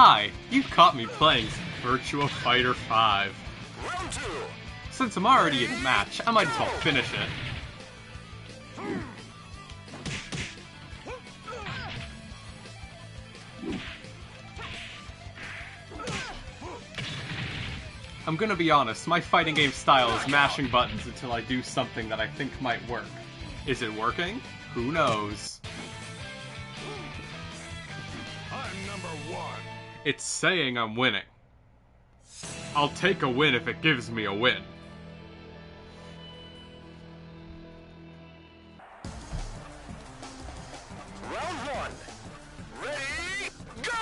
Hi, you caught me playing Virtua Fighter 5. Round 2. Since I'm already in the match, I might as well finish it. I'm gonna be honest, my fighting game style is mashing buttons until I do something that I think might work. Is it working? Who knows? I'm number 1. It's saying I'm winning. I'll take a win if it gives me a win. Round 1. Ready, go!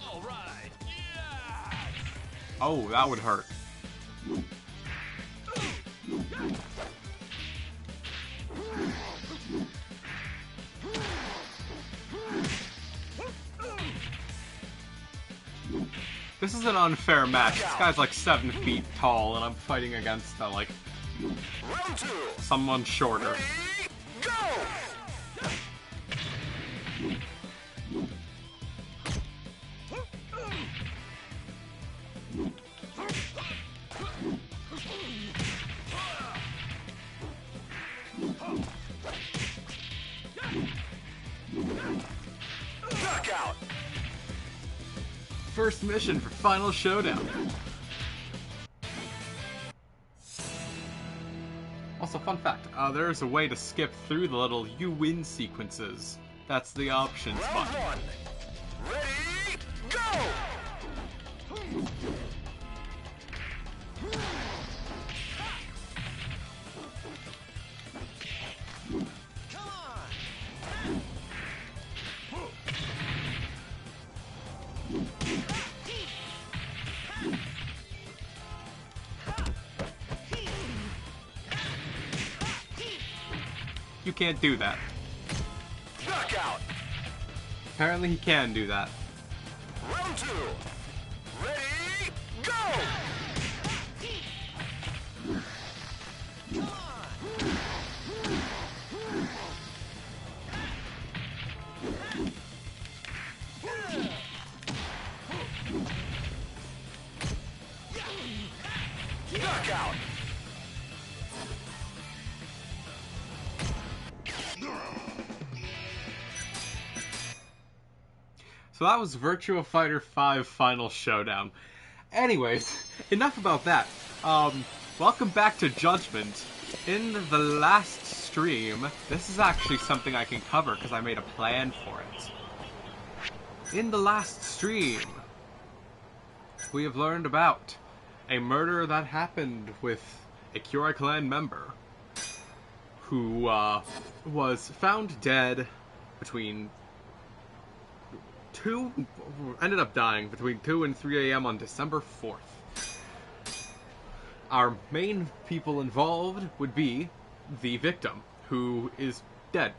All right. Yeah! Oh, that would hurt. This is an unfair match. This guy's like 7 feet tall, and I'm fighting against, like, Round 2. someone shorter. Ready, go! Knockout. First mission for Final Showdown. Also, fun fact, there's a way to skip through the little you win sequences. That's the options Round button. 1. Ready, go! Come on! You can't do that. Knockout. Apparently he can do that. Round 2. Ready, go! Knockout. So that was Virtua Fighter 5 Final Showdown. Anyways, enough about that. Welcome back to Judgement. In the last stream, this is actually something I can cover because I made a plan for it. In the last stream, we have learned about a murder that happened with a Kyurei clan member who was found dead ended up dying between 2 and 3 a.m. on December 4th. Our main people involved would be the victim, who is dead.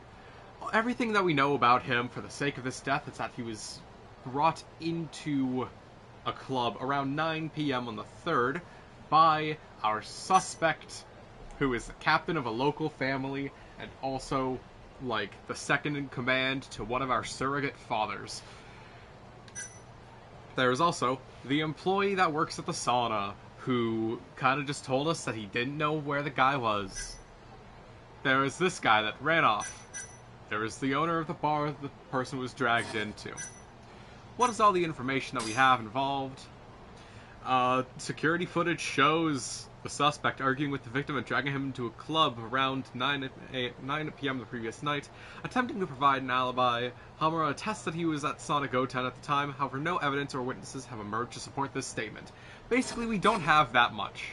Everything that we know about him for the sake of this death is that he was brought into a club around 9 p.m. on the 3rd by our suspect, who is the captain of a local family and also, like, the second in command to one of our surrogate fathers. There is also the employee that works at the sauna, who kind of just told us that he didn't know where the guy was. There is this guy that ran off. There is the owner of the bar the person was dragged into. What is all the information that we have involved? Security footage shows the suspect arguing with the victim and dragging him into a club around 9 p.m. the previous night, attempting to provide an alibi. Hamura attests that he was at Sonic Goten at the time, however no evidence or witnesses have emerged to support this statement. Basically, we don't have that much.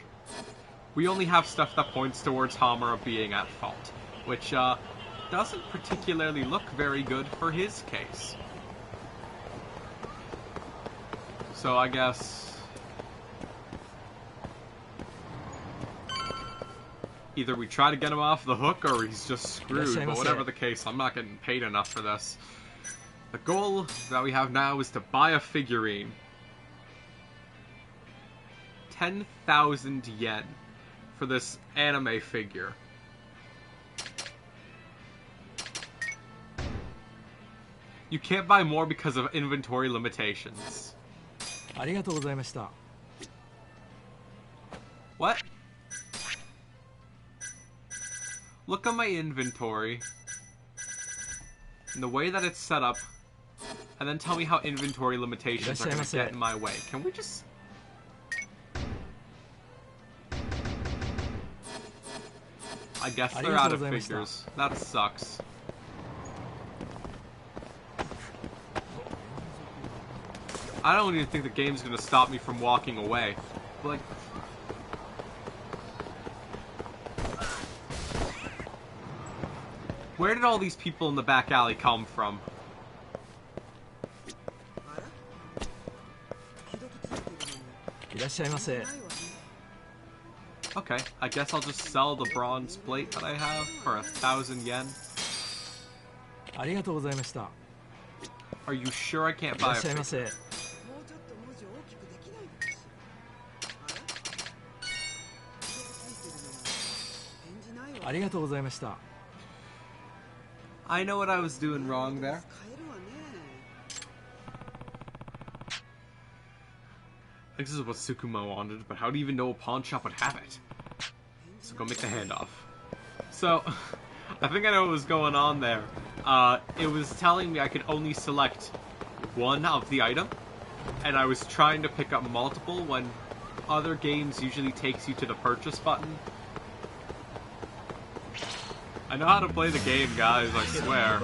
We only have stuff that points towards Hamura being at fault, which doesn't particularly look very good for his case. So I guess either we try to get him off the hook or he's just screwed, but whatever the case, I'm not getting paid enough for this. The goal that we have now is to buy a figurine. 10,000 yen for this anime figure. You can't buy more because of inventory limitations. ありがとうございました。 What? Look at my inventory. And the way that it's set up. And then tell me how inventory limitations are going to get in my way. Can we just... I guess they're out of figures. That sucks. I don't even think the game's going to stop me from walking away. Like... Where did all these people in the back alley come from? Okay, I guess I'll just sell the bronze plate that I have for 1,000 yen. Are you sure I can't buy a figure? I know what I was doing wrong there. This is what Sukuma wanted, but how do you even know a pawn shop would have it? So go make the handoff. So, I think I know what was going on there. It was telling me I could only select one of the item, and I was trying to pick up multiple when other games usually takes you to the purchase button. I know how to play the game, guys, I swear.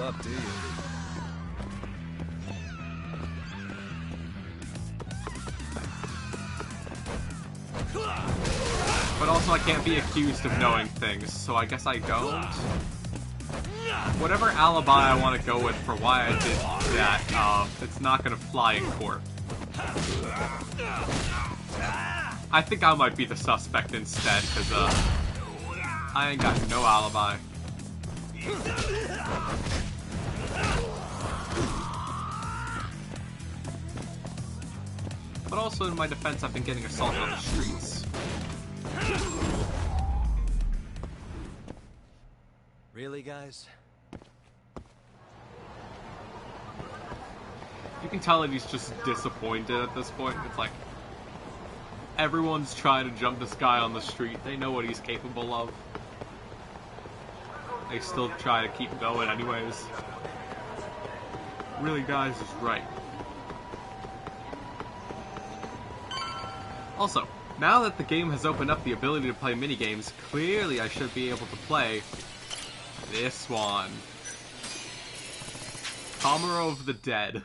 But also I can't be accused of knowing things, so I guess I don't. Whatever alibi I want to go with for why I did that, it's not gonna fly in court. I think I might be the suspect instead, because, I ain't got no alibi. But also, in my defense, I've been getting assaulted on the streets. Really, guys? You can tell that he's just disappointed at this point. It's like, everyone's trying to jump this guy on the street. They know what he's capable of. They still try to keep going anyways. Really, guys, is right. Also, now that the game has opened up the ability to play minigames, clearly I should be able to play this one. Kamuro of the Dead.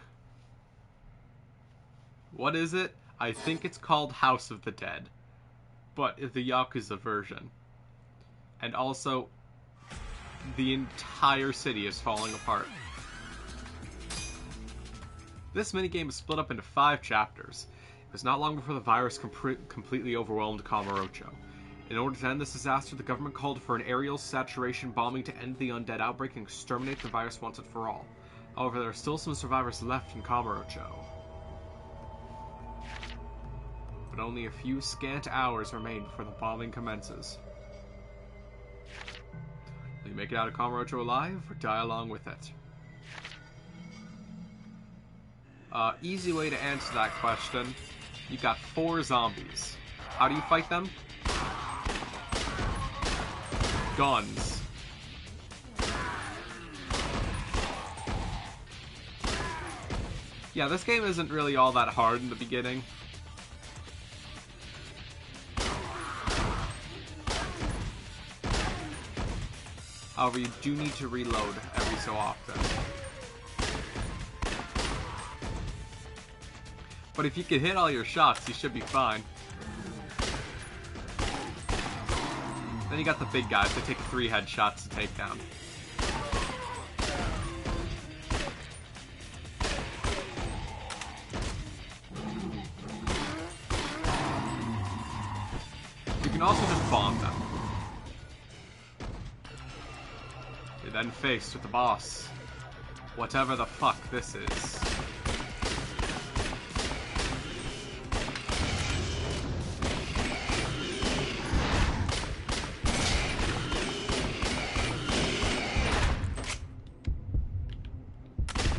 What is it? I think it's called House of the Dead, but the Yakuza version. And also, the entire city is falling apart. This minigame is split up into 5 chapters. It was not long before the virus completely overwhelmed Kamurocho. In order to end this disaster, the government called for an aerial saturation bombing to end the undead outbreak and exterminate the virus once and for all. However, there are still some survivors left in Kamurocho. But only a few scant hours remain before the bombing commences. Will you make it out of Kamurocho alive, or die along with it? Easy way to answer that question. You've got 4 zombies. How do you fight them? Guns. Yeah, this game isn't really all that hard in the beginning. However, you do need to reload every so often. But if you can hit all your shots, you should be fine. Then you got the big guys that take 3 headshots to take down. You can also just bomb them. You're then faced with the boss. Whatever the fuck this is.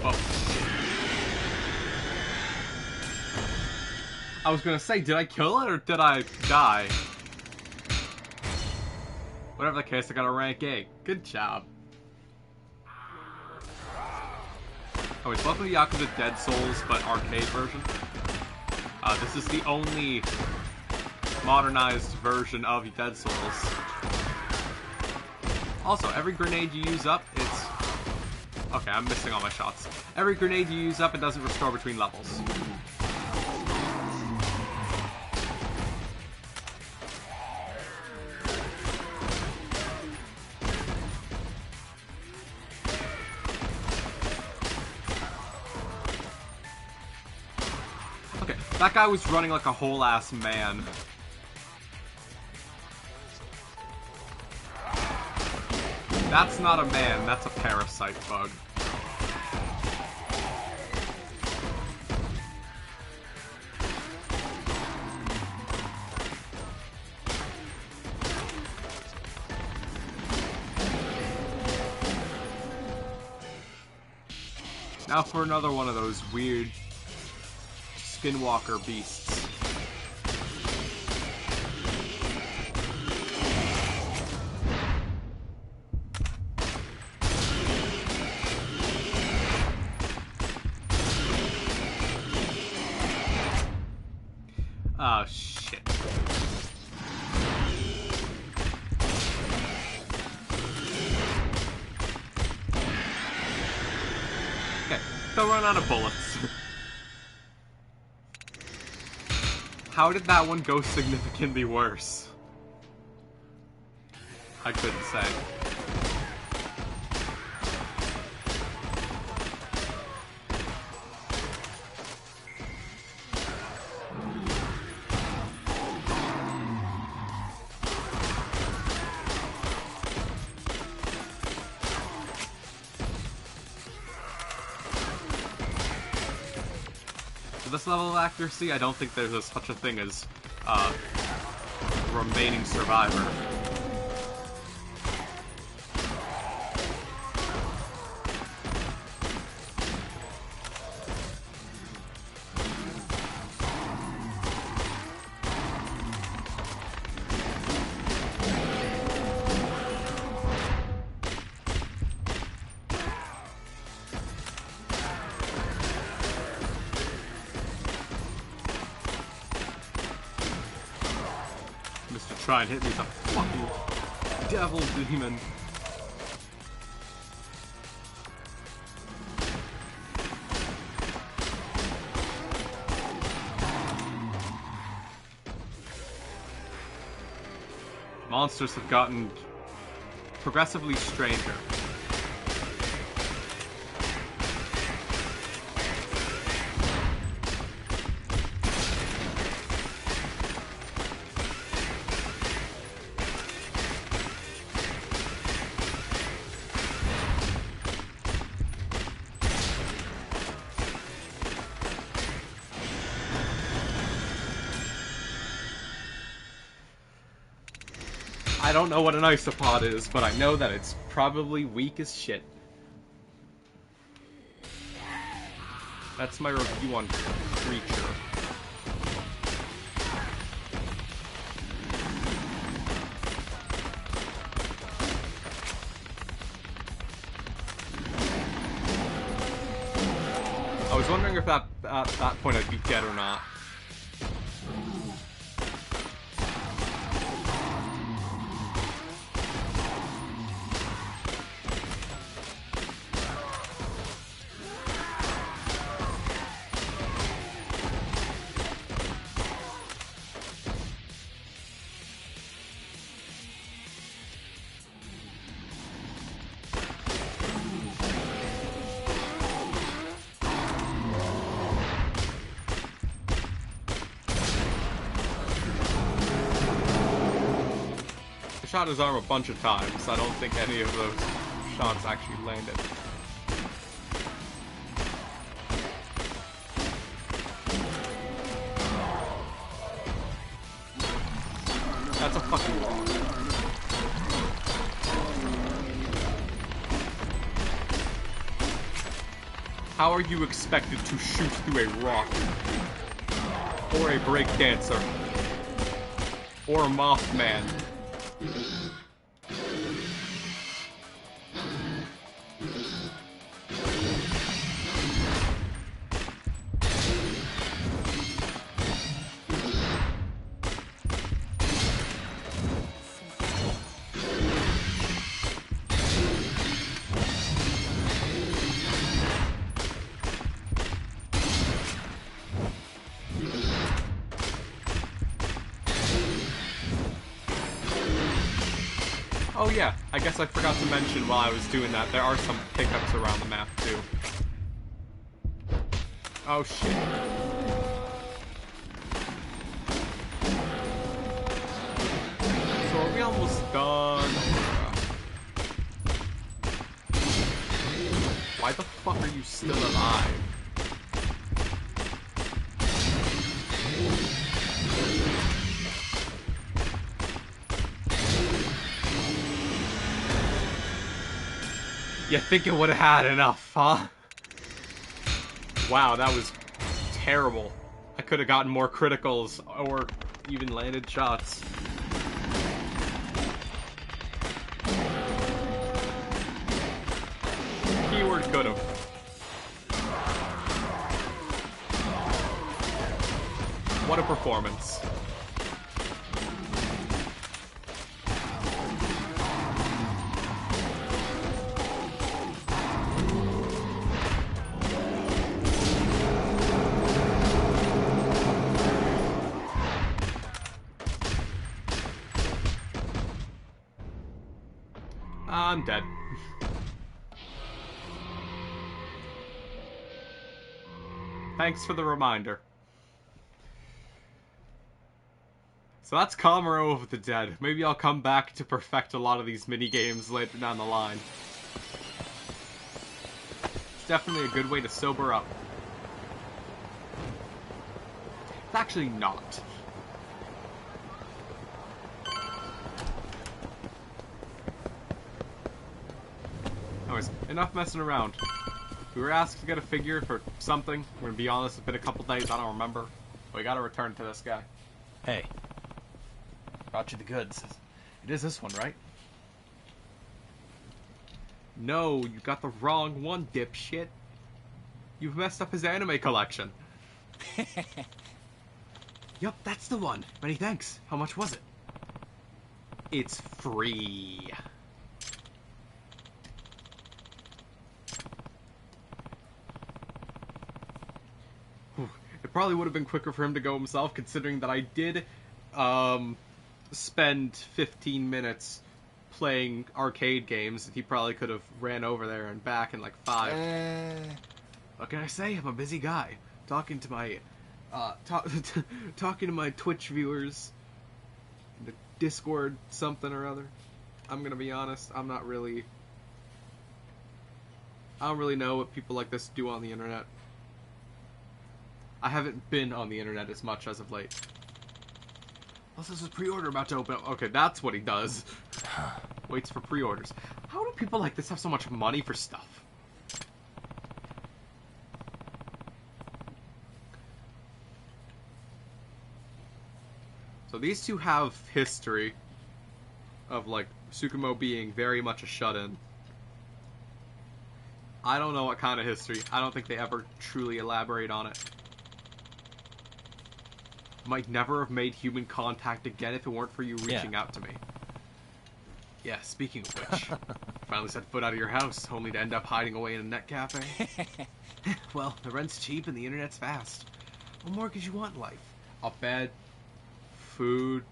Oh, shit. I was gonna say, did I kill it or did I die? Whatever the case, I got a rank A. Good job. Oh, it's welcome to Yakuza Dead Souls, but arcade version. This is the only modernized version of Dead Souls. Also, every grenade you use up, it's... Okay, I'm missing all my shots. Every grenade you use up, it doesn't restore between levels. Okay, that guy was running like a whole-ass man. That's not a man, that's a parasite bug. Now for another one of those weird skinwalker beasts. Oh, shit. Okay, don't run out of bullets. How did that one go significantly worse? I couldn't say. This level of accuracy, I don't think there's such a thing as remaining survivor. Try and hit me with a fucking devil demon. Monsters have gotten progressively stranger. I don't know what an isopod is, but I know that it's probably weak as shit. That's my review on Creature. I was wondering if at that point I'd be dead or not. Shot his arm a bunch of times. I don't think any of those shots actually landed. That's a fucking rock. How are you expected to shoot through a rock? Or a break dancer. Or a Mothman. Oh yeah, I guess I forgot to mention while I was doing that, there are some pickups around the map too. Oh shit. So are we almost done? Why the fuck are you still alive? You think it would have had enough, huh? Wow, that was terrible. I could have gotten more criticals or even landed shots. Keyword could have. What a performance. I'm dead. Thanks for the reminder. So that's Kamuro of the Dead. Maybe I'll come back to perfect a lot of these mini-games later down the line. It's definitely a good way to sober up. It's actually not. Anyways, enough messing around. We were asked to get a figure for something. We're gonna be honest, it's been a couple days, I don't remember. But we gotta return to this guy. Hey. Brought you the goods. It is this one, right? No, you got the wrong one, dipshit. You've messed up his anime collection. Yup, that's the one. Many thanks. How much was it? It's free. It probably would have been quicker for him to go himself, considering that I did spend 15 minutes playing arcade games. He probably could have ran over there and back in like 5. What can I say? I'm a busy guy. Talking to my talking to my Twitch viewers, the Discord something or other. I'm gonna be honest, I don't really know what people like this do on the internet. I haven't been on the internet as much as of late. Plus, this is pre-order about to open. Okay, that's what he does. Waits for pre-orders. How do people like this have so much money for stuff? So these two have history of, like, Tsukumo being very much a shut-in. I don't know what kind of history. I don't think they ever truly elaborate on it. Might never have made human contact again if it weren't for you reaching out to me. Yeah, speaking of which, finally set foot out of your house, only to end up hiding away in a net cafe. Well, the rent's cheap and the internet's fast. What more could you want in life? A bed, food.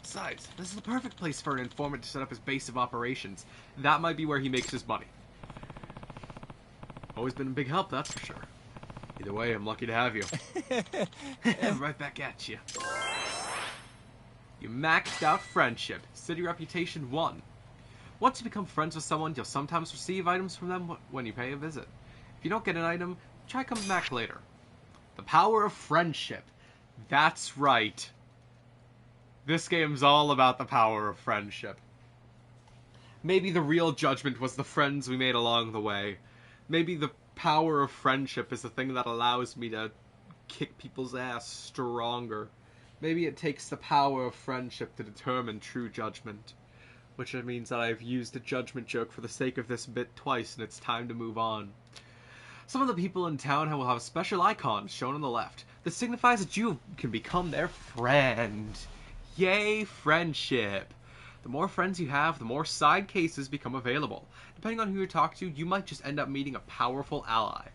Besides, this is the perfect place for an informant to set up his base of operations. That might be where he makes his money. Always been a big help, that's for sure. Either way, I'm lucky to have you. Right back at you. You maxed out friendship. City reputation 1. Once you become friends with someone, you'll sometimes receive items from them when you pay a visit. If you don't get an item, try coming back later. The power of friendship. That's right. This game's all about the power of friendship. Maybe the real judgment was the friends we made along the way. Maybe the power of friendship is the thing that allows me to kick people's ass stronger. Maybe it takes the power of friendship to determine true judgment. Which means that I've used a judgment joke for the sake of this bit twice, and it's time to move on. Some of the people in town will have special icons shown on the left. This signifies that you can become their friend. Yay, friendship! The more friends you have, the more side cases become available. Depending on who you talk to, you might just end up meeting a powerful ally.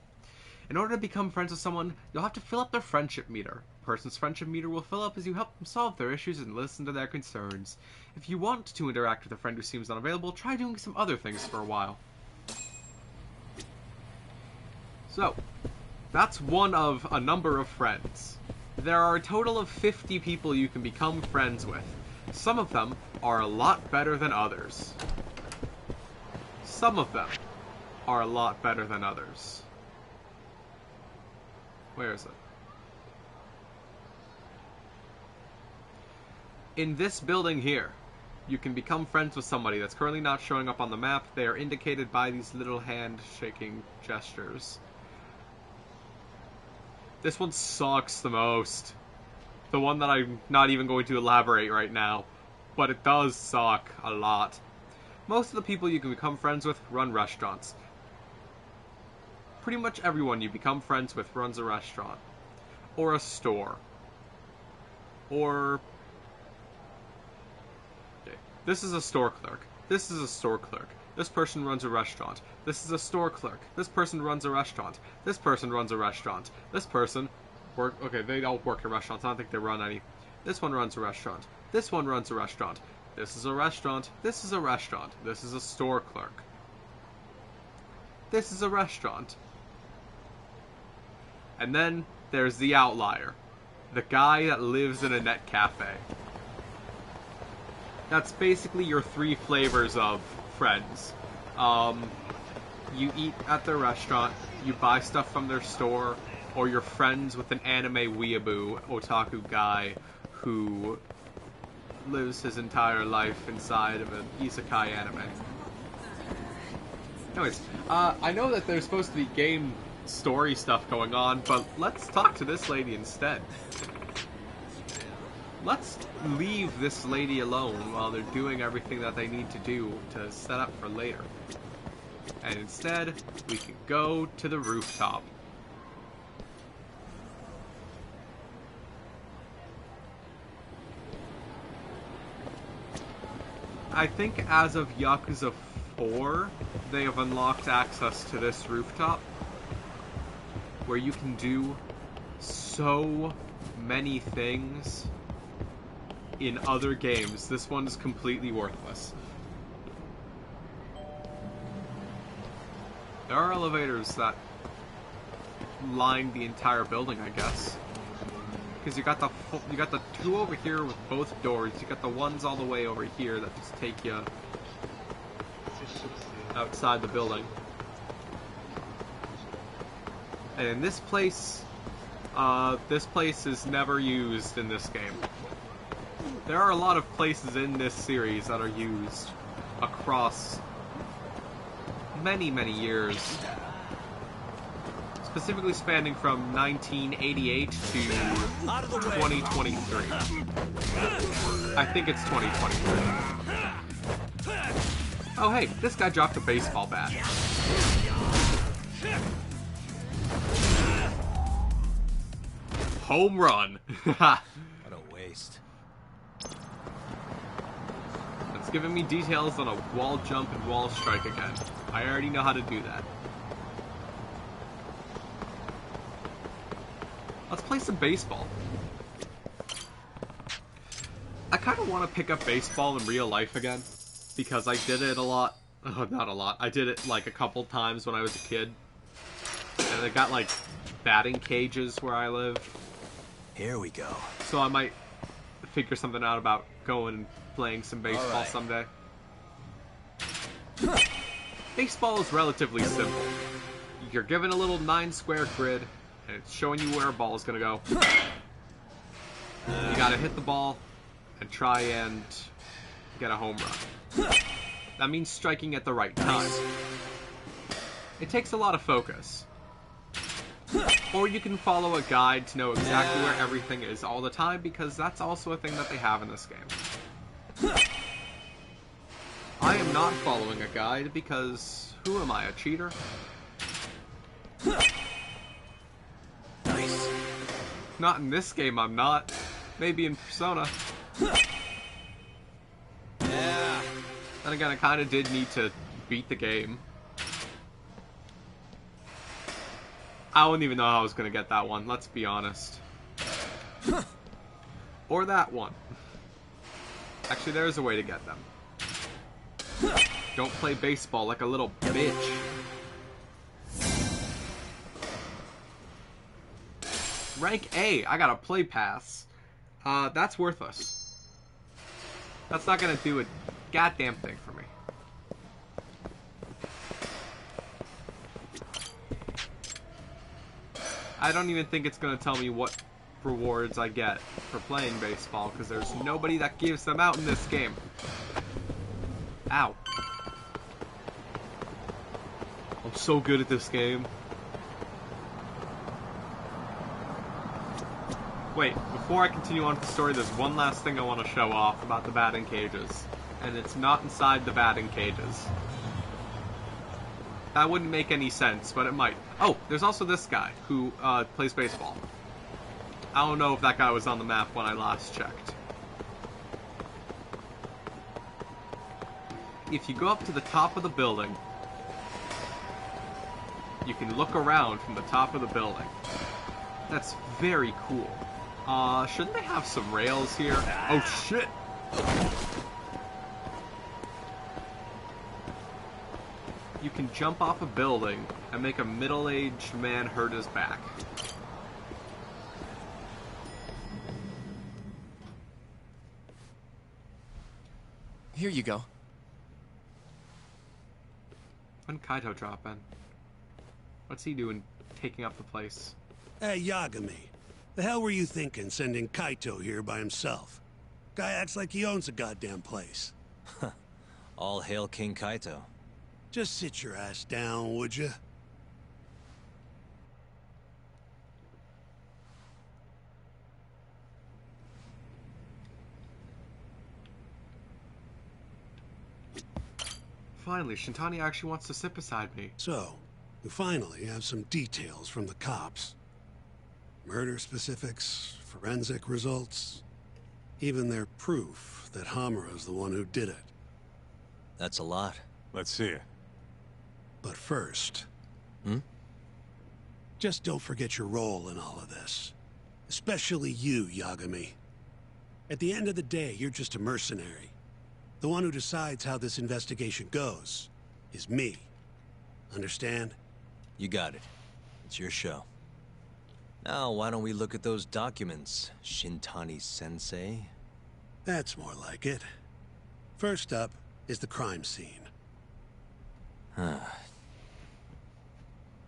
In order to become friends with someone, you'll have to fill up their friendship meter. A person's friendship meter will fill up as you help them solve their issues and listen to their concerns. If you want to interact with a friend who seems unavailable, try doing some other things for a while. So, that's one of a number of friends. There are a total of 50 people you can become friends with. Some of them are a lot better than others. Some of them are a lot better than others. Where is it? In this building here, you can become friends with somebody that's currently not showing up on the map. They are indicated by these little hand-shaking gestures. This one sucks the most. The one that I'm not even going to elaborate right now. But it does suck a lot. Most of the people you can become friends with run restaurants. Pretty much everyone you become friends with runs a restaurant. Or a store. Or... okay. This is a store clerk. This is a store clerk. This person runs a restaurant. This is a store clerk. This person runs a restaurant. This person runs a restaurant. This person... okay, they all work in restaurants. I don't think they run any. This one runs a restaurant. This one runs a restaurant. This is a restaurant. This is a restaurant. This is a store clerk. This is a restaurant. And then there's the outlier. The guy that lives in a net cafe. That's basically your three flavors of friends. You eat at their restaurant, you buy stuff from their store, or you're friends with an anime weeaboo otaku guy who lives his entire life inside of an isekai anime. Anyways, I know that there's supposed to be game story stuff going on, but let's talk to this lady instead. Let's leave this lady alone while they're doing everything that they need to do to set up for later. And instead, we can go to the rooftop. I think as of Yakuza 4, they have unlocked access to this rooftop, where you can do so many things in other games. This one is completely worthless. There are elevators that line the entire building, I guess. Because you got the two over here with both doors. You got the ones all the way over here that just take you outside the building. And in this place is never used in this game. There are a lot of places in this series that are used across many, many years. Specifically spanning from 1988 to 2023. I think it's 2023. Oh hey, this guy dropped a baseball bat. Home run! What a waste. It's giving me details on a wall jump and wall strike again. I already know how to do that. Let's play some baseball. I kind of want to pick up baseball in real life again, because I did it a lot. Oh, not a lot. I did it like a couple times when I was a kid. And they got like batting cages where I live. Here we go. So I might figure something out about going and playing some baseball someday. Baseball is relatively simple. You're given a little 9-square grid, and it's showing you where a ball is going to go. You got to hit the ball and try and get a home run. That means striking at the right time. It takes a lot of focus. Or you can follow a guide to know exactly where everything is all the time, because that's also a thing that they have in this game. I am not following a guide because who am I, a cheater? Nice. Not in this game, I'm not. Maybe in Persona. Yeah. Then again, I kind of did need to beat the game. I wouldn't even know how I was going to get that one, let's be honest. Or that one. Actually, there's a way to get them. Don't play baseball like a little bitch. Rank A, I got a play pass. That's worthless. That's not gonna do a goddamn thing for me. I don't even think it's gonna tell me what rewards I get for playing baseball, because there's nobody that gives them out in this game. Ow. I'm so good at this game. Wait, before I continue on with the story, there's one last thing I want to show off about the batting cages. And it's not inside the batting cages. That wouldn't make any sense, but it might. Oh, there's also this guy who plays baseball. I don't know if that guy was on the map when I last checked. If you go up to the top of the building, you can look around from the top of the building. That's very cool. Shouldn't they have some rails here? Oh shit! You can jump off a building and make a middle-aged man hurt his back. Here you go. When Kaito drop in? What's he doing taking up the place? Hey, Yagami. The hell were you thinking sending Kaito here by himself? Guy acts like he owns the goddamn place. All hail King Kaito. Just sit your ass down, would you? Finally, Shintani actually wants to sit beside me. So, we finally have some details from the cops. Murder specifics, forensic results, even their proof that Hamura's the one who did it. That's a lot. Let's see it. But first... Just don't forget your role in all of this. Especially you, Yagami. At the end of the day, you're just a mercenary. The one who decides how this investigation goes is me. Understand? You got it. It's your show. Now, why don't we look at those documents, Shintani-sensei? That's more like it. First up is the crime scene.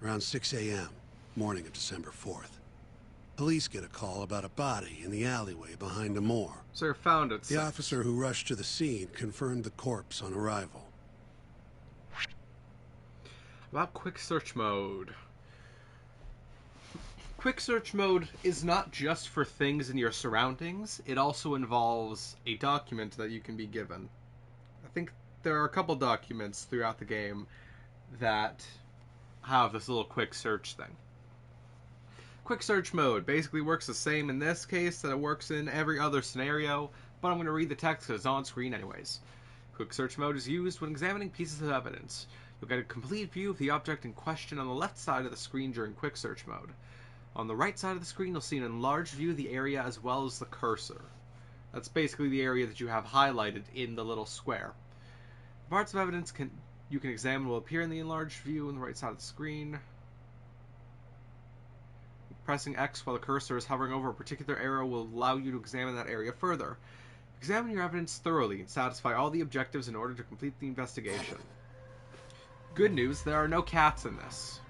Around 6 a.m., morning of December 4th. Police get a call about a body in the alleyway behind a moor. Sir, found it. The officer who rushed to the scene confirmed the corpse on arrival. About quick search mode. Quick search mode is not just for things in your surroundings, it also involves a document that you can be given. I think there are a couple documents throughout the game that have this little quick search thing. Quick search mode basically works the same in this case that it works in every other scenario, but I'm going to read the text because it's on screen anyways. Quick search mode is used when examining pieces of evidence. You'll get a complete view of the object in question on the left side of the screen during quick search mode. On the right side of the screen, you'll see an enlarged view of the area as well as the cursor. That's basically the area that you have highlighted in the little square. The parts of evidence you can examine will appear in the enlarged view on the right side of the screen. Pressing X while the cursor is hovering over a particular area will allow you to examine that area further. Examine your evidence thoroughly and satisfy all the objectives in order to complete the investigation. Good news, there are no cats in this.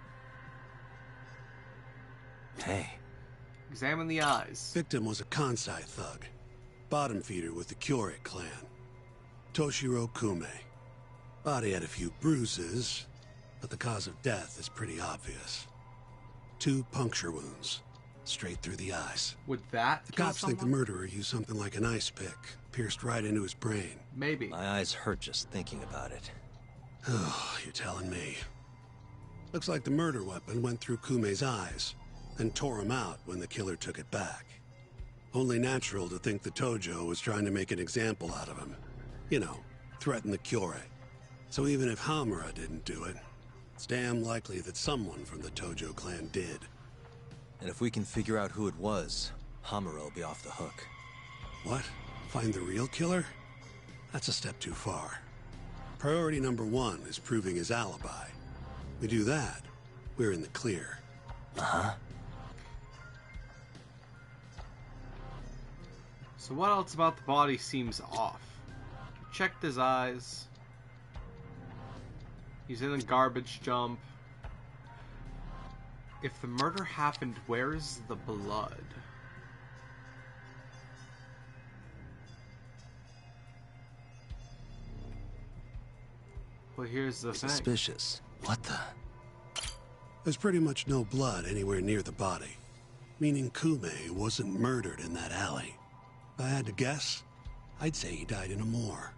Hey. Examine the eyes. Victim was a Kansai thug. Bottom feeder with the Kyorei clan. Toshiro Kume. Body had a few bruises, but the cause of death is pretty obvious. 2 puncture wounds, straight through the eyes. Would that The kill cops think the someone? murderer used something like an ice pick, pierced right into his brain. Maybe. My eyes hurt just thinking about it. Oh, you're telling me. Looks like the murder weapon went through Kume's eyes, then tore him out when the killer took it back. Only natural to think the Tojo was trying to make an example out of him. You know, threaten the Kyorei. So even if Hamura didn't do it, it's damn likely that someone from the Tojo clan did. And if we can figure out who it was, Hamura will be off the hook. What? Find the real killer? That's a step too far. Priority number 1 is proving his alibi. We do that, we're in the clear. So what else about the body seems off? Checked his eyes. He's in a garbage dump. If the murder happened, where's the blood? Well, here's the thing. Suspicious. What the? There's pretty much no blood anywhere near the body, meaning Kume wasn't murdered in that alley. If I had to guess, I'd say he died in a moor.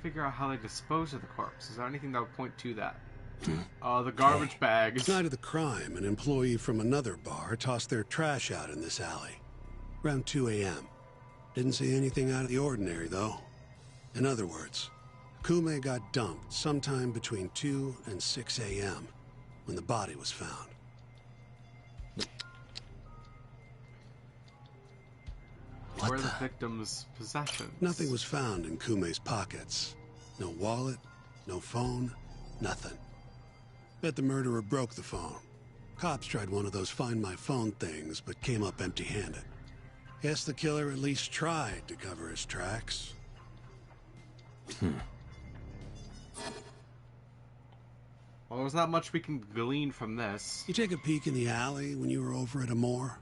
Figure out how they dispose of the corpse. Is there anything that would point to that? The garbage bags. The night of the crime, an employee from another bar tossed their trash out in this alley. Around 2 a.m. Didn't see anything out of the ordinary, though. In other words, Kume got dumped sometime between 2 and 6 a.m. when the body was found. Where are the victim's possessions? Nothing was found in Kume's pockets. No wallet, no phone, nothing. Bet the murderer broke the phone. Cops tried one of those find my phone things, but came up empty-handed. Guess the killer at least tried to cover his tracks. Well, there's not much we can glean from this. You take a peek in the alley when you were over at Amor?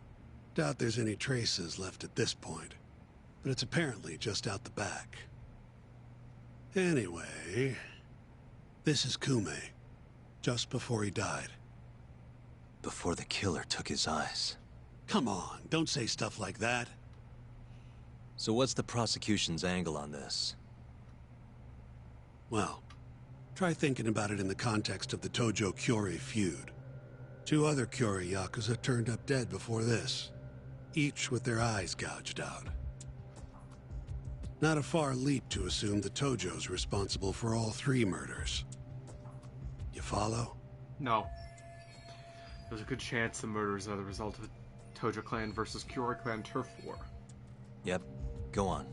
Doubt there's any traces left at this point, but it's apparently just out the back. Anyway, this is Kume, just before he died. Before the killer took his eyes. Come on, don't say stuff like that. So what's the prosecution's angle on this? Well, try thinking about it in the context of the Tojo-Kyorei feud. 2 other Kyorei Yakuza turned up dead before this, each with their eyes gouged out. Not a far leap to assume the Tojo's responsible for all 3 murders. You follow? No. There's a good chance the murders are the result of a Tojo clan versus Kyorei clan turf war. Yep. Go on.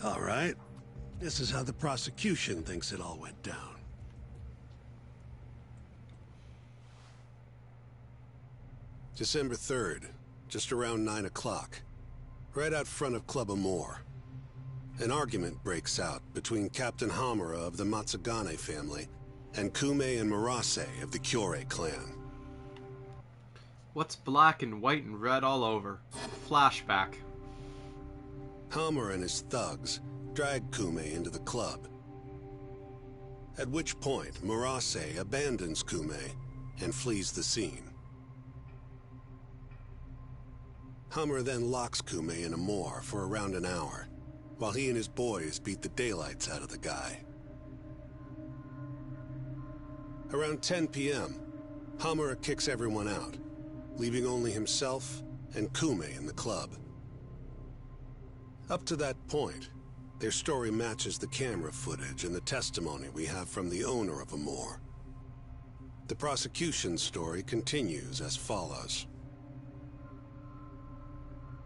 All right. This is how the prosecution thinks it all went down. December 3rd, just around 9 o'clock, right out front of Club Amor. An argument breaks out between Captain Hamura of the Matsugane family and Kume and Murase of the Kyorei clan. What's black and white and red all over? Flashback. Hamura and his thugs drag Kume into the club. At which point, Murase abandons Kume and flees the scene. Hamura then locks Kume in Amor for around an hour, while he and his boys beat the daylights out of the guy. Around 10 p.m., Hamura kicks everyone out, leaving only himself and Kume in the club. Up to that point, their story matches the camera footage and the testimony we have from the owner of Amor. The prosecution's story continues as follows.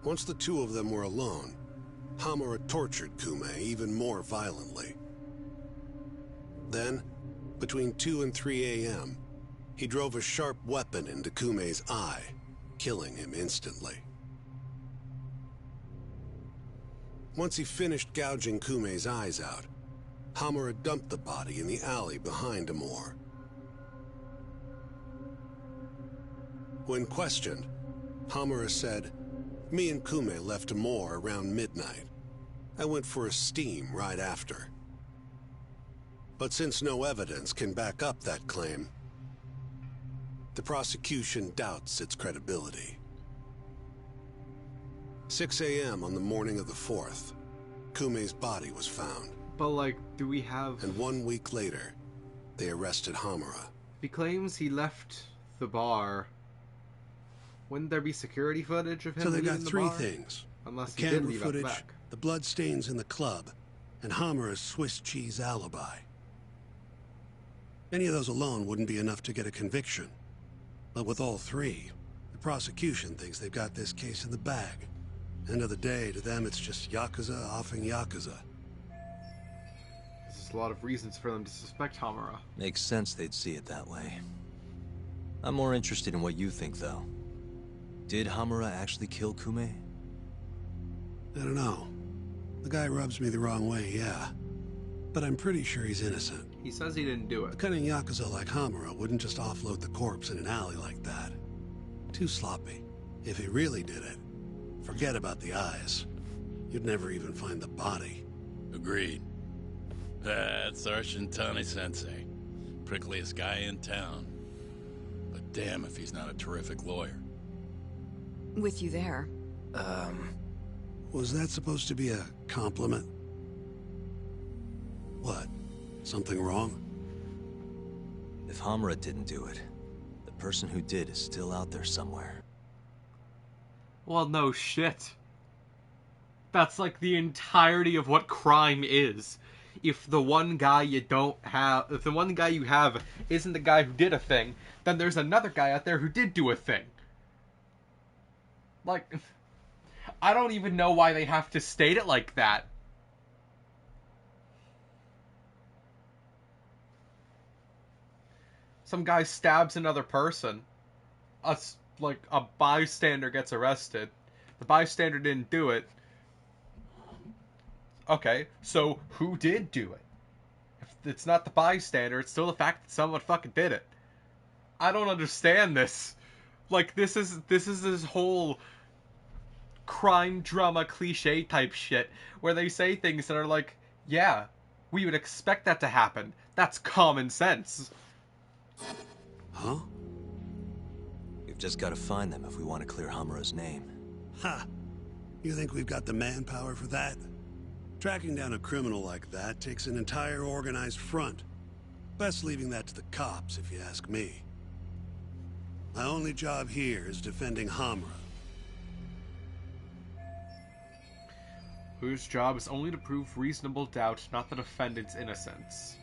Once the 2 of them were alone, Hamura tortured Kume even more violently. Then, between 2 and 3 a.m., he drove a sharp weapon into Kume's eye, killing him instantly. Once he finished gouging Kume's eyes out, Hamura dumped the body in the alley behind Amor. When questioned, Hamura said, "Me and Kume left Amor around midnight. I went for a steam right after." But since no evidence can back up that claim, the prosecution doubts its credibility. 6 a.m. on the morning of the 4th, Kume's body was found. But, like, do we have... And 1 week later, they arrested Hamura. He claims he left the bar. Wouldn't there be security footage of him So they got leaving the three bar? things. Unless The he did camera leave out footage, back. the blood stains in the club, and Hamura's Swiss cheese alibi. Any of those alone wouldn't be enough to get a conviction. But with all three, the prosecution thinks they've got this case in the bag. End of the day, to them it's just Yakuza offing Yakuza. There's a lot of reasons for them to suspect Hamura. Makes sense they'd see it that way. I'm more interested in what you think, though. Did Hamura actually kill Kume? I don't know. The guy rubs me the wrong way, yeah. But I'm pretty sure he's innocent. He says he didn't do A it. cunning Yakuza like Hamura wouldn't just offload the corpse in an alley like that. Too sloppy. If he really did it, forget about the eyes. You'd never even find the body. Agreed. That's our Shintani-sensei. Prickliest guy in town. But damn if he's not a terrific lawyer. With you there. Was that supposed to be a compliment? What? Something wrong? If Hamura didn't do it, the person who did is still out there somewhere. Well, no shit. That's like the entirety of what crime is. If the one guy you have isn't the guy who did a thing, then there's another guy out there who did do a thing. Like, I don't even know why they have to state it like that. Some guy stabs another person. A bystander gets arrested. The bystander didn't do it. Okay, so who did do it? If it's not the bystander, it's still the fact that someone fucking did it. I don't understand this. Like, this is this whole crime drama cliche type shit where they say things that are like, yeah, we would expect that to happen. That's common sense. Huh? We've just got to find them if we want to clear Hamura's name. Ha! You think we've got the manpower for that? Tracking down a criminal like that takes an entire organized front. Best leaving that to the cops, if you ask me. My only job here is defending Hamura. Whose job is only to prove reasonable doubt, not the defendant's innocence.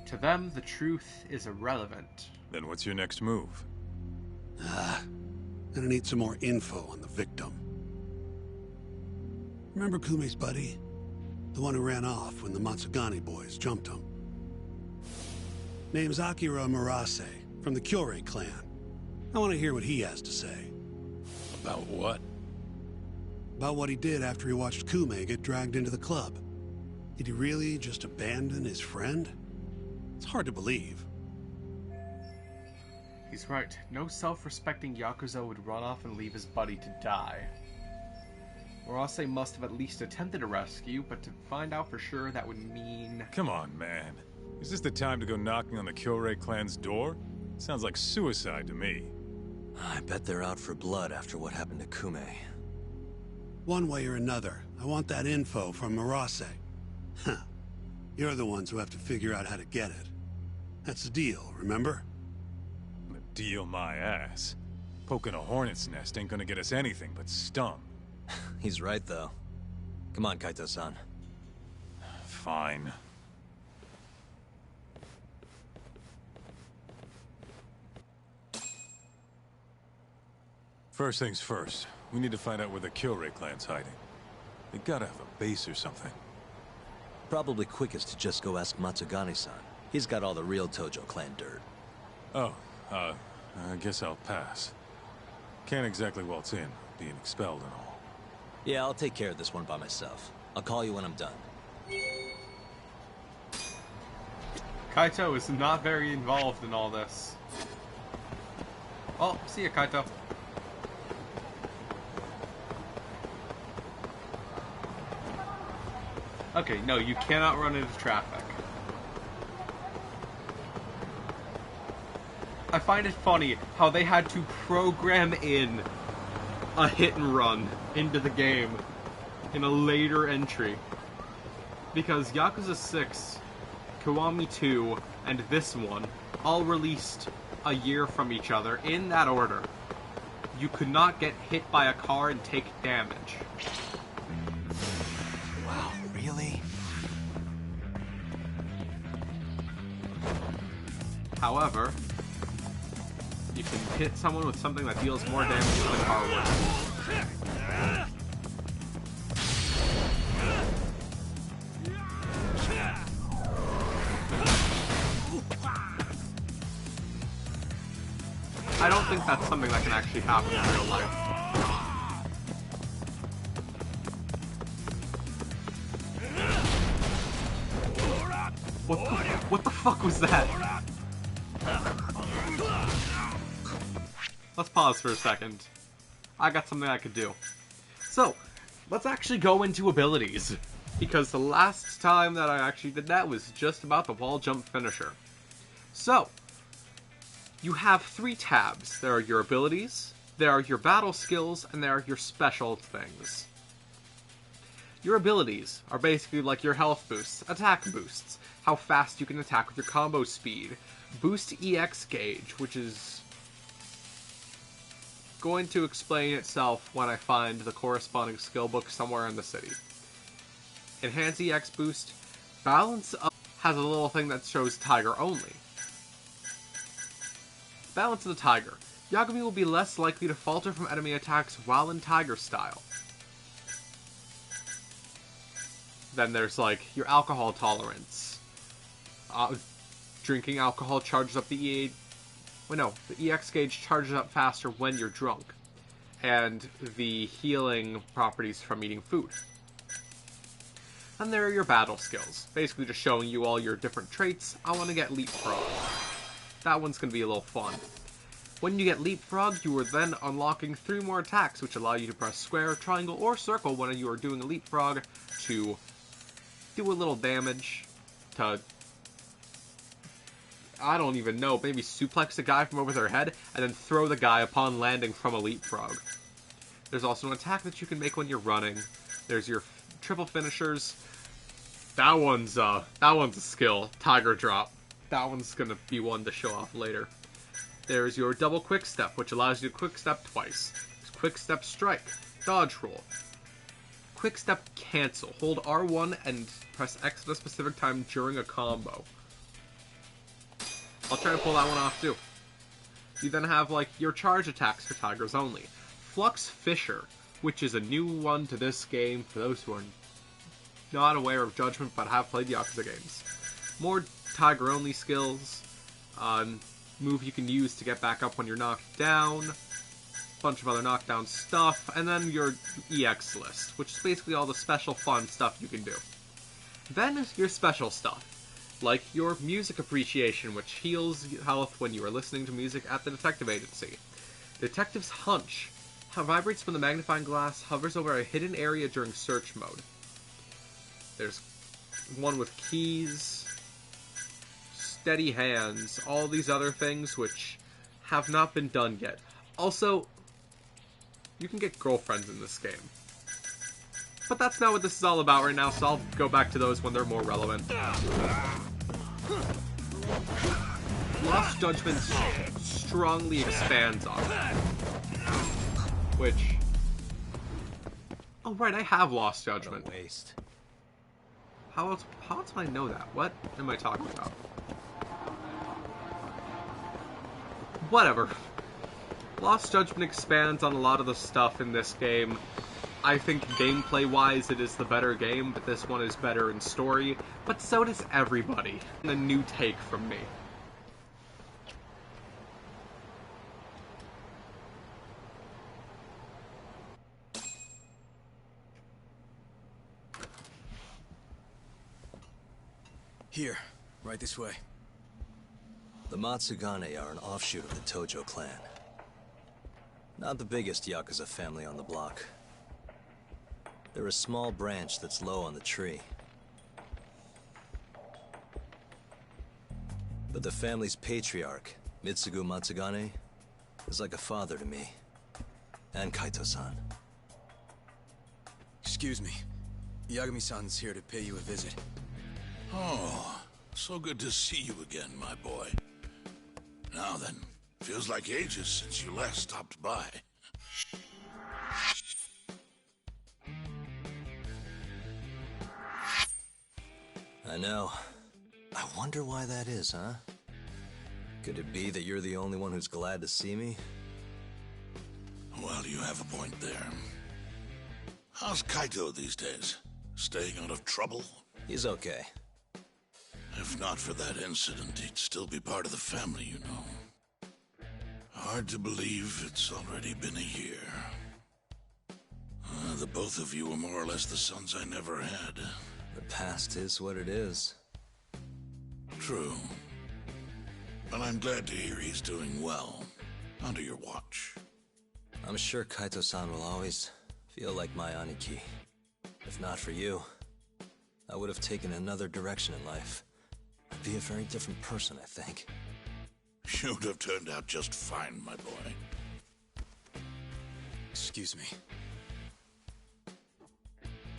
To them, the truth is irrelevant. Then what's your next move? Gonna need some more info on the victim. Remember Kume's buddy? The one who ran off when the Matsugani boys jumped him. Name's Akira Murase, from the Kyorei clan. I want to hear what he has to say. About what? About what he did after he watched Kume get dragged into the club. Did he really just abandon his friend? It's hard to believe. He's right. No self-respecting Yakuza would run off and leave his buddy to die. Murase must have at least attempted a rescue, but to find out for sure, that would mean... Come on, man. Is this the time to go knocking on the Kyorei clan's door? Sounds like suicide to me. I bet they're out for blood after what happened to Kume. One way or another, I want that info from Murase. Huh. You're the ones who have to figure out how to get it. That's the deal, remember? The deal my ass. Poking a hornet's nest ain't gonna get us anything but stung. He's right, though. Come on, Kaito-san. Fine. First things first, we need to find out where the Kyorei clan's hiding. They gotta have a base or something. Probably quickest to just go ask Matsugani-san. He's got all the real Tojo clan dirt. Oh, I guess I'll pass. Can't exactly waltz in, being expelled and all. Yeah, I'll take care of this one by myself. I'll call you when I'm done. Kaito is not very involved in all this. Oh, see ya, Kaito. Okay, no, you cannot run into traffic. I find it funny how they had to program in a hit and run into the game in a later entry. Because Yakuza 6, Kiwami 2, and this one all released a year from each other in that order. You could not get hit by a car and take damage. Wow, really? However, you can hit someone with something that deals more damage than the car would. I don't think that's something that can actually happen in real life. What the fuck was that? Let's pause for a second. I got something I could do. So, let's actually go into abilities. Because the last time that I actually did that was just about the wall jump finisher. So, you have 3 tabs. There are your abilities, there are your battle skills, and there are your special things. Your abilities are basically like your health boosts, attack boosts, how fast you can attack with your combo speed, boost EX gauge, which is going to explain itself when I find the corresponding skill book somewhere in the city. Enhance EX boost, balance up has a little thing that shows Tiger only. Balance of the Tiger. Yagami will be less likely to falter from enemy attacks while in Tiger style. Then there's like your alcohol tolerance. Drinking alcohol charges up the the EX gauge charges up faster when you're drunk. And the healing properties from eating food. And there are your battle skills. Basically just showing you all your different traits. I want to get Leapfrog. That one's going to be a little fun. When you get Leapfrog, you are then unlocking 3 more attacks, which allow you to press square, triangle, or circle when you are doing a Leapfrog to do a little damage, to, I don't even know, maybe suplex a guy from over their head, and then throw the guy upon landing from a Leapfrog. There's also an attack that you can make when you're running. There's your triple finishers. That one's a skill. Tiger Drop. That one's gonna be one to show off later. There's your double quick step, which allows you to quick step twice. There's quick step strike, dodge roll, quick step cancel. Hold R1 and press X at a specific time during a combo. I'll try to pull that one off too. You then have like your charge attacks for Tigers only. Flux Fisher, which is a new one to this game for those who are not aware of Judgment but have played the Yakuza games. More Tiger only skills, move you can use to get back up when you're knocked down, bunch of other knockdown stuff, and then your EX list, which is basically all the special fun stuff you can do. Then your special stuff, like your music appreciation, which heals health when you are listening to music at the detective agency. Detective's Hunch vibrates when the magnifying glass hovers over a hidden area during search mode. There's one with keys, steady hands, all these other things which have not been done yet. Also, you can get girlfriends in this game. But that's not what this is all about right now, so I'll go back to those when they're more relevant. Lost Judgment strongly expands on that. Which... oh right, I have Lost Judgment. What a waste. How else do I know that? What am I talking about? Whatever. Lost Judgment expands on a lot of the stuff in this game. I think gameplay-wise it is the better game, but this one is better in story. But so does everybody. A new take from me. Here, right this way. The Matsugane are an offshoot of the Tojo clan. Not the biggest Yakuza family on the block. They're a small branch that's low on the tree. But the family's patriarch, Mitsugu Matsugane, is like a father to me. And Kaito-san. Excuse me. Yagami-san's here to pay you a visit. Oh, so good to see you again, my boy. Now then, feels like ages since you last stopped by. I know. I wonder why that is, huh? Could it be that you're the only one who's glad to see me? Well, you have a point there. How's Kaito these days? Staying out of trouble? He's okay. If not for that incident, he'd still be part of the family, you know. Hard to believe it's already been a year. The both of you were more or less the sons I never had. The past is what it is. True. But I'm glad to hear he's doing well, under your watch. I'm sure Kaito-san will always feel like my Aniki. If not for you, I would have taken another direction in life. I'd be a very different person, I think. You'd have turned out just fine, my boy. Excuse me.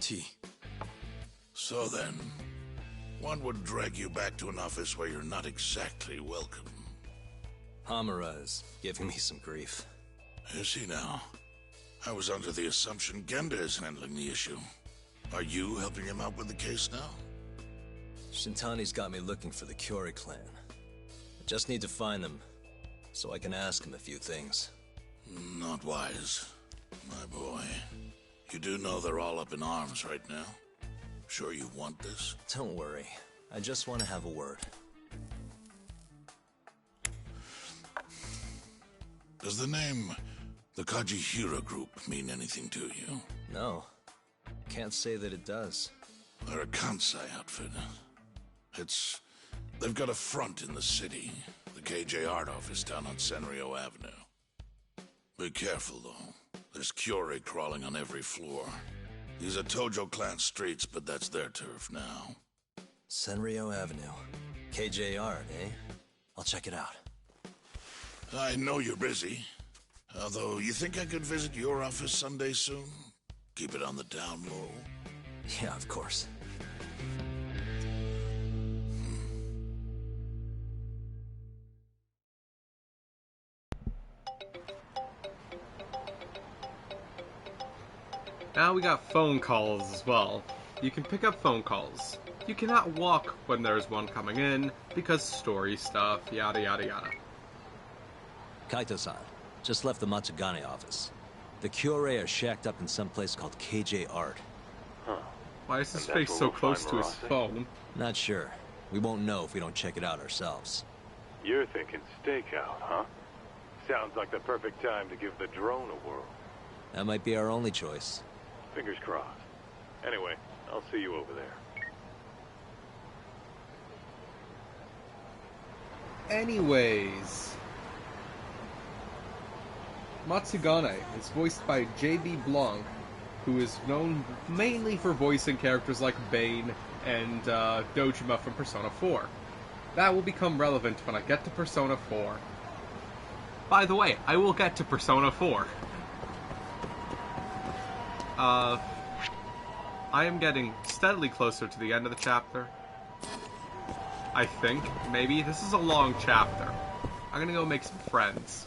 Tea. So then, what would drag you back to an office where you're not exactly welcome? Hamura is giving me some grief. Is he now? I was under the assumption Genda is handling the issue. Are you helping him out with the case now? Shintani's got me looking for the Kyori clan. I just need to find them, so I can ask him a few things. Not wise, my boy. You do know they're all up in arms right now? Sure you want this? Don't worry. I just want to have a word. Does the name the Kajihira Group mean anything to you? No. Can't say that it does. They're a Kansai outfit. They've got a front in the city. The KJ Art office down on Senryo Avenue. Be careful, though. There's Kyori crawling on every floor. These are Tojo clan streets, but that's their turf now. Senryo Avenue. KJ Art, eh? I'll check it out. I know you're busy. Although, you think I could visit your office Sunday soon? Keep it on the down low. Yeah, of course. Now we got phone calls as well. You can pick up phone calls. You cannot walk when there's one coming in, because story stuff, yada yada yada. Kaito-san, just left the Matsugane office. The Kyori are shacked up in some place called KJ Art. Huh. Why is his face so close to his phone? Not sure. We won't know if we don't check it out ourselves. You're thinking stakeout, huh? Sounds like the perfect time to give the drone a whirl. That might be our only choice. Fingers crossed. Anyway, I'll see you over there. Anyways, Matsugane is voiced by J.B. Blanc, who is known mainly for voicing characters like Bane and Dojima from Persona 4. That will become relevant when I get to Persona 4. By the way, I will get to Persona 4. I am getting steadily closer to the end of the chapter. I think. Maybe. This is a long chapter. I'm gonna go make some friends.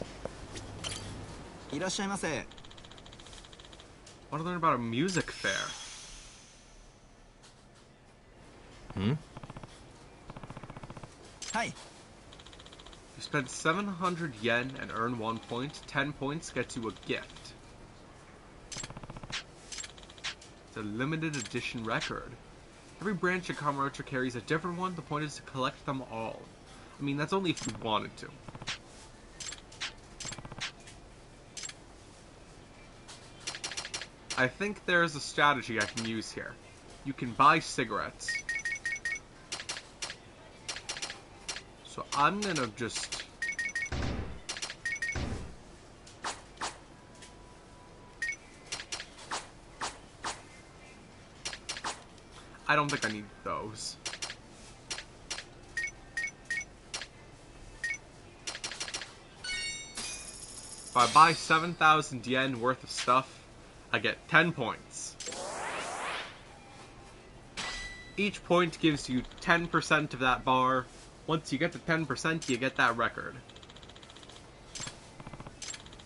Irashaimase. Want to learn about a music fair. Hi. You spend 700 yen and earn 1 point. 10 points gets you a gift. It's a limited edition record. Every branch of Kamurocho carries a different one. The point is to collect them all. I mean, that's only if you wanted to. I think there's a strategy I can use here. You can buy cigarettes. So I'm gonna just... I don't think I need those. If I buy 7,000 yen worth of stuff, I get 10 points. Each point gives you 10% of that bar. Once you get to 10%, you get that record.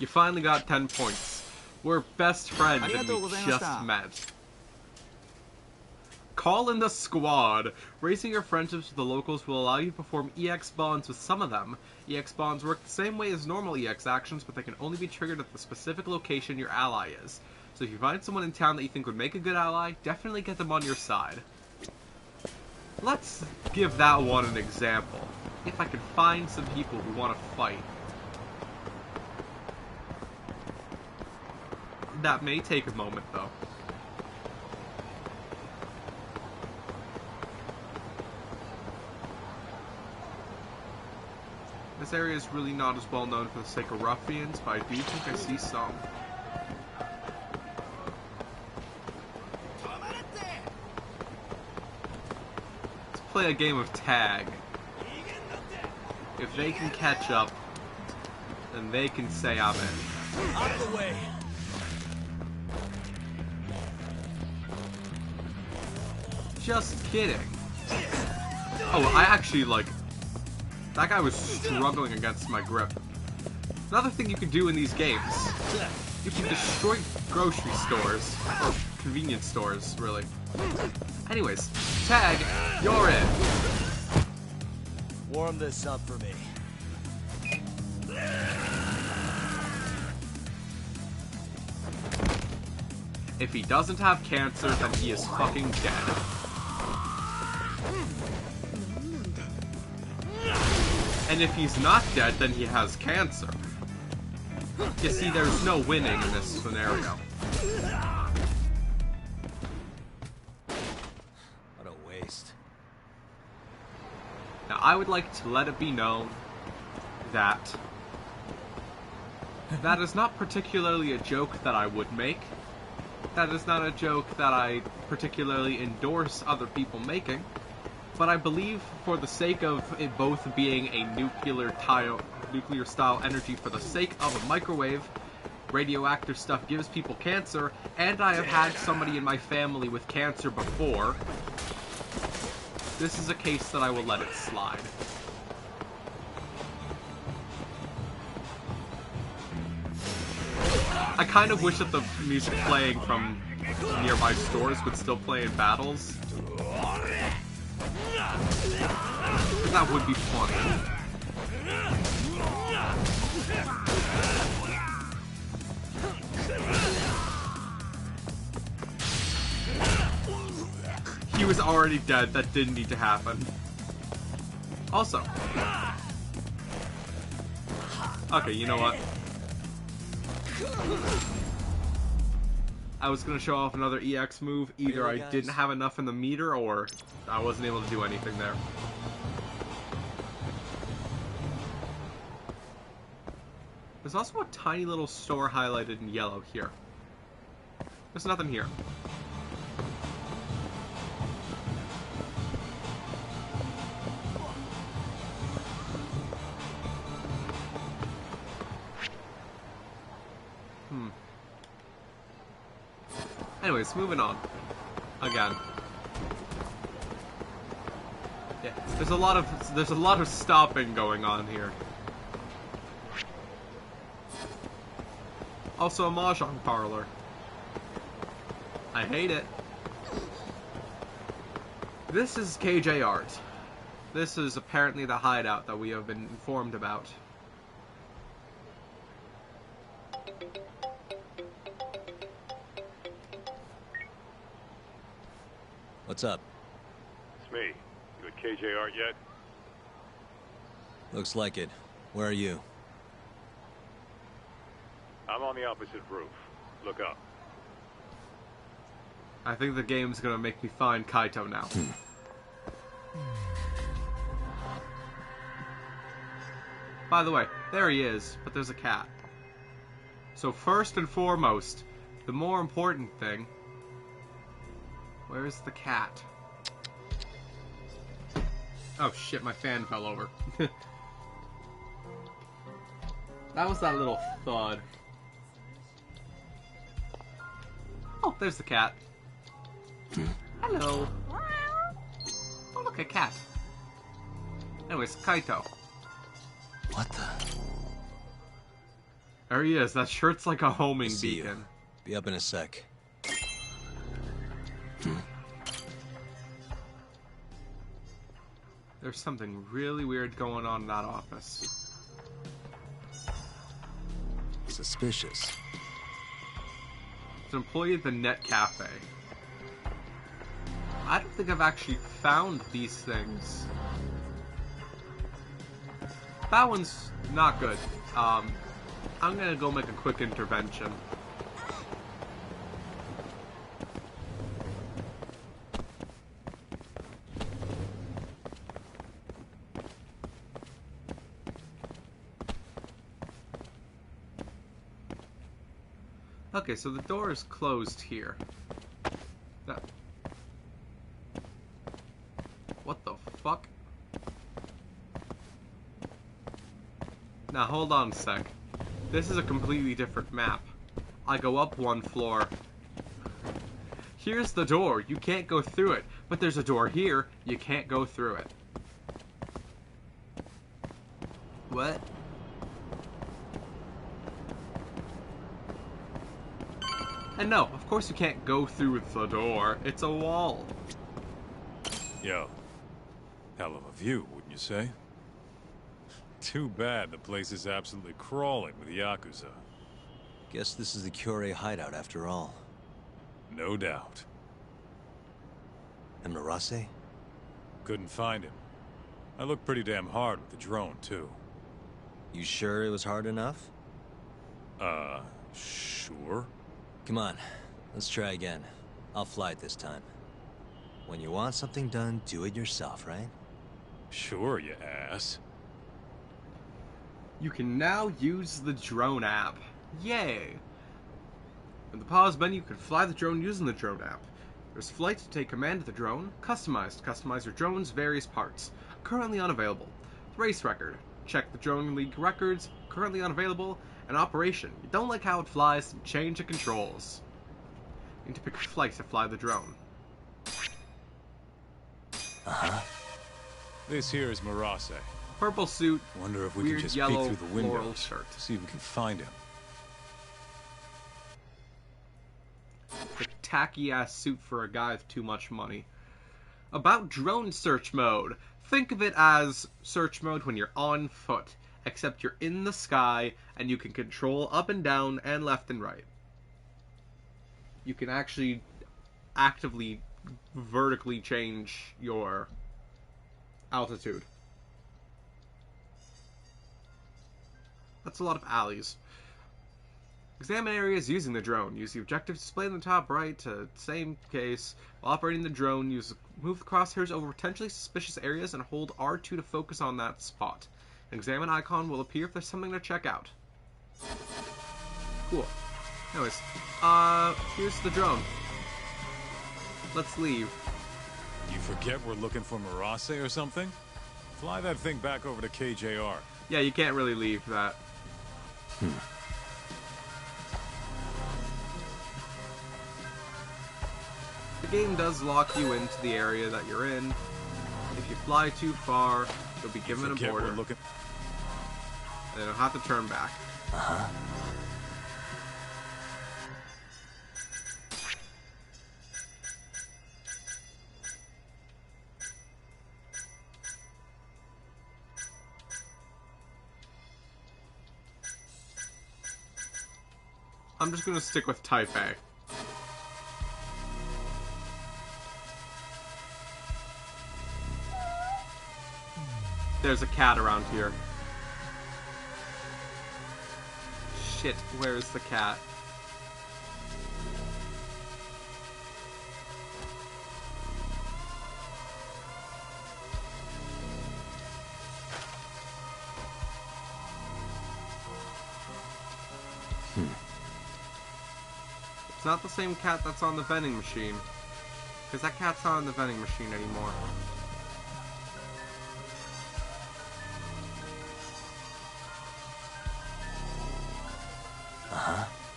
You finally got 10 points. We're best friends and we just met. Call in the squad. Raising your friendships with the locals will allow you to perform EX bonds with some of them. EX bonds work the same way as normal EX actions, but they can only be triggered at the specific location your ally is. So if you find someone in town that you think would make a good ally, definitely get them on your side. Let's give that one an example. If I can find some people who want to fight. That may take a moment, though. This area is really not as well known for the sake of ruffians, but I do think I see some. Let's play a game of tag. If they can catch up, then they can say I'm in. Out of the way. Just kidding. Oh, I actually, like... That guy was struggling against my grip. Another thing you can do in these games, you can destroy grocery stores, or convenience stores, really. Anyways, tag, you're in. Warm this up for me. If he doesn't have cancer, then he is fucking dead. And if he's not dead, then he has cancer. You see, there's no winning in this scenario. What a waste. Now, I would like to let it be known that that is not particularly a joke that I would make. That is not a joke that I particularly endorse other people making. But I believe, for the sake of it both being a nuclear-style energy for the sake of a microwave, radioactive stuff gives people cancer, and I have had somebody in my family with cancer before, this is a case that I will let it slide. I kind of wish that the music playing from nearby stores would still play in battles. That would be fun. He was already dead. That didn't need to happen. Also. Okay, you know what? I was going to show off another EX move. Either I didn't have enough in the meter, or I wasn't able to do anything there. There's also a tiny little store highlighted in yellow here. There's nothing here. Anyways, moving on. Again. Yeah, there's a lot of stopping going on here. Also a mahjong parlor. I hate it. This is KJ Art. This is apparently the hideout that we have been informed about. What's up? It's me. You at KJ Art yet? Looks like it. Where are you? I'm on the opposite roof. Look up. I think the game's gonna make me find Kaito now. By the way, there he is, but there's a cat. So first and foremost, the more important thing... Where's the cat? Oh shit, my fan fell over. That was that little thud. Oh, there's the cat. Hello. Oh, look, a cat. Anyways, Kaito. What the? There he is. That shirt's like a homing See you. beacon. Be up in a sec. There's something really weird going on in that office. Suspicious. It's an employee at the Net Cafe. I don't think I've actually found these things. That one's not good. I'm gonna go make a quick intervention. Okay, so the door is closed here. What the fuck? Now hold on a sec. This is a completely different map. I go up one floor. Here's the door. You can't go through it. But there's a door here. You can't go through it. What? And no, of course you can't go through the door. It's a wall. Yo. Hell of a view, wouldn't you say? Too bad the place is absolutely crawling with Yakuza. Guess this is the Kyorei hideout after all. No doubt. And Murase? Couldn't find him. I looked pretty damn hard with the drone, too. You sure it was hard enough? Sure. Come on, let's try again. I'll fly it this time. When you want something done, do it yourself, right? Sure, you ass. You can now use the drone app. Yay! In the pause menu, you can fly the drone using the drone app. There's flight to take command of the drone, customized to customize your drone's various parts. Currently unavailable. Race record. Check the drone league records. Currently unavailable. And operation. You don't like how it flies? Change the controls. You need to pick a flight to fly the drone. Uh-huh. This here is Murase. Purple suit. Wonder if we weird can just yellow peek through the floral windows. shirt. See if we can find him. The tacky ass suit for a guy with too much money. About drone search mode. Think of it as search mode when you're on foot, except you're in the sky and you can control up and down and left and right. You can actually actively vertically change your altitude. That's a lot of alleys. Examine areas using the drone. Use the objective display in the top right to same case. While operating the drone, move the crosshairs over potentially suspicious areas and hold R2 to focus on that spot. An examine icon will appear if there's something to check out. Cool. Anyways, here's the drone. Let's leave. You forget we're looking for Murase or something? Fly that thing back over to KJR. Yeah, you can't really leave that. The game does lock you into the area that you're in. If you fly too far, you'll be given a border. And you'll have to turn back. Uh-huh. I'm just gonna stick with Type A. There's a cat around here. Shit, where's the cat? It's not the same cat that's on the vending machine. Because that cat's not on the vending machine anymore.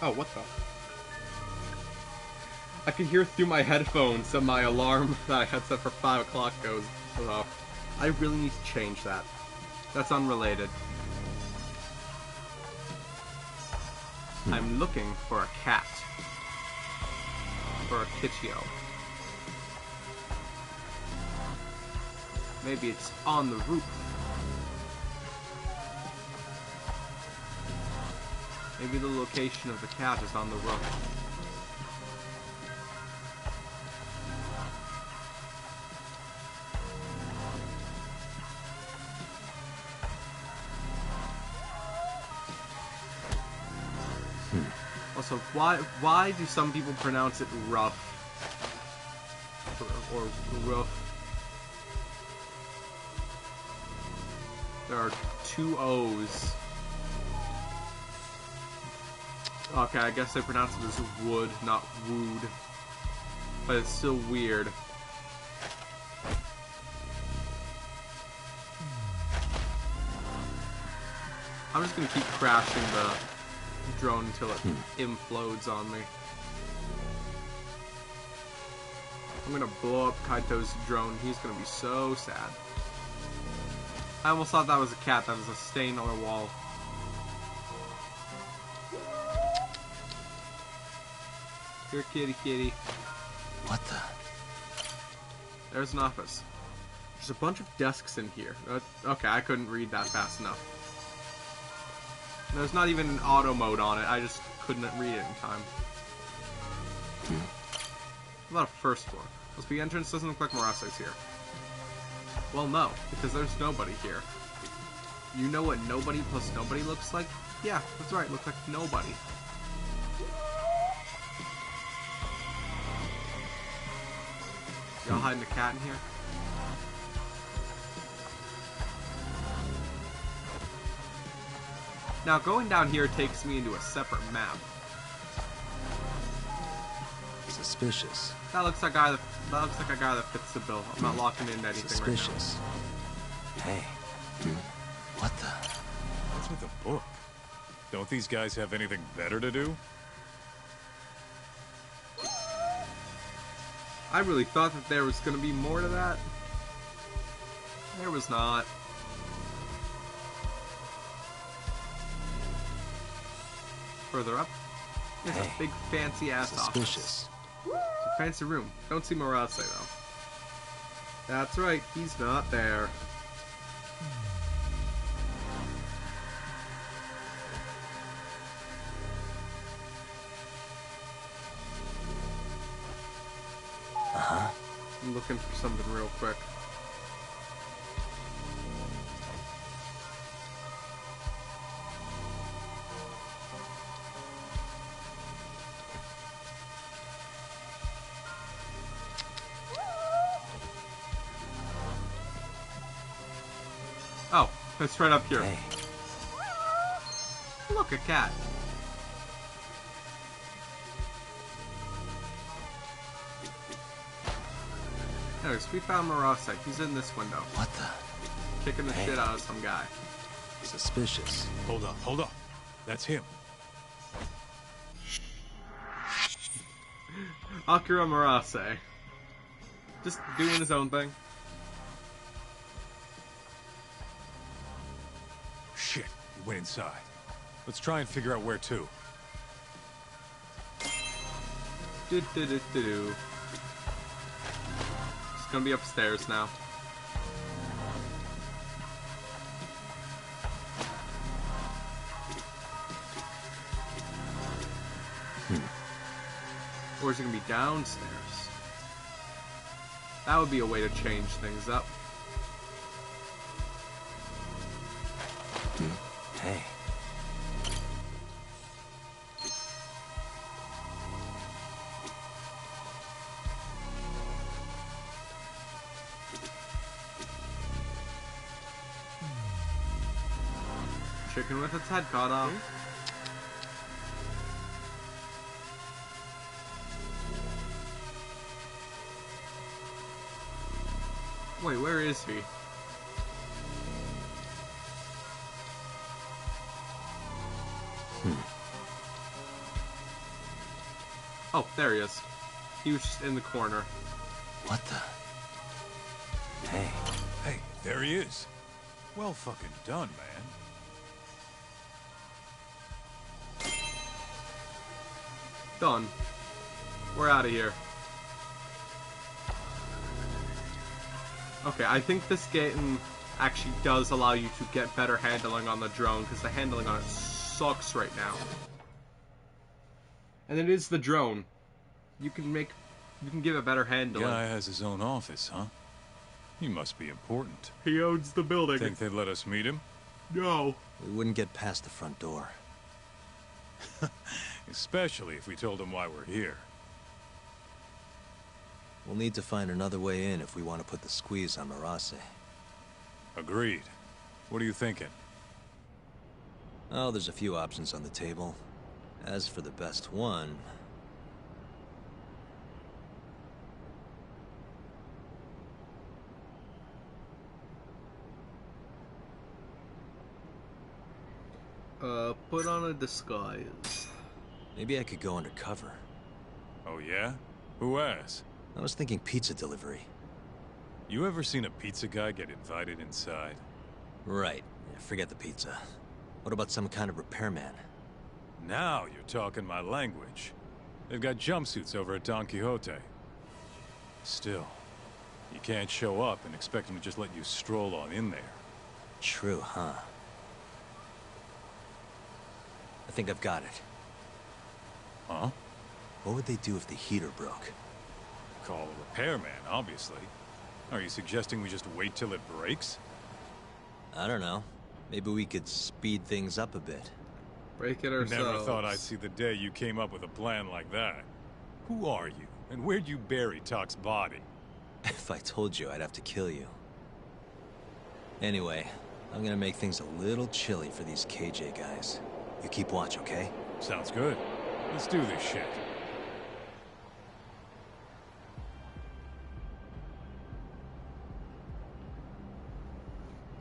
Oh, what the? I can hear through my headphones that my alarm that I had set for 5 o'clock goes off. I really need to change that. That's unrelated. I'm looking for a cat. For a kitio. Maybe it's on the roof. Maybe the location of the cat is on the roof. Also, why do some people pronounce it rough? Or roof? There are 2 O's. Okay, I guess they pronounce it as wood, not wood. But it's still weird. I'm just gonna keep crashing the drone until it implodes on me. I'm gonna blow up Kaito's drone. He's gonna be so sad. I almost thought that was a cat. That was a stain on the wall. Here, kitty, kitty. What the? There's an office. There's a bunch of desks in here. Okay, I couldn't read that fast enough. There's not even an auto mode on it. I just couldn't read it in time. What about a first floor? Must be entrance. Doesn't look like Murase's here. Well, no, because there's nobody here. You know what nobody plus nobody looks like? Yeah, that's right. Looks like nobody. Y'all hiding a cat in here? Now, going down here takes me into a separate map. Suspicious. That looks like a guy that fits the bill. I'm not locking into anything Suspicious. right now. Hey. What the? What's with the book? Don't these guys have anything better to do? I really thought that there was going to be more to that. There was not. Further up, there's a big fancy ass Suspicious. office. It's a fancy room. Don't see Murase though. That's right, he's not there. I'm looking for something real quick. Oh, it's right up here. Hey. Look, a cat. Anyways, we found Murase. He's in this window. What the? Kicking the shit out of some guy. Suspicious. Hold up. That's him. Akira Murase. Just doing his own thing. Shit, he went inside. Let's try and figure out where to. Do. It's gonna be upstairs now. Or is it gonna be downstairs? That would be a way to change things up. Hey. Chicken with its head cut off. Wait, where is he? Oh, there he is. He was just in the corner. What the? Hey. Hey, there he is. Well fucking done, man. Done. We're out of here. Okay, I think this game actually does allow you to get better handling on the drone, because the handling on it sucks right now. And it is the drone. You can give it better handling. Guy has his own office, huh? He must be important. He owns the building. Think they'd let us meet him? No. We wouldn't get past the front door. Especially if we told him why we're here. We'll need to find another way in if we want to put the squeeze on Marase. Agreed. What are you thinking? Oh, there's a few options on the table. As for the best one... Put on a disguise. Maybe I could go undercover. Oh yeah? Who has? I was thinking pizza delivery. You ever seen a pizza guy get invited inside? Right. Yeah, forget the pizza. What about some kind of repairman? Now you're talking my language. They've got jumpsuits over at Don Quixote. Still, you can't show up and expect them to just let you stroll on in there. True, huh? I think I've got it. Huh? What would they do if the heater broke? Call a repairman, obviously. Are you suggesting we just wait till it breaks? I don't know. Maybe we could speed things up a bit. Break it ourselves. Never thought I'd see the day you came up with a plan like that. Who are you, and where'd you bury Talk's body? If I told you, I'd have to kill you. Anyway, I'm gonna make things a little chilly for these KJ guys. You keep watch, okay? Sounds good. Let's do this shit.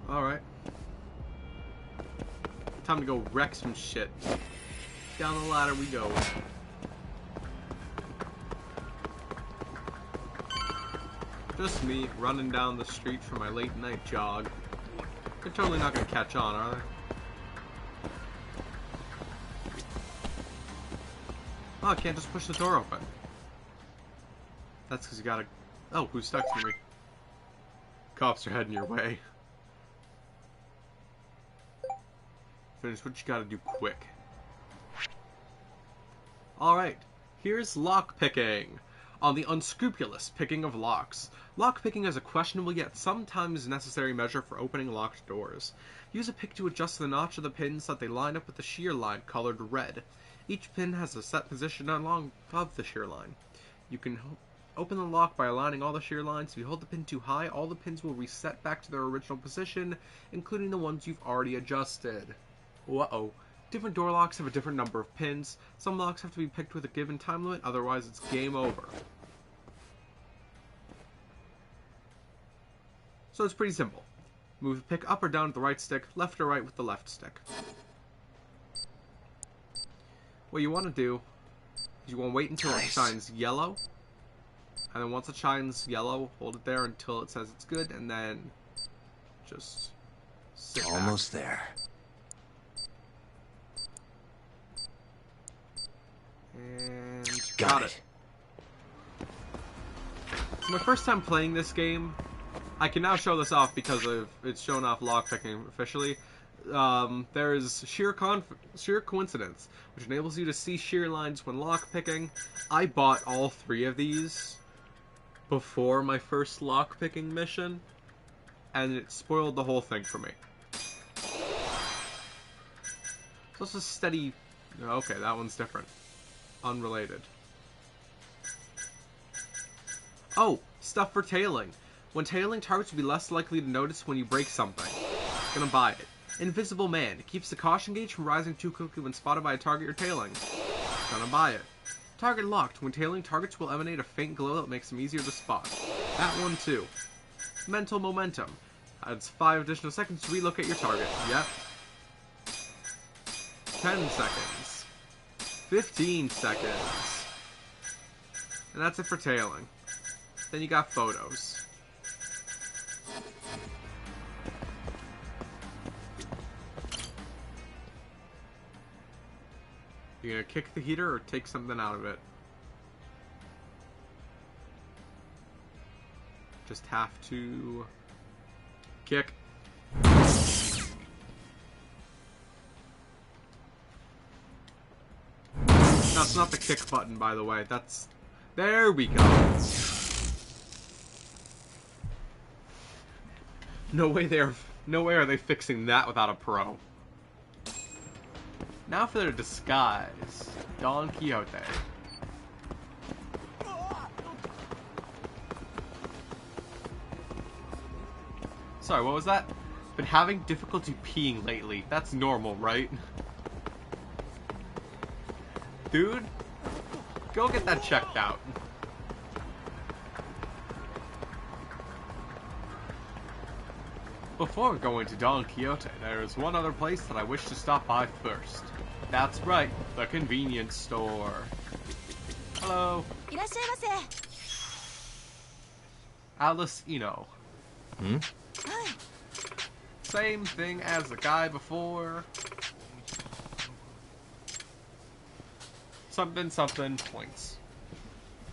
Alright. Time to go wreck some shit. Down the ladder we go. Just me running down the street for my late night jog. They're totally not gonna catch on, are they? Oh, I can't just push the door open. That's because you gotta... Oh, who's texting me? Cops are heading your way. Finish what you gotta do quick. Alright, here's lockpicking. On the unscrupulous picking of locks. Lockpicking is a questionable yet sometimes necessary measure for opening locked doors. Use a pick to adjust the notch of the pins so that they line up with the shear line colored red. Each pin has a set position along of the shear line. You can open the lock by aligning all the shear lines. If you hold the pin too high, all the pins will reset back to their original position, including the ones you've already adjusted. Uh-oh. Different door locks have a different number of pins. Some locks have to be picked with a given time limit, otherwise it's game over. So it's pretty simple. Move the pick up or down with the right stick, left or right with the left stick. What you want to do is you want to wait until it shines yellow. And then once it shines yellow, hold it there until it says it's good, and then just sit back. Almost there. And got it. It's my first time playing this game. I can now show this off because of it's shown off lockpicking officially. There is sheer coincidence, which enables you to see shear lines when lockpicking. I bought all 3 of these before my first lockpicking mission, and it spoiled the whole thing for me. So it's a steady... Okay, that one's different. Unrelated. Oh, stuff for tailing. When tailing, targets will be less likely to notice when you break something. Gonna buy it. Invisible Man. It keeps the caution gauge from rising too quickly when spotted by a target you're tailing. Gonna buy it. Target locked. When tailing, targets will emanate a faint glow that makes them easier to spot. That one too. Mental Momentum. Adds 5 additional seconds to relocate your target. Yep. 10 seconds. 15 seconds. And that's it for tailing. Then you got photos. You gonna kick the heater or take something out of it? Just have to kick. That's not the kick button, by the way. That's... There we go. No way are they fixing that without a pro. Now for their disguise. Don Quixote. Sorry, what was that? Been having difficulty peeing lately. That's normal, right? Dude, go get that checked out. Before going to Don Quixote, there is one other place that I wish to stop by first. That's right, the convenience store. Hello. Alice Eno. Hmm? Same thing as the guy before. Something points.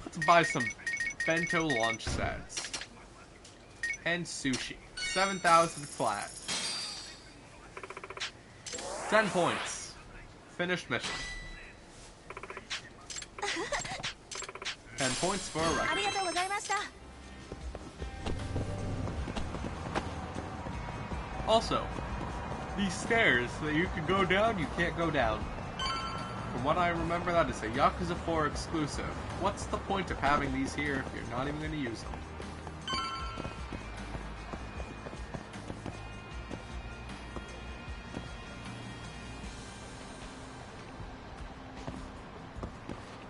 Let's buy some bento lunch sets. And sushi. 7,000 flat. 10 points. Finished mission. 10 points for a record. Also, these stairs that you can go down, you can't go down. From what I remember, that is a Yakuza 4 exclusive. What's the point of having these here if you're not even going to use them?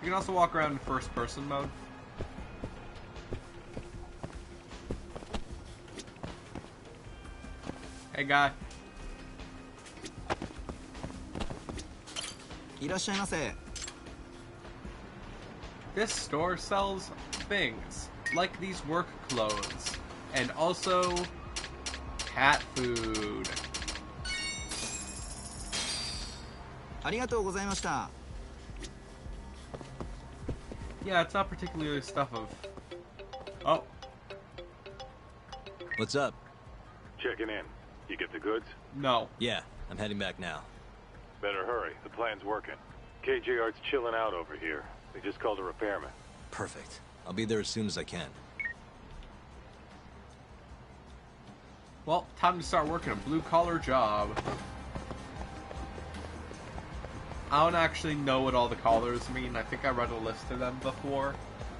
You can also walk around in first person mode. Hey guy. This store sells things like these work clothes and also cat food. Yeah, it's not particularly stuff of... Oh. What's up? Checking in. You get the goods? No. Yeah, I'm heading back now. Better hurry. The plan's working. KJR's chilling out over here. They just called a repairman. Perfect. I'll be there as soon as I can. Well, time to start working a blue-collar job. I don't actually know what all the collars mean. I think I read a list of them before.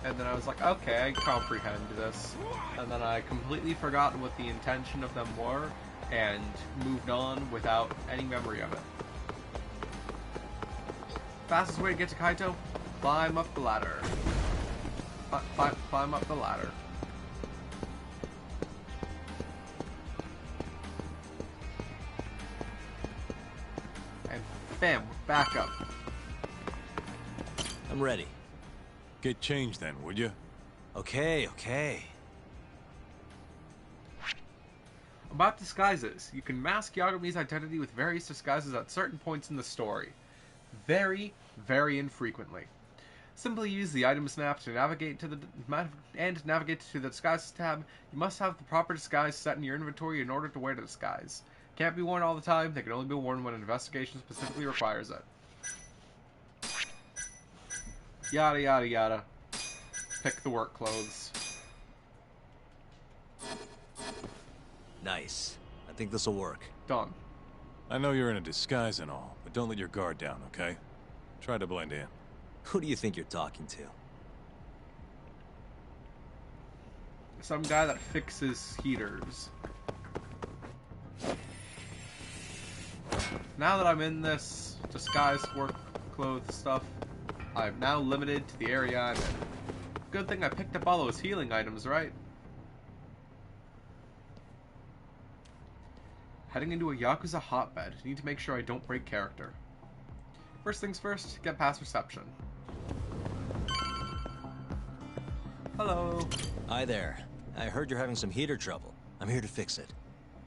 And then I was like, okay, I comprehend this. And then I completely forgot what the intention of them were and moved on without any memory of it. Fastest way to get to Kaito? Climb up the ladder. Climb up the ladder. And bam, we're back up. I'm ready. Get changed then, would you? Okay. About disguises. You can mask Yagumi's identity with various disguises at certain points in the story. Very, very infrequently. Simply use the items map to navigate to the disguises tab. You must have the proper disguise set in your inventory in order to wear the disguise. Can't be worn all the time. They can only be worn when an investigation specifically requires it. Yada yada yada. Pick the work clothes. Nice. I think this'll work. Done. I know you're in a disguise and all, but don't let your guard down, okay? Try to blend in. Who do you think you're talking to? Some guy that fixes heaters. Now that I'm in this disguise work clothes stuff, I'm now limited to the area I'm in. Good thing I picked up all those healing items, right? Heading into a Yakuza hotbed. Need to make sure I don't break character. First things first, get past reception. Hello. Hi there. I heard you're having some heater trouble. I'm here to fix it.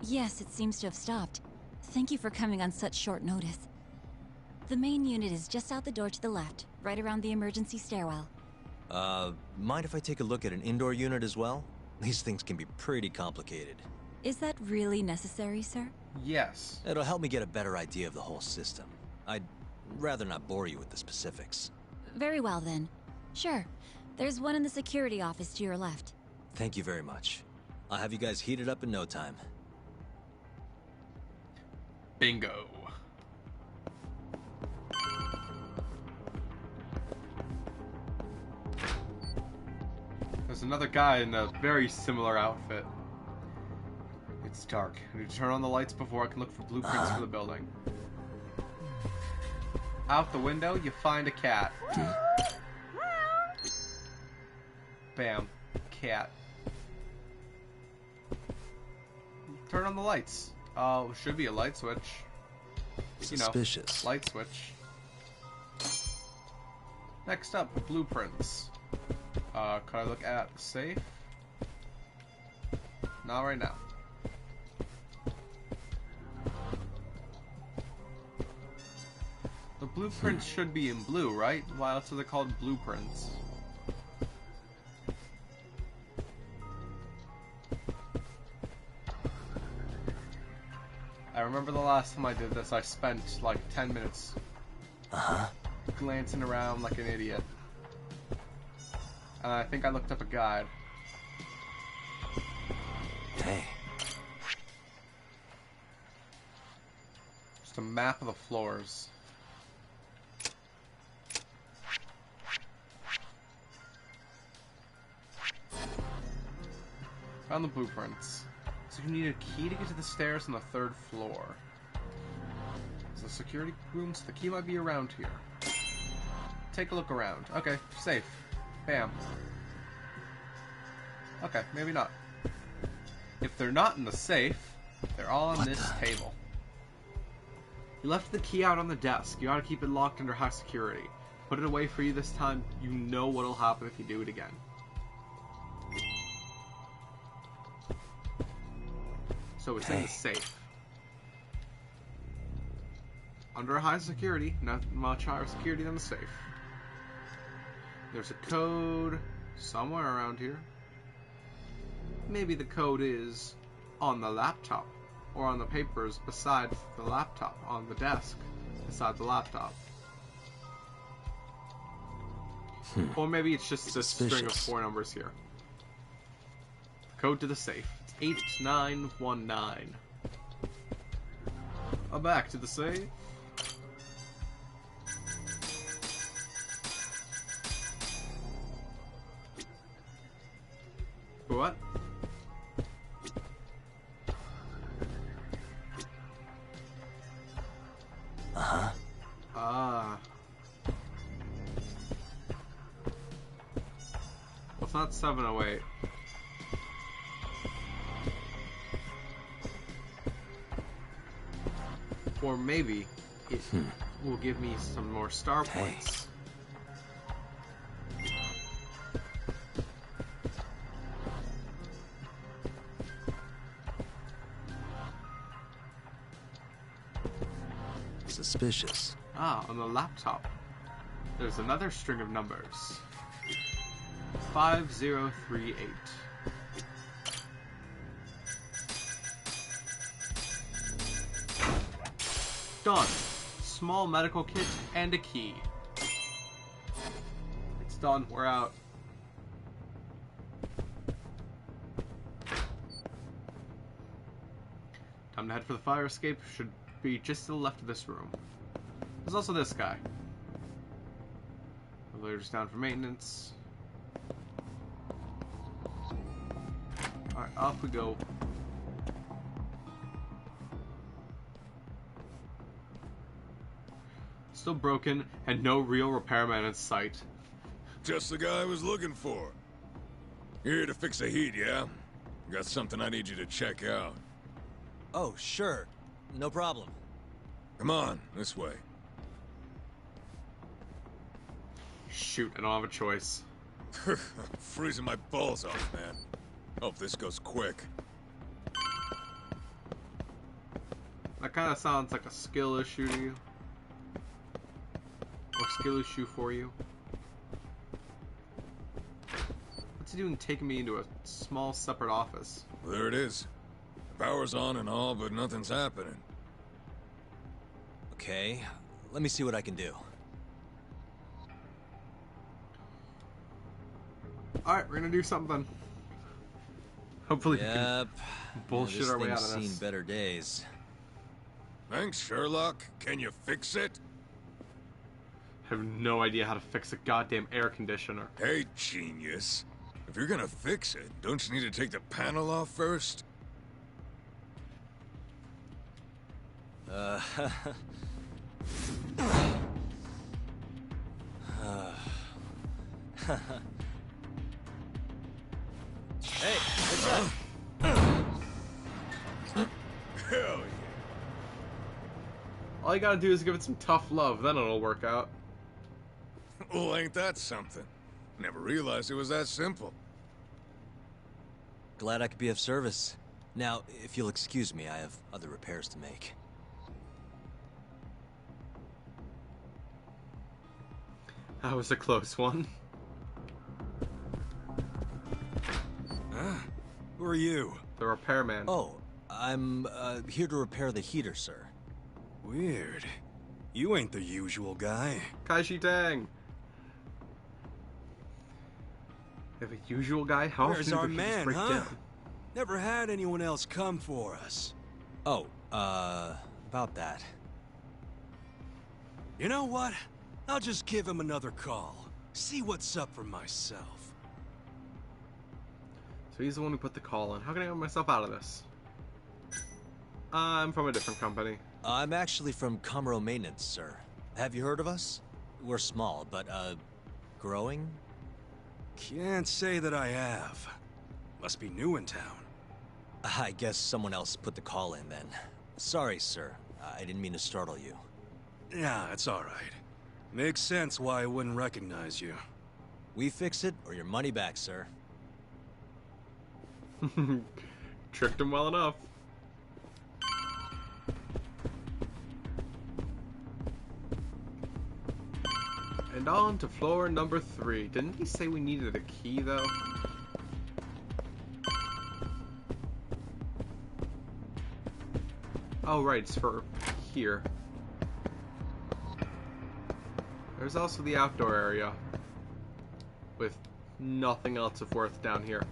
Yes, it seems to have stopped. Thank you for coming on such short notice. The main unit is just out the door to the left, right around the emergency stairwell. Mind if I take a look at an indoor unit as well? These things can be pretty complicated. Is that really necessary, sir? Yes. It'll help me get a better idea of the whole system. I'd rather not bore you with the specifics. Very well, then. Sure. There's one in the security office to your left. Thank you very much. I'll have you guys heated up in no time. Bingo. There's another guy in a very similar outfit. It's dark. I need to turn on the lights before I can look for blueprints for the building. Out the window, you find a cat. Bam. Cat. Turn on the lights. Oh, should be a light switch. You know, Suspicious. light switch. Next up, blueprints. Can I look at the safe? Not right now. The blueprints should be in blue, right? Why else are they called blueprints? I remember the last time I did this, I spent like 10 minutes glancing around like an idiot. And I think I looked up a guide. Hey. Just a map of the floors. Found the blueprints. So you need a key to get to the stairs on the 3rd floor. There's a security room, so the key might be around here. Take a look around. Okay, safe. Bam. Okay, maybe not. If they're not in the safe, they're all on this table. You left the key out on the desk. You ought to keep it locked under high security. Put it away for you this time. You know what'll happen if you do it again. So it's in the safe. Under high security, not much higher security than the safe. There's a code somewhere around here. Maybe the code is on the laptop, or on the papers beside the laptop, on the desk beside the laptop. Or maybe it's just a string of 4 numbers here. The code to the safe. It's 8919. Back to the safe. What? Well, it's not 708. Or maybe it will give me some more star points. Suspicious. On the laptop, there's another string of numbers. 5038. Done. Small medical kit and a key. It's done. We're out. Time to head for the fire escape. Should be just to the left of this room. There's also this guy. Elevator's down for maintenance. Alright, off we go. Still broken, and no real repairman in sight. Just the guy I was looking for. You're here to fix the heat, yeah? Got something I need you to check out. Oh, sure. No problem. Come on, this way. Shoot, I don't have a choice. Freezing my balls off, man. Hope this goes quick. That kind of sounds like a skill issue to you. Or skill issue for you. What's he doing taking me into a small separate office? There it is. Power's on and all, but nothing's happening. Okay, let me see what I can do. Alright, we're gonna do something. Hopefully we Yep. can bullshit our way out of This thing's this. seen better days. Thanks, Sherlock. Can you fix it? I have no idea how to fix a goddamn air conditioner. Hey, genius. If you're gonna fix it, don't you need to take the panel off first? Hey, what's up? Hell yeah. All you gotta do is give it some tough love, then it'll work out. Well, ain't that something? Never realized it was that simple. Glad I could be of service. Now, if you'll excuse me, I have other repairs to make. That was a close one. Who are you? The repairman. Oh, I'm here to repair the heater, sir. Weird. You ain't the usual guy. Kaishi Tang. You have a usual guy? How Where's often our do he just man, break huh? down? Never had anyone else come for us. Oh, about that. You know what? I'll just give him another call. See what's up for myself. So he's the one who put the call in. How can I get myself out of this? I'm from a different company. I'm actually from Comro Maintenance, sir. Have you heard of us? We're small, but, growing? Can't say that I have. Must be new in town. I guess someone else put the call in then. Sorry, sir. I didn't mean to startle you. Yeah, it's alright. Makes sense why I wouldn't recognize you. We fix it, or your money back, sir. Tricked him well enough. And on to floor number 3. Didn't he say we needed a key, though? Oh, right, it's for here. There's also the outdoor area. With nothing else of worth down here.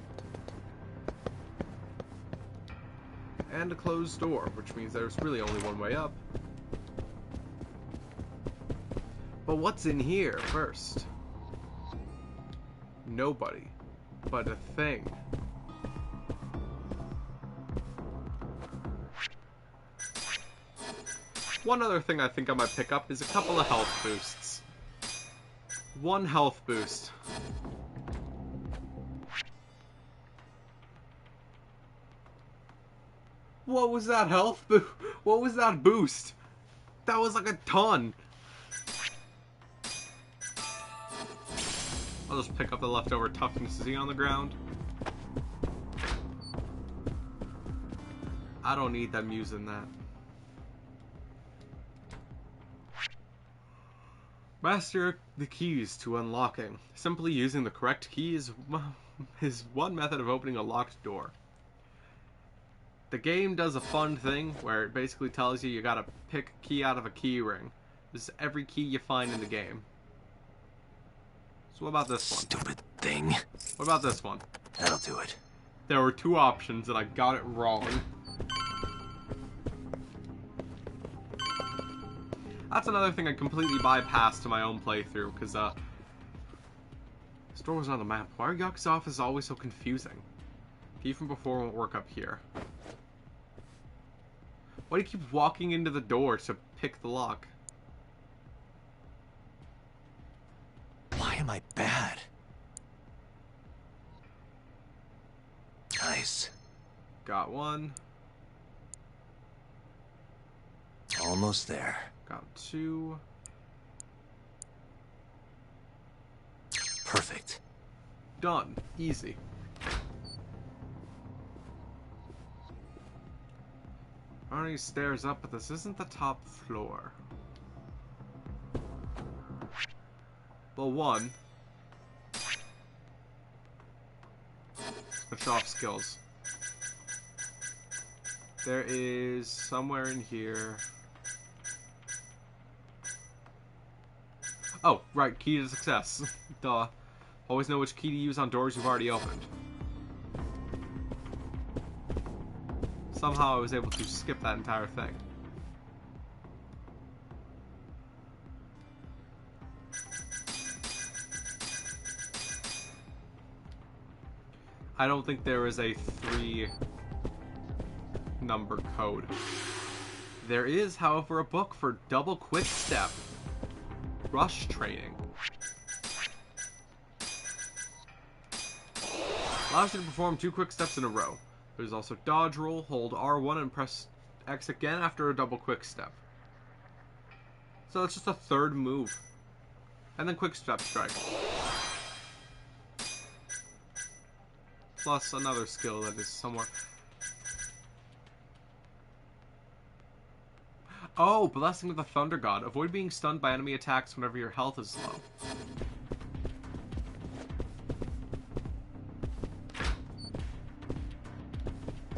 And a closed door, which means there's really only one way up. But what's in here first? Nobody. But a thing. One other thing I think I might pick up is a couple of health boosts. One health boost. What was that health boost? What was that boost? That was like a ton. I'll just pick up the leftover toughness Z on the ground. I don't need them using that. Master the keys to unlocking. Simply using the correct keys is one method of opening a locked door. The game does a fun thing where it basically tells you gotta pick a key out of a key ring. This is every key you find in the game. So what about this one? Stupid thing. What about this one? That'll do it. There were 2 options and I got it wrong. That's another thing I completely bypassed to my own playthrough, because, this door was on the map. Why are Yuck's office always so confusing? Key from before won't work up here. Why do you keep walking into the door to pick the lock? Why am I bad? Nice. Got one. Almost there. Got 2. Perfect. Done. Easy. Arnie stares up, but this isn't the top floor. Well, one. Let's show off skills. There is somewhere in here. Oh, right, key to success. Duh. Always know which key to use on doors you've already opened. Somehow I was able to skip that entire thing. I don't think there is a 3-number code. There is, however, a book for double quick step. Rush training. Allows you to perform 2 quick steps in a row. There's also dodge roll, hold R1 and press X again after a double quick step. So it's just a third move. And then quick step strike. Plus another skill that is somewhere... Oh, Blessing of the Thunder God. Avoid being stunned by enemy attacks whenever your health is low.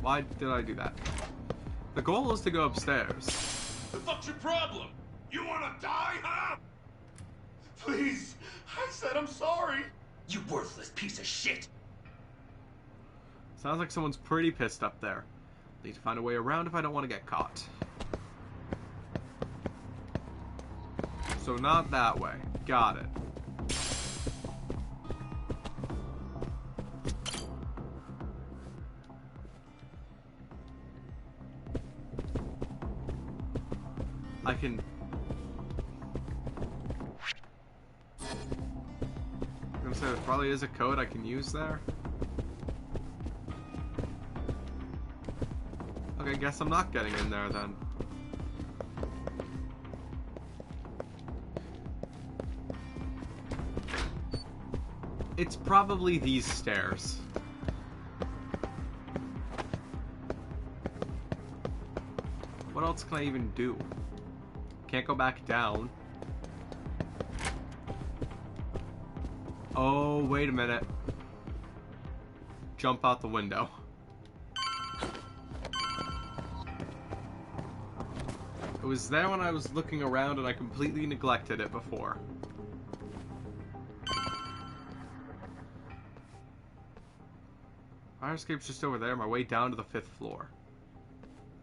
Why did I do that? The goal is to go upstairs. The fuck's your problem? You wanna die, huh? Please, I said I'm sorry. You worthless piece of shit. Sounds like someone's pretty pissed up there. Need to find a way around if I don't want to get caught. So not that way. Got it. I can... I'm gonna say there probably is a code I can use there. Okay, guess I'm not getting in there then. It's probably these stairs. What else can I even do? Can't go back down. Oh, wait a minute. Jump out the window. It was there when I was looking around and I completely neglected it before. Fire escape's just over there, my way down to the 5th floor.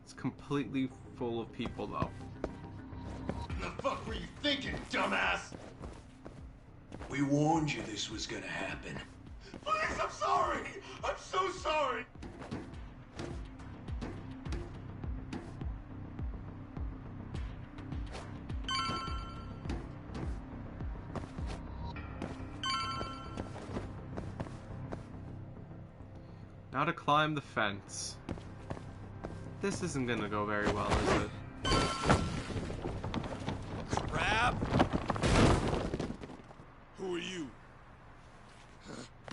It's completely full of people, though. The fuck were you thinking, dumbass? We warned you this was gonna happen. Please, I'm sorry! I'm so sorry! Now to climb the fence. This isn't gonna go very well, is it? Crap! Who are you?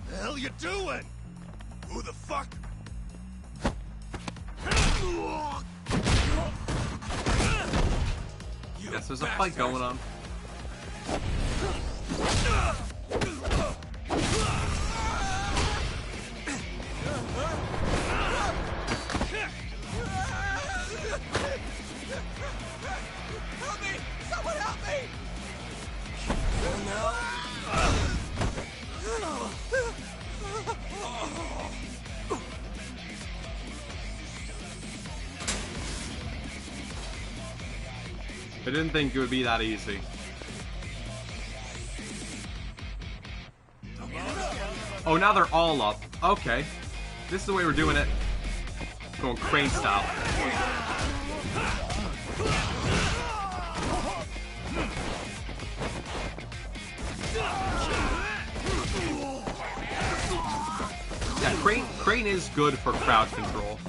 The hell you doing? Who the fuck? Guess there's a fight going on. Help me! Someone help me! I didn't think it would be that easy. Oh, now they're all up. Okay. This is the way we're doing it. Going crane style. Yeah, crane is good for crowd control.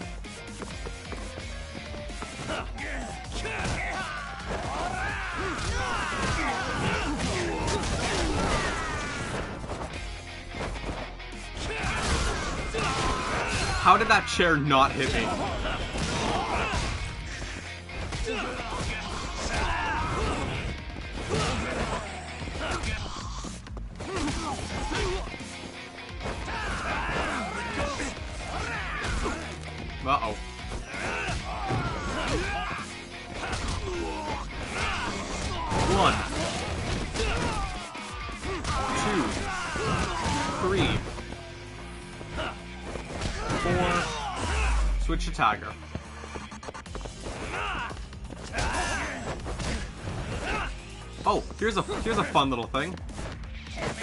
How did that chair not hit me? Uh-oh. One. 2. 3. 4. Switch to Tiger. Oh, here's a fun little thing.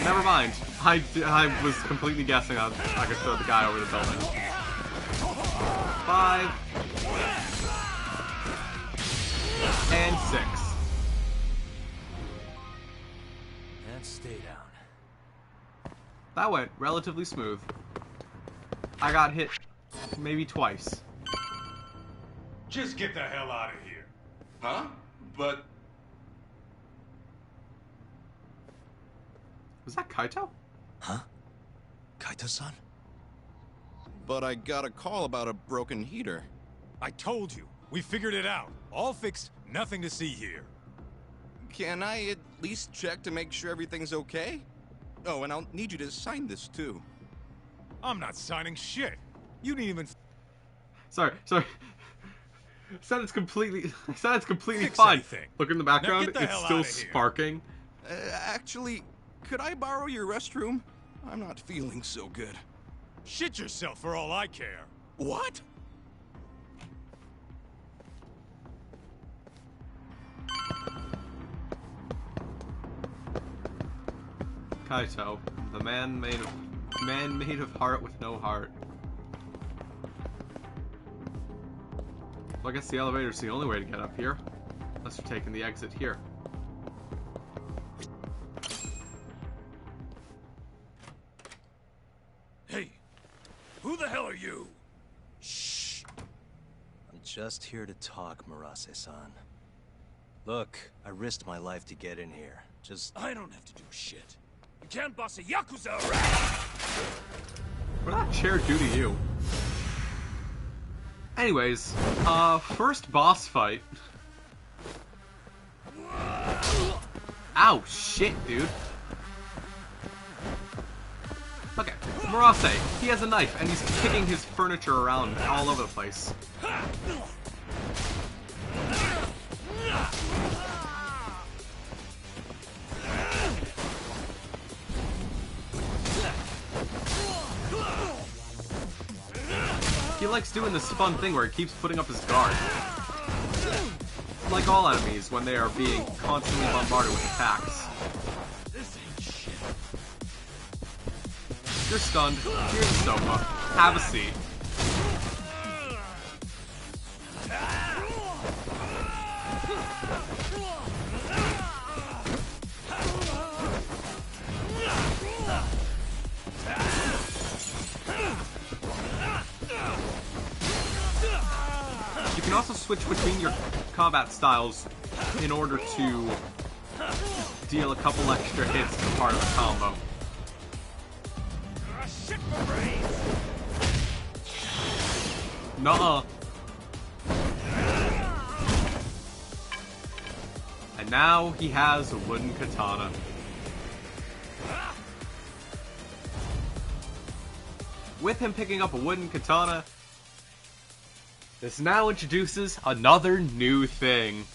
Never mind. I was completely guessing I could throw the guy over the building. 5. And 6. And stay down. That went relatively smooth. I got hit maybe twice. Just get the hell out of here. Huh? But... Was that Kaito? Huh? Kaito-san? But I got a call about a broken heater. I told you. We figured it out. All fixed. Nothing to see here. Can I at least check to make sure everything's okay? Oh, and I'll need you to sign this too. I'm not signing shit. You didn't even... Sorry. I said it's completely Fix fine. anything. Look in the background, Now get the it's hell still outta here. sparking. Actually, could I borrow your restroom? I'm not feeling so good. Shit yourself for all I care. What? Kaito, the man made of heart with no heart. Well, I guess the elevator's the only way to get up here. Unless we're taking the exit here. Hey, who the hell are you? Shh. I'm just here to talk, Murase-san. Look, I risked my life to get in here. I don't have to do shit. You can't boss a Yakuza around! What did that chair do to you? Anyways, first boss fight. Ow, shit, dude. Okay, Murase, he has a knife, and he's kicking his furniture around all over the place. He likes doing this fun thing where he keeps putting up his guard. Like all enemies when they are being constantly bombarded with attacks. This ain't shit. You're stunned. Here's the sofa. Have a seat. You can also switch between your combat styles in order to deal a couple extra hits as part of the combo. Shit for brains! Nuh-uh. And now he has a wooden katana. With him picking up a wooden katana, this now introduces another new thing.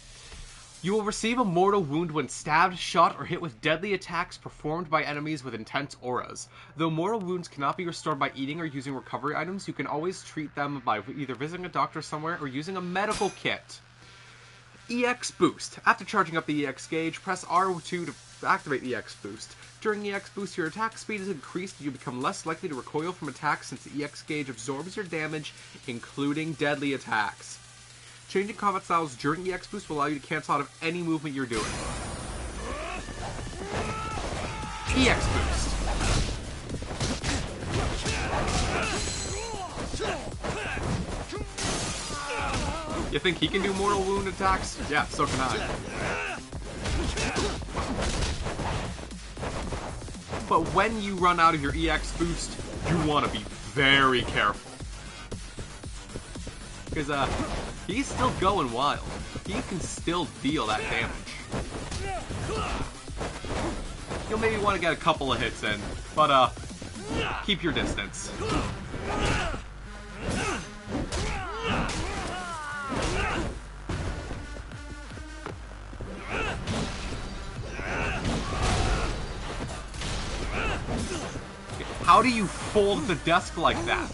You will receive a mortal wound when stabbed, shot, or hit with deadly attacks performed by enemies with intense auras. Though mortal wounds cannot be restored by eating or using recovery items, you can always treat them by either visiting a doctor somewhere or using a medical kit. EX Boost. After charging up the EX gauge, press R2 to activate EX Boost. During EX Boost, your attack speed is increased and you become less likely to recoil from attacks since the EX gauge absorbs your damage, including deadly attacks. Changing combat styles during EX Boost will allow you to cancel out of any movement you're doing. EX Boost. You think he can do mortal wound attacks? Yeah, so can I. But when you run out of your EX boost, you want to be very careful. Because, he's still going wild. He can still deal that damage. You'll maybe want to get a couple of hits in, but, keep your distance. How do you fold the desk like that?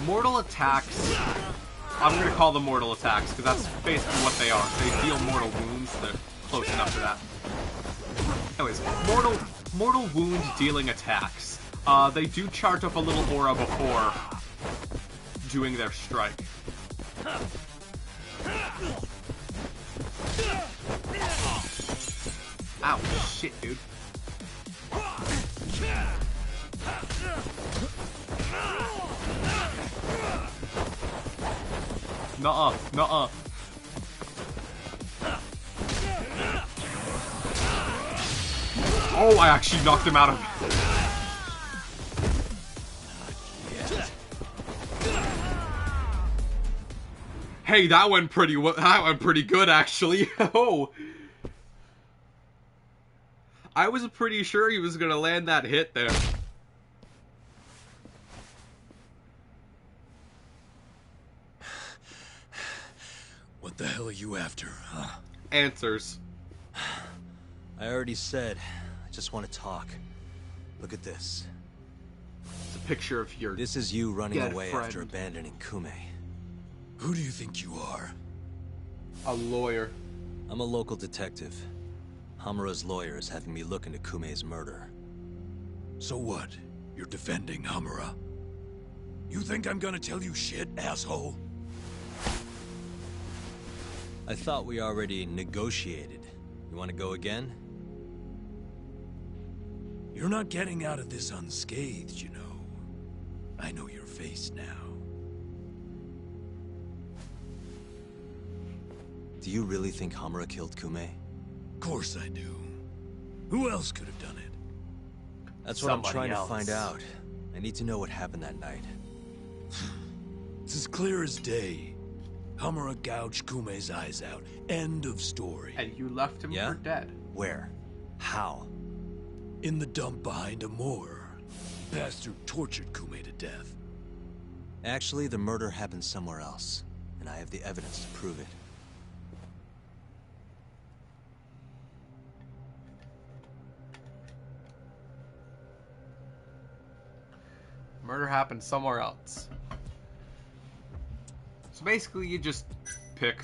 Mortal attacks. I'm gonna call them mortal attacks because that's basically what they are. They deal mortal wounds. They're close enough to that. Anyways, mortal wound dealing attacks. They do charge up a little aura before doing their strike. Ow, shit, dude. Nuh-uh, nuh-uh. Oh, I actually knocked him out of it. Hey, that went pretty good, actually. Oh. I was pretty sure he was gonna land that hit there. What the hell are you after, huh? Answers. I already said, I just want to talk. Look at this. It's a picture of your This is you running away friend. after abandoning Kume. Who do you think you are? A lawyer. I'm a local detective. Hamura's lawyer is having me look into Kume's murder. So what? You're defending Hamura? You think I'm gonna tell you shit, asshole? I thought we already negotiated. You want to go again? You're not getting out of this unscathed, you know. I know your face now. Do you really think Hamura killed Kume? Of course I do. Who else could have done it? That's what I'm trying to find out. I need to know what happened that night. It's as clear as day. Hamura gouged Kume's eyes out. End of story. And you left him for dead. Where? How? In the dump behind a moor. Bastard tortured Kume to death. Actually, the murder happened somewhere else, and I have the evidence to prove it. Murder happened somewhere else. So basically, you just pick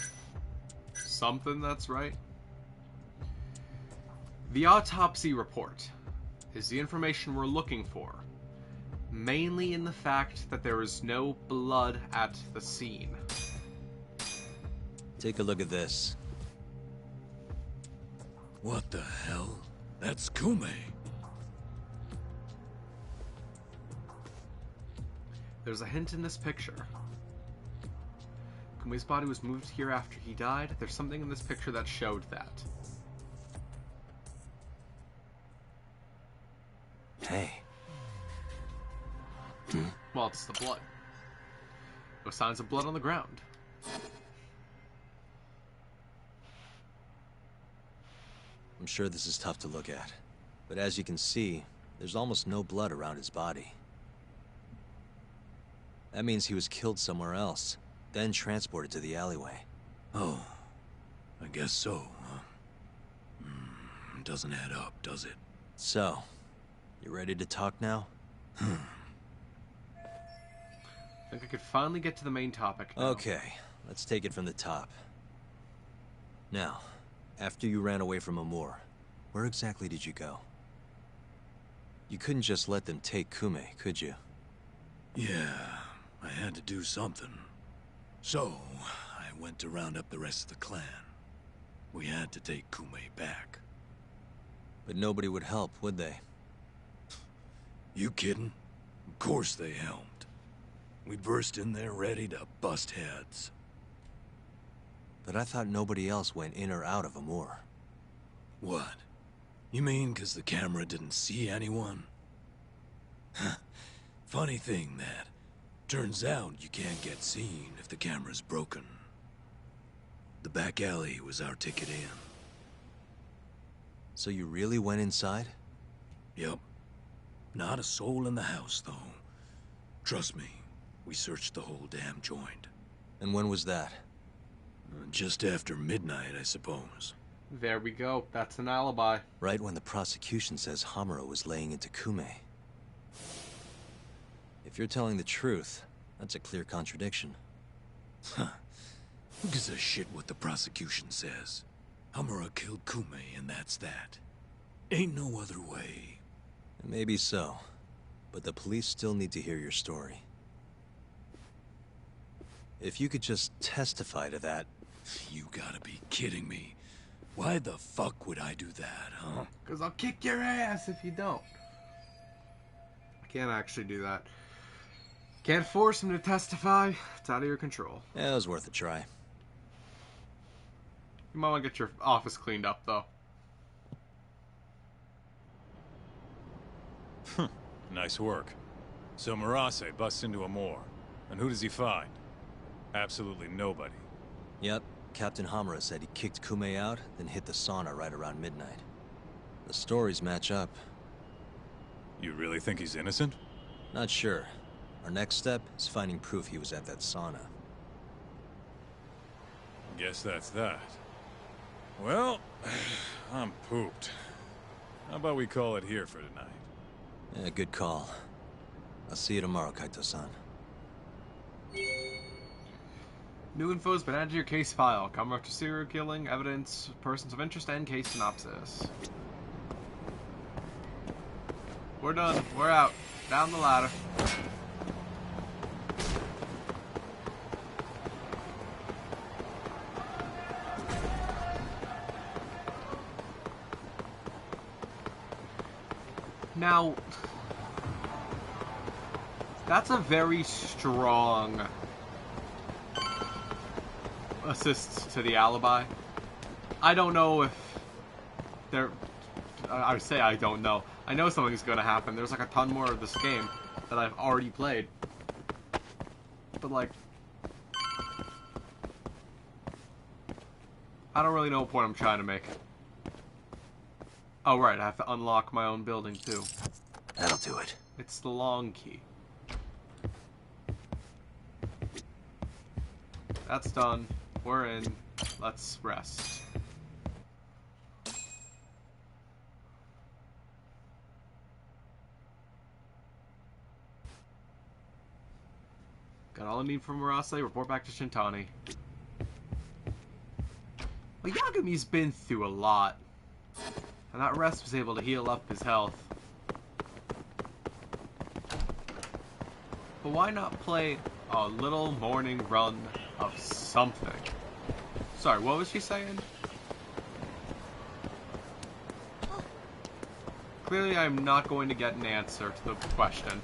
something that's right. The autopsy report is the information we're looking for, mainly in the fact that there is no blood at the scene. Take a look at this. What the hell? That's Kume. There's a hint in this picture. Kume's body was moved here after he died. There's something in this picture that showed that. Hey. Well, it's the blood. No signs of blood on the ground. I'm sure this is tough to look at, but as you can see, there's almost no blood around his body. That means he was killed somewhere else, then transported to the alleyway. Oh, I guess so, huh? Doesn't add up, does it? So, you ready to talk now? I think I could finally get to the main topic now. Okay, let's take it from the top. Now, after you ran away from Amur, where exactly did you go? You couldn't just let them take Kume, could you? Yeah, I had to do something. So, I went to round up the rest of the clan. We had to take Kume back. But nobody would help, would they? You kidding? Of course they helped. We burst in there ready to bust heads. But I thought nobody else went in or out of Amur. What? You mean because the camera didn't see anyone? Funny thing, that. Turns out you can't get seen if the camera's broken. The back alley was our ticket in. So you really went inside? Yep. Not a soul in the house, though. Trust me, we searched the whole damn joint. And when was that? Just after midnight, I suppose. There we go. That's an alibi. Right when the prosecution says Hamura was laying into Kume. If you're telling the truth, that's a clear contradiction. Huh. Who gives a shit what the prosecution says? Hamura killed Kume, and that's that. Ain't no other way. Maybe so, but the police still need to hear your story. If you could just testify to that... You gotta be kidding me. Why the fuck would I do that, huh? Because I'll kick your ass if you don't. I can't actually do that. Can't force him to testify. It's out of your control. Yeah, it was worth a try. You might want to get your office cleaned up, though. Nice work. So Murase busts into a morgue. And who does he find? Absolutely nobody. Yep. Captain Hamura said he kicked Kume out, then hit the sauna right around midnight. The stories match up. You really think he's innocent? Not sure. Our next step is finding proof he was at that sauna. Guess that's that. Well, I'm pooped. How about we call it here for tonight? Yeah, good call. I'll see you tomorrow, Kaito-san. New info has been added to your case file. Cover up to serial killing, evidence, persons of interest, and case synopsis. We're done. We're out. Down the ladder. Now, that's a very strong assist to the alibi. I don't know if there... I would say I don't know. I know something's gonna happen. There's like a ton more of this game that I've already played. But like... I don't really know what point I'm trying to make. Oh right, I have to unlock my own building too. That'll do it. It's the long key. That's done. We're in. Let's rest. Got all I need from Murase. Report back to Shintani. Well, Yagami's been through a lot. And that rest was able to heal up his health. But why not play a little morning run of something? Sorry, what was she saying? Clearly I'm not going to get an answer to the question.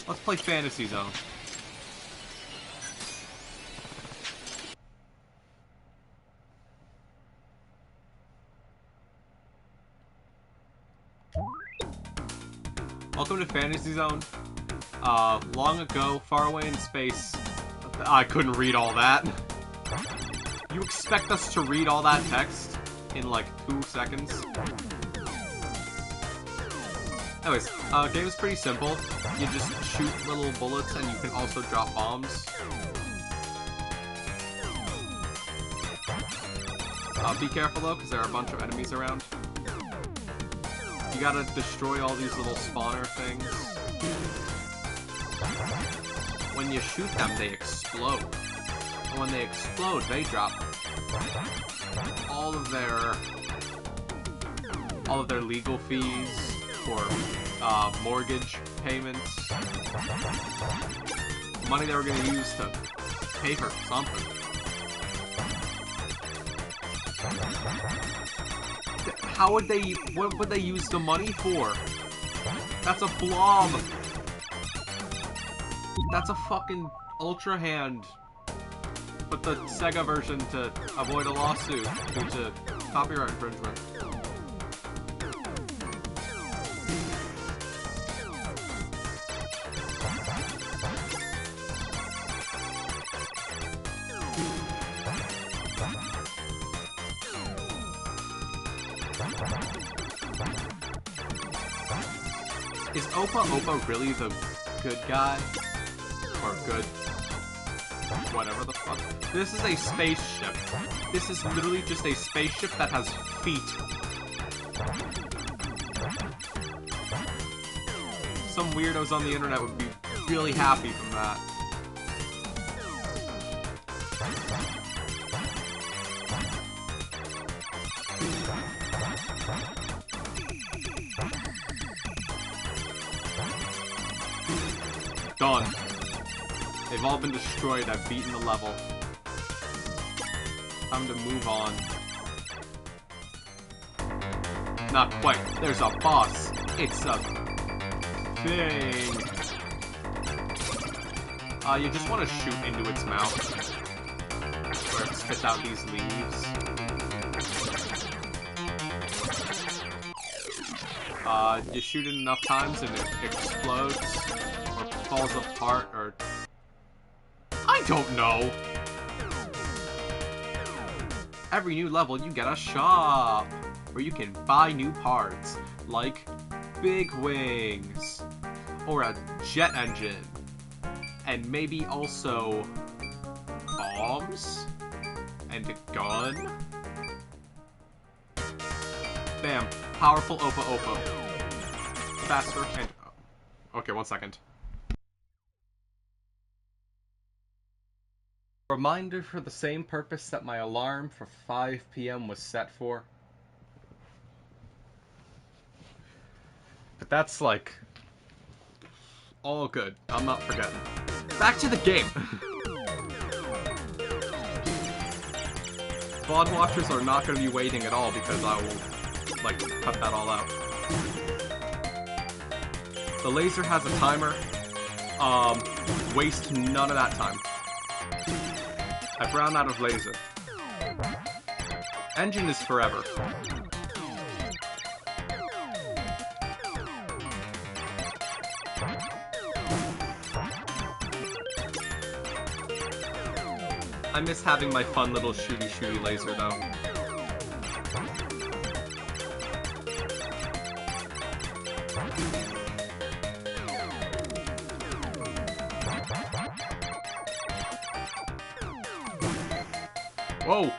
Let's play Fantasy Zone. Welcome to Fantasy Zone. Long ago, far away in space. I couldn't read all that. You expect us to read all that text in like 2 seconds? Anyways, game is pretty simple. You just shoot little bullets and you can also drop bombs. Be careful though, because there are a bunch of enemies around. You gotta destroy all these little spawner things. When you shoot them, they explode. And when they explode, they drop all of their legal fees for mortgage payments. Money they were gonna use to pay for something. How would they, what would they use the money for? That's a blob. That's a fucking Ultra Hand. But the Sega version to avoid a lawsuit due to copyright infringement. Is Opa Opa really the good guy? Or good... whatever the fuck. This is a spaceship. This is literally just a spaceship that has feet. Some weirdos on the internet would be really happy from that. Done. They've all been destroyed. I've beaten the level. Time to move on. Not quite. There's a boss. It's a thing. You just want to shoot into its mouth. Where it spits out these leaves. You shoot it enough times and it explodes. Or falls apart, or... I don't know! Every new level you get a shop, where you can buy new parts, like big wings, or a jet engine, and maybe also bombs, and a gun. Bam, powerful Opa Opa. Faster and... Okay, 1 second. Reminder for the same purpose that my alarm for 5 p.m. was set for. But that's like... all good. I'm not forgetting. Back to the game! VOD watchers are not going to be waiting at all because I will, like, cut that all out. The laser has a timer. Waste none of that time. I've run out of laser. Engine is forever. I miss having my fun little shooty laser though. Whoa!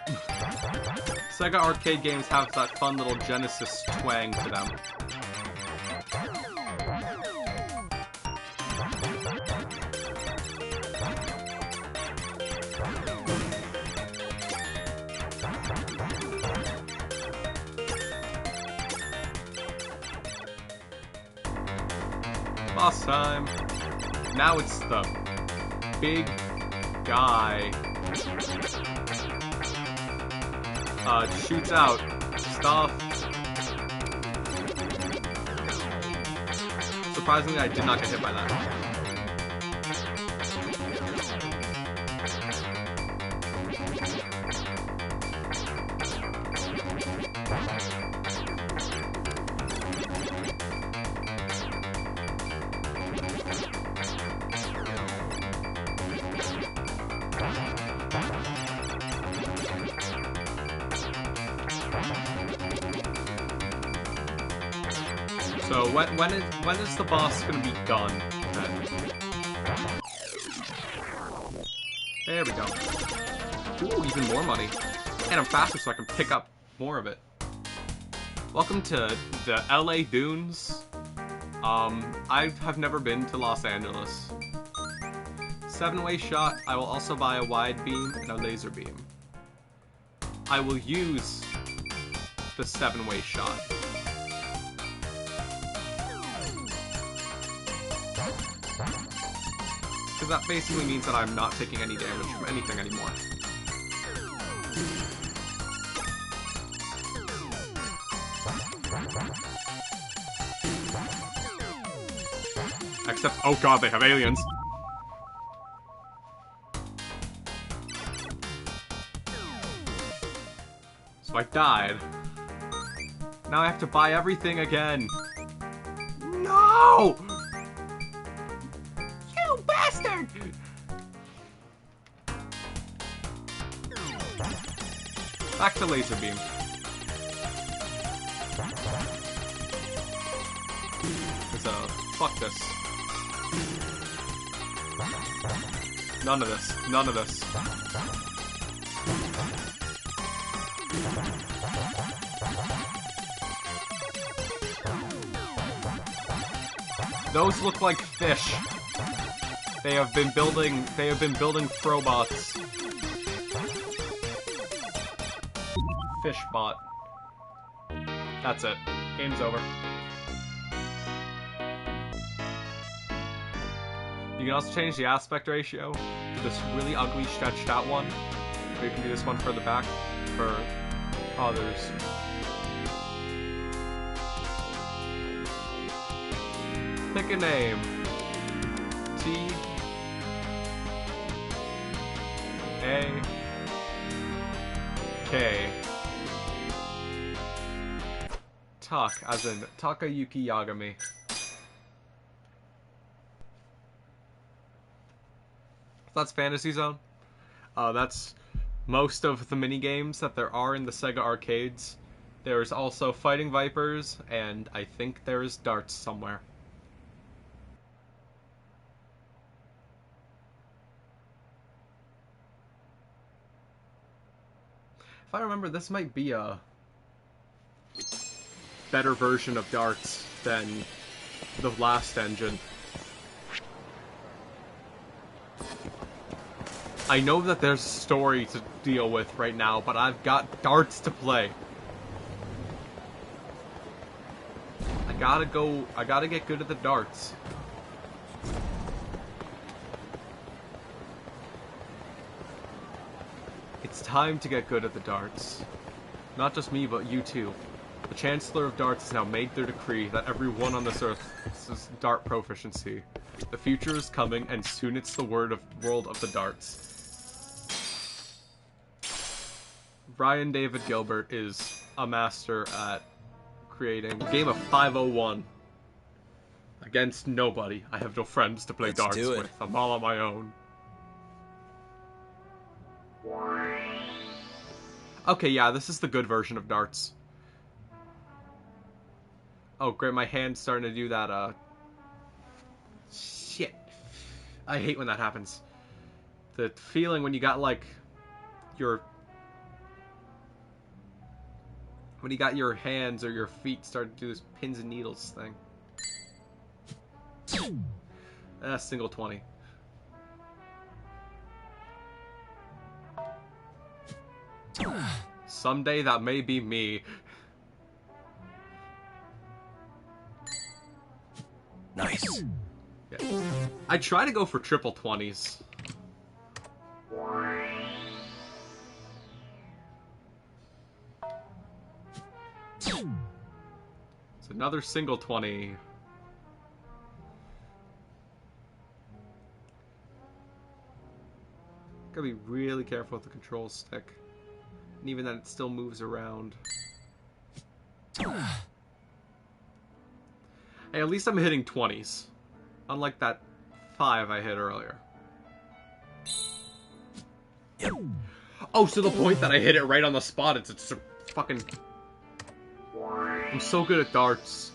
Sega arcade games have that fun little Genesis twang to them. Boss time. Now it's the big guy. Shoots out stuff. Surprisingly, I did not get hit by that. So when is the boss gonna be done then? There we go. Ooh, even more money. And I'm faster so I can pick up more of it. Welcome to the LA Dunes. I have never been to Los Angeles. 7-way shot. I will also buy a wide beam and a laser beam. I will use the 7-way shot. Because that basically means that I'm not taking any damage from anything anymore. Except, oh god, they have aliens. So I died. Now I have to buy everything again. No! You bastard! Back to laser beam. There's a Fuck this. None of this. None of this. Those look like fish. They have been building Frobots. Fishbot. That's it. Game's over. You can also change the aspect ratio to this really ugly stretched out one. Or you can do this one further back for others. Pick a name. T A K Tuck, as in Takayuki Yagami. That's Fantasy Zone. That's most of the mini games that there are in the Sega arcades. There's also Fighting Vipers, and I think there's darts somewhere. If I remember, this might be a better version of darts than the last engine. I know that there's a story to deal with right now, but I've got darts to play. I gotta get good at the darts. It's time to get good at the darts. Not just me, but you too. The Chancellor of Darts has now made their decree that everyone on this earth is dart proficiency. The future is coming, and soon it's the world of the darts. Brian David Gilbert is a master at creating a game of 501 against nobody. I have no friends to play darts with. I'm all on my own. Okay, yeah, this is the good version of darts. Oh, great, my hand's starting to do that, shit. I hate when that happens. The feeling when you got, like, when you got your hands or your feet starting to do this pins and needles thing. Single 20. Someday that may be me. Nice. Yeah. I try to go for triple 20s. It's another single 20. Gotta be really careful with the control stick. And even then, it still moves around. Hey, at least I'm hitting 20s. Unlike that 5 I hit earlier. Yep. Oh, so the point that I hit it right on the spot, it's a fucking... I'm so good at darts.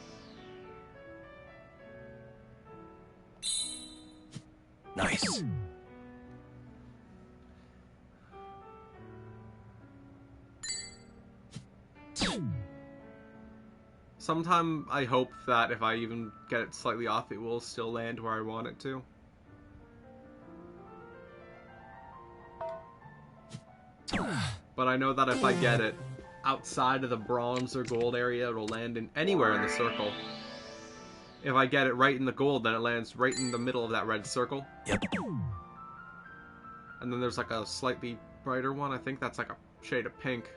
Nice. Sometime I hope that if I even get it slightly off, it will still land where I want it to. But I know that if I get it outside of the bronze or gold area, it'll land in anywhere in the circle. If I get it right in the gold, then it lands right in the middle of that red circle. Yep. And then there's like a slightly brighter one. I think that's like a shade of pink.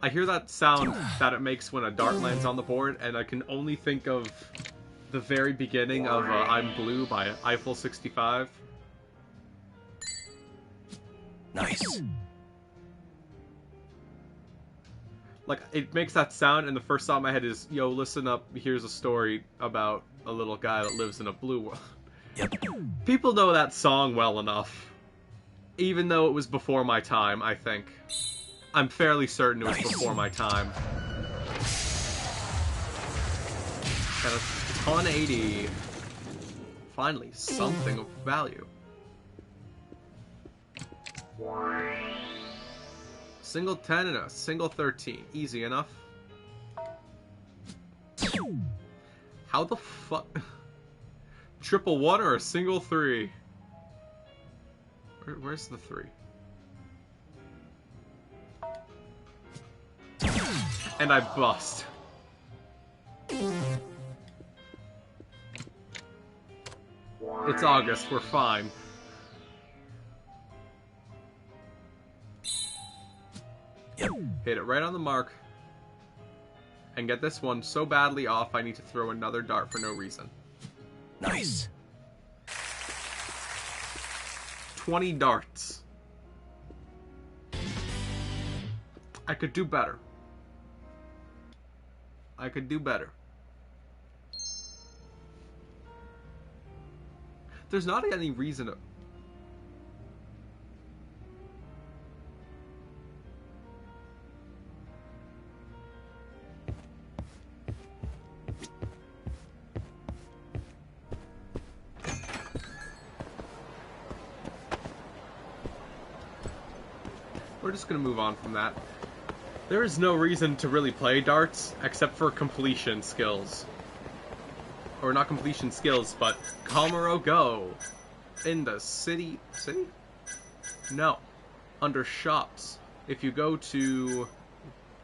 I hear that sound that it makes when a dart lands on the board, and I can only think of the very beginning of I'm Blue by Eiffel 65. Nice. Like, it makes that sound, and the first thought in my head is, yo, listen up, here's a story about a little guy that lives in a blue world. Yep. People know that song well enough. Even though it was before my time, I think. I'm fairly certain it was before my time. Got a 180. Finally, something of value. Single 10 and a single 13. Easy enough. How the fuck? Triple 1 or a single 3? Where's the 3? And I bust. It's August, we're fine. Hit it right on the mark. And get this one so badly off I need to throw another dart for no reason. Nice. 20 darts. I could do better. I could do better. There's not any reason to... We're just gonna move on from that. There is no reason to really play darts except for completion skills. Or not completion skills, but Kamuro Go in the city. City? No. Under shops. If you go to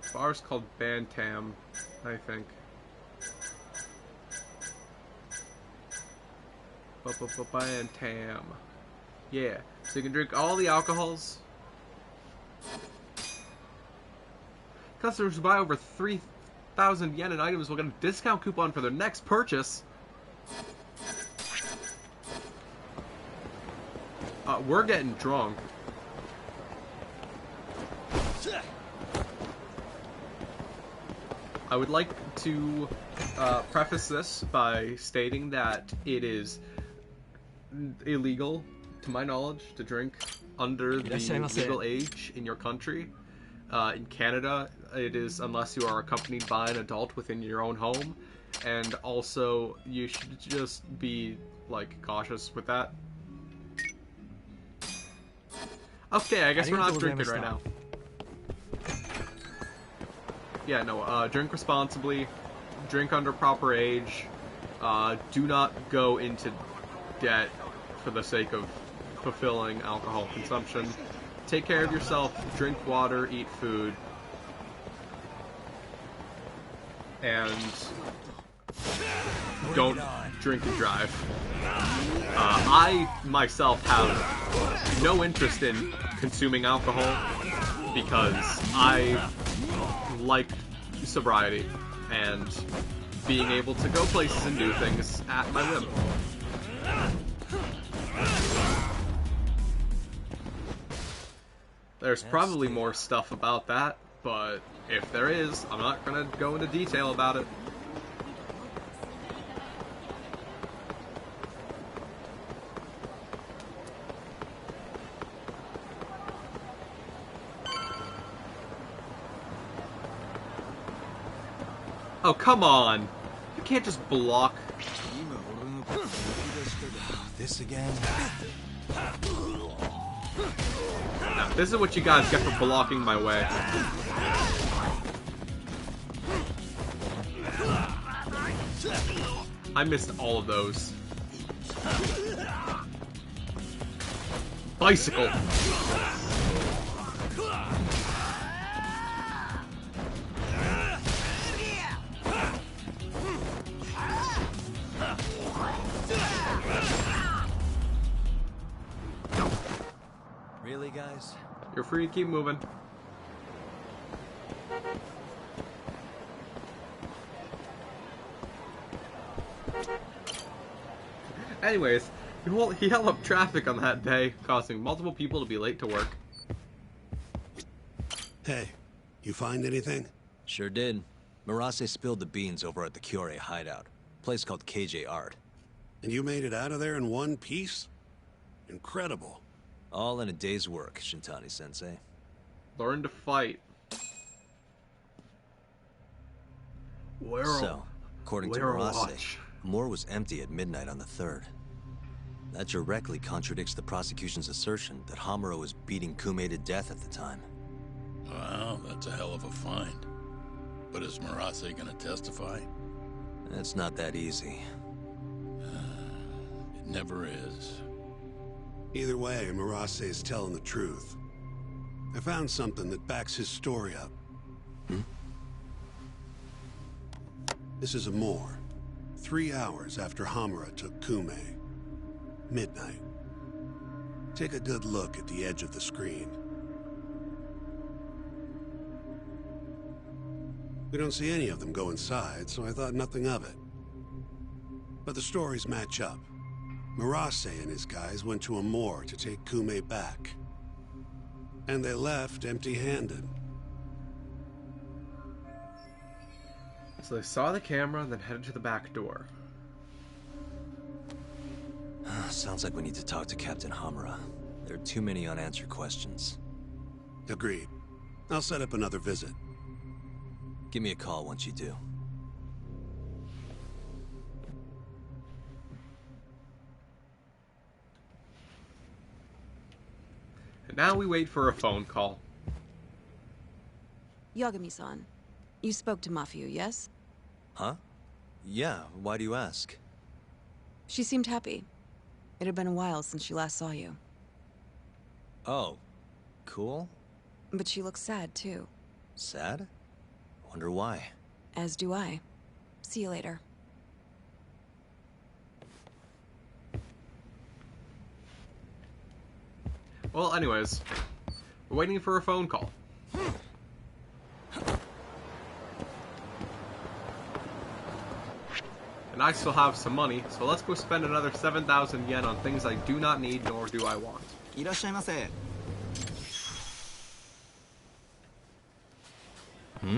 a bar's called Bantam, I think. Bantam. Yeah. So you can drink all the alcohols. Customers who buy over 3,000 yen in items will get a discount coupon for their next purchase. We're getting drunk. I would like to preface this by stating that it is illegal, to my knowledge, to drink under the legal age in your country. In Canada, it is unless you are accompanied by an adult within your own home. And also, you should just be, like, cautious with that. Okay, I guess we're not drinking right now. Yeah, no, drink responsibly. Drink under proper age. Do not go into debt for the sake of fulfilling alcohol consumption. Take care of yourself. Drink water. Eat food. And don't drink and drive. I myself have no interest in consuming alcohol because I like sobriety and being able to go places and do things at my whim. There's probably more stuff about that, but if there is, I'm not gonna go into detail about it. Oh, come on! You can't just block. This again? No, this is what you guys get for blocking my way. I missed all of those. Bicycle! Really, guys? You're free to keep moving. Anyways, he held up traffic on that day, causing multiple people to be late to work. Hey, you find anything? Sure did. Murase spilled the beans over at the Kyorei hideout. Place called KJ Art. And you made it out of there in one piece? Incredible. All in a day's work, Shintani-sensei. Learn to fight. So, according to wear a Marase, watch. Moore was empty at midnight on the 3rd. That directly contradicts the prosecution's assertion that Hamura was beating Kume to death at the time. Well, that's a hell of a find. But is Marase gonna testify? It's not that easy. It never is. Either way, Marase is telling the truth. I found something that backs his story up. This is a Moore. 3 hours after Hamura took Kume. Midnight. Take a good look at the edge of the screen. We don't see any of them go inside, so I thought nothing of it. But the stories match up. Marase and his guys went to a Moore to take Kume back. And they left empty-handed. So they saw the camera, then headed to the back door. Sounds like we need to talk to Captain Hamura. There are too many unanswered questions. Agreed. I'll set up another visit. Give me a call once you do. And now we wait for a phone call. Yagami-san, you spoke to Mafio, yes? Huh? Yeah, why do you ask? She seemed happy. It had been a while since she last saw you. Oh, cool. But she looks sad, too. Sad? Wonder why. As do I. See you later. Well, anyways, we're waiting for a phone call. And I still have some money, so let's go spend another 7,000 yen on things I do not need, nor do I want. いらっしゃいませ.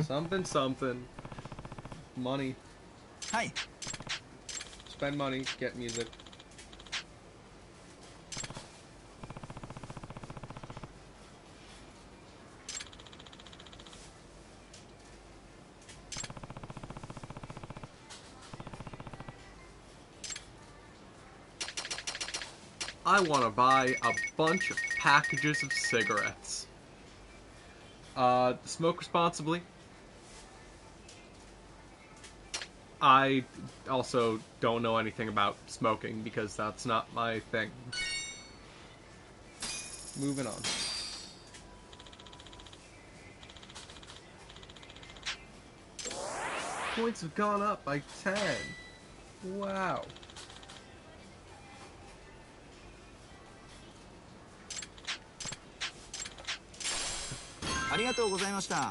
Something, something. Money. Hi. Spend money, get music. I want to buy a bunch of packages of cigarettes. Smoke responsibly. I also don't know anything about smoking because that's not my thing. Moving on. Points have gone up by 10. Wow.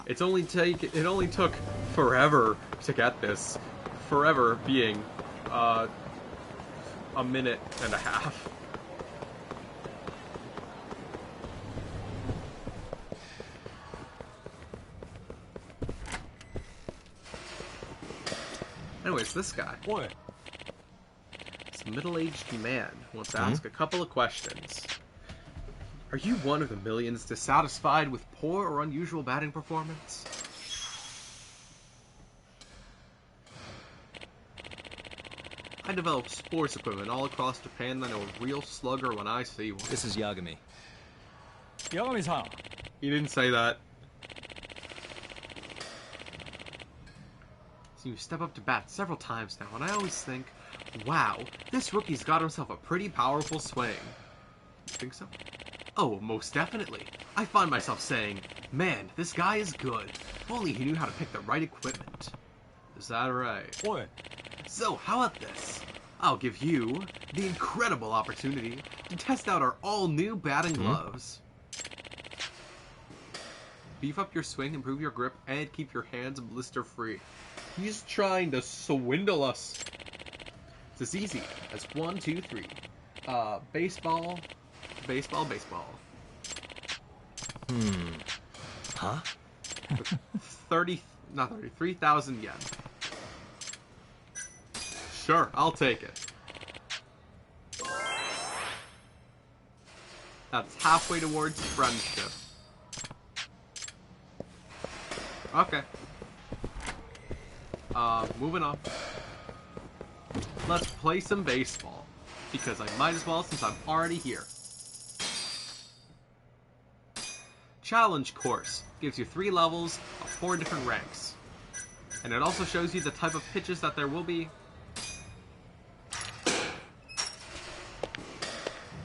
It only took forever to get this. Forever being a minute and a half. Anyways, this guy. What? It's a middle-aged man who wants to ask a couple of questions. Are you one of the millions dissatisfied with poor or unusual batting performance? I develop sports equipment all across Japan. I know a real slugger when I see one. This is Yagami. Yagami-san. He didn't say that. So you step up to bat several times now, and I always think, wow, this rookie's got himself a pretty powerful swing. You think so? Oh, most definitely. I find myself saying, man, this guy is good. If only he knew how to pick the right equipment. Is that right? What? So, how about this? I'll give you the incredible opportunity to test out our all-new batting gloves. Beef up your swing, improve your grip, and keep your hands blister-free. He's trying to swindle us. It's as easy as 1, 2, 3. Baseball, baseball, baseball. Huh? 3,000 yen. Sure, I'll take it. That's halfway towards friendship. Okay. Moving on. Let's play some baseball. Because I might as well since I'm already here. Challenge course. Gives you 3 levels of 4 different ranks. And it also shows you the type of pitches that there will be.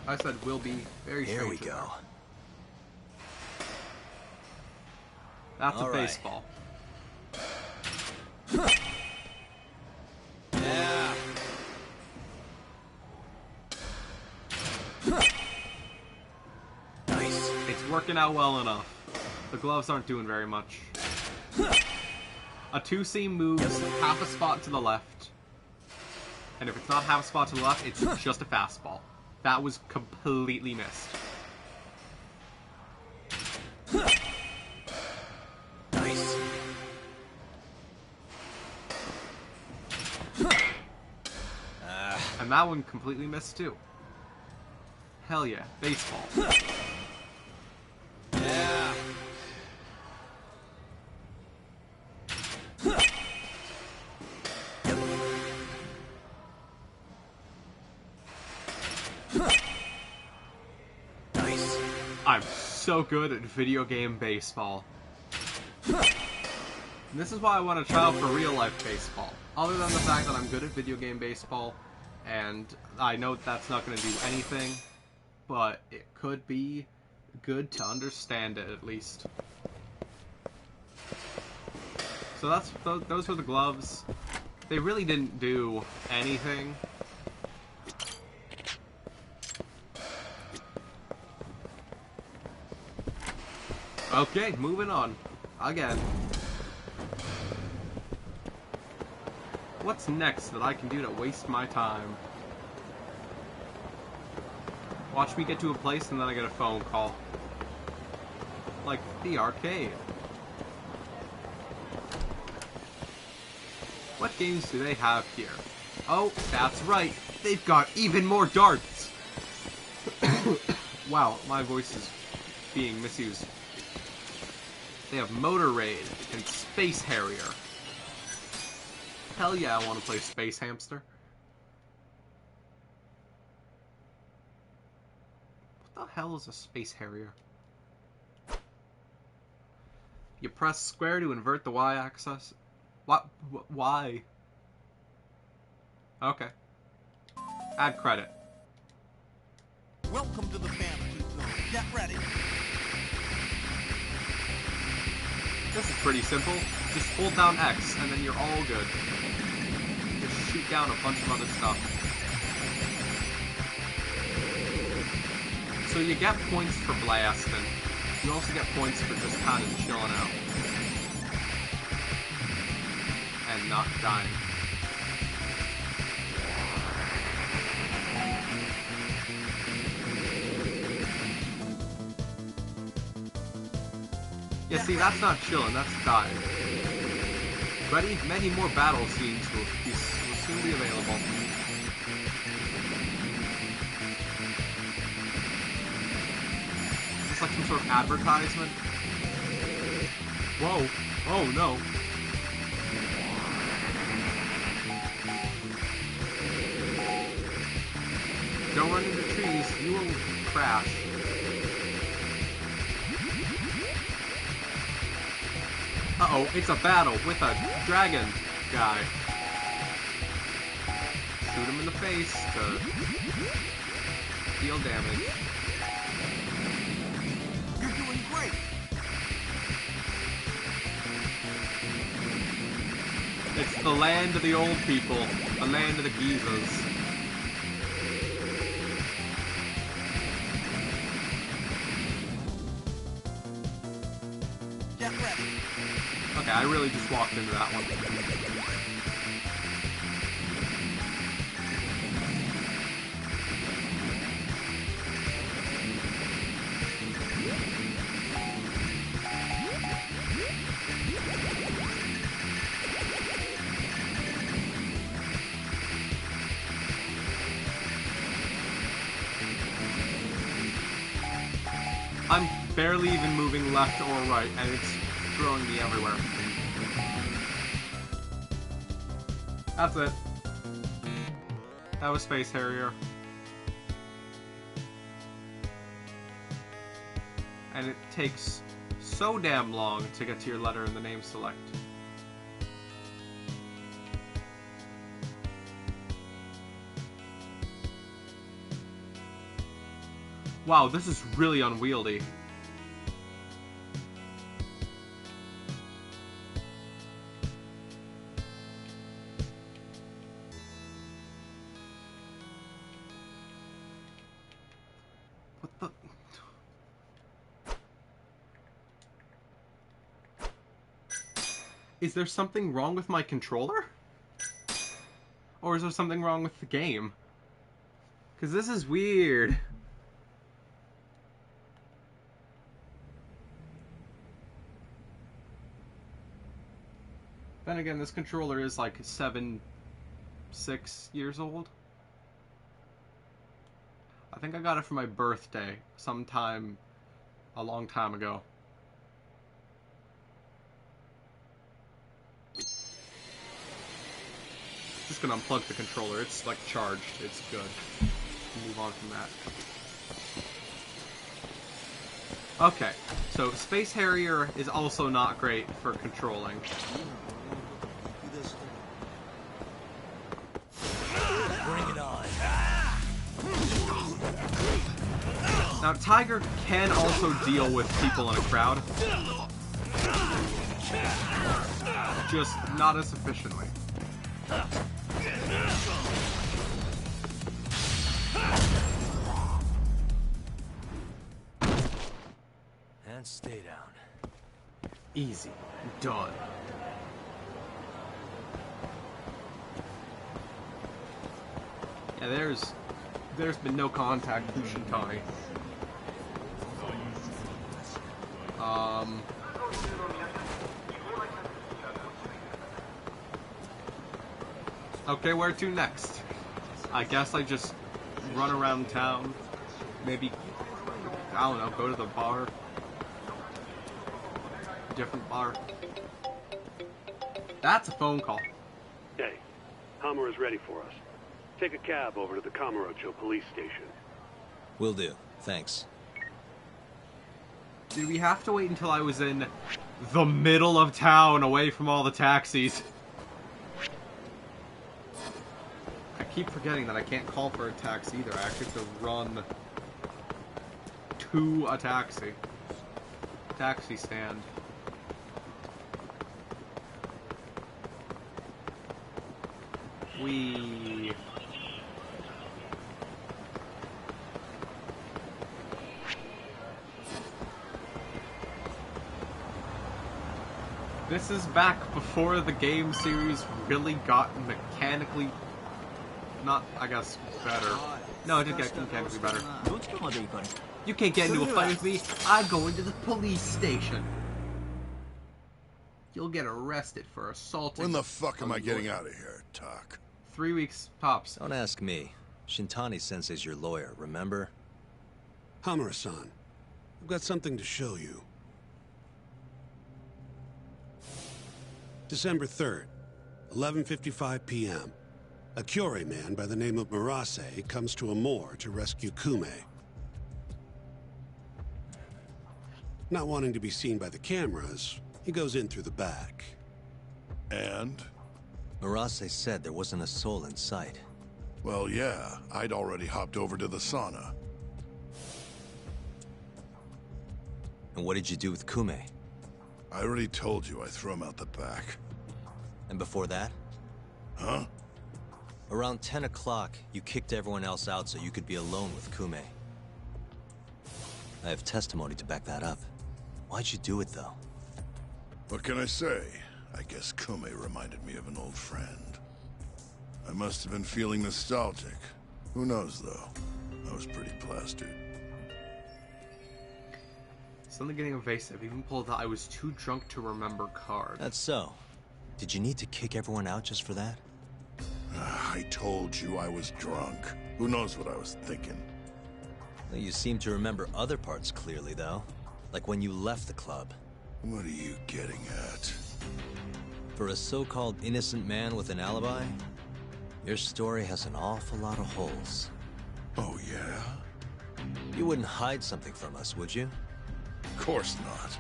I said will be very strange. Here we go. That's All a right. baseball. Yeah. Nice. It's working out well enough. The gloves aren't doing very much. A two-seam moves half a spot to the left. And if it's not half a spot to the left, it's just a fastball. That was completely missed. Nice. And that one completely missed too. Hell yeah, baseball. Yeah. Nice. I'm so good at video game baseball. And this is why I want to try out for real life baseball. Other than the fact that I'm good at video game baseball, and I know that's not going to do anything, but it could be good to understand it at least. So that's those were the gloves. They really didn't do anything. Okay, moving on. Again. What's next that I can do to waste my time? Watch me get to a place and then I get a phone call. Like the arcade. What games do they have here? Oh, that's right. They've got even more darts. Wow, my voice is being misused. They have Motor Raid and Space Harrier. Hell yeah, I want to play Space Hamster. What the hell is a Space Harrier? You press square to invert the Y-axis. What? Why? Okay. Add credit. Welcome to the fantasy zone. Get ready. This is pretty simple. Just hold down X, and then you're all good. Just shoot down a bunch of other stuff. So you get points for blasting. You also get points for just kind of chilling out. And not dying. Yeah, see, that's not chilling, that's dying. Many more battle scenes will soon be available. Is this like some sort of advertisement? Whoa. Oh, no. Don't run into trees, you will crash. Uh-oh, it's a battle with a dragon guy. Shoot him in the face to deal damage. You're doing great. It's the land of the old people, the land of the geezers. Get ready. Okay, I really just walked into that one. I'm barely even moving left or right, and it's throwing me everywhere. That's it. That was Space Harrier. And it takes so damn long to get to your letter in the name select. Wow, this is really unwieldy. What the... Is there something wrong with my controller? Or is there something wrong with the game? Because this is weird. Then again, this controller is like 6 years old. I think I got it for my birthday sometime a long time ago. Just gonna unplug the controller. It's like charged. It's good. Move on from that. Okay, so Space Harrier is also not great for controlling. Bring it on. Now, Tiger can also deal with people in a crowd. Just not as efficiently. And stay down. Easy. Done. Yeah, there's been no contact from Shintani. Okay, where to next? I guess I just run around town. Maybe, I don't know, go to the bar. Different bar. That's a phone call. Hey, Hamura's ready for us. Take a cab over to the Kamurocho police station. Will do. Thanks. Did we have to wait until I was in the middle of town, away from all the taxis? I keep forgetting that I can't call for a taxi either. I actually have to run to a taxi stand. This is back before the game series really got mechanically, not, I guess, better. No, it did get mechanically better. You can't get into a fight with me. I go into the police station. You'll get arrested for assaulting. When the fuck am I getting out of here, Tak? 3 weeks, tops. Don't ask me. Shintani-sensei's your lawyer, remember? Hamura-san, I've got something to show you. December 3rd, 11:55 p.m. A Kyorei man by the name of Murase comes to Amor to rescue Kume. Not wanting to be seen by the cameras, he goes in through the back. And? Murase said there wasn't a soul in sight. Well, yeah. I'd already hopped over to the sauna. And what did you do with Kume? I already told you I threw him out the back. And before that? Huh? Around 10 o'clock, you kicked everyone else out so you could be alone with Kume. I have testimony to back that up. Why'd you do it, though? What can I say? I guess Kume reminded me of an old friend. I must have been feeling nostalgic. Who knows, though? I was pretty plastered. Suddenly getting evasive, even pulled that I was too drunk to remember card. That's so. Did you need to kick everyone out just for that? I told you I was drunk. Who knows what I was thinking? Well, you seem to remember other parts clearly, though. Like when you left the club. What are you getting at? For a so-called innocent man with an alibi, your story has an awful lot of holes. Oh, yeah? You wouldn't hide something from us, would you? Of course not.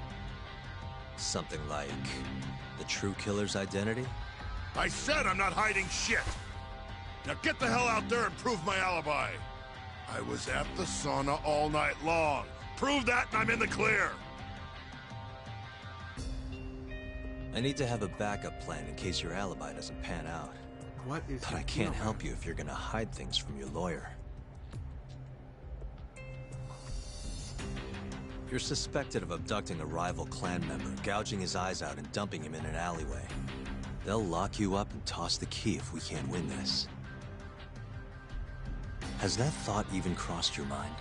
Something like the true killer's identity? I said I'm not hiding shit! Now get the hell out there and prove my alibi! I was at the sauna all night long. Prove that and I'm in the clear! I need to have a backup plan in case your alibi doesn't pan out. What is But I can't help you if you're gonna hide things from your lawyer. You're suspected of abducting a rival clan member, gouging his eyes out and dumping him in an alleyway. They'll lock you up and toss the key if we can't win this. Has that thought even crossed your mind?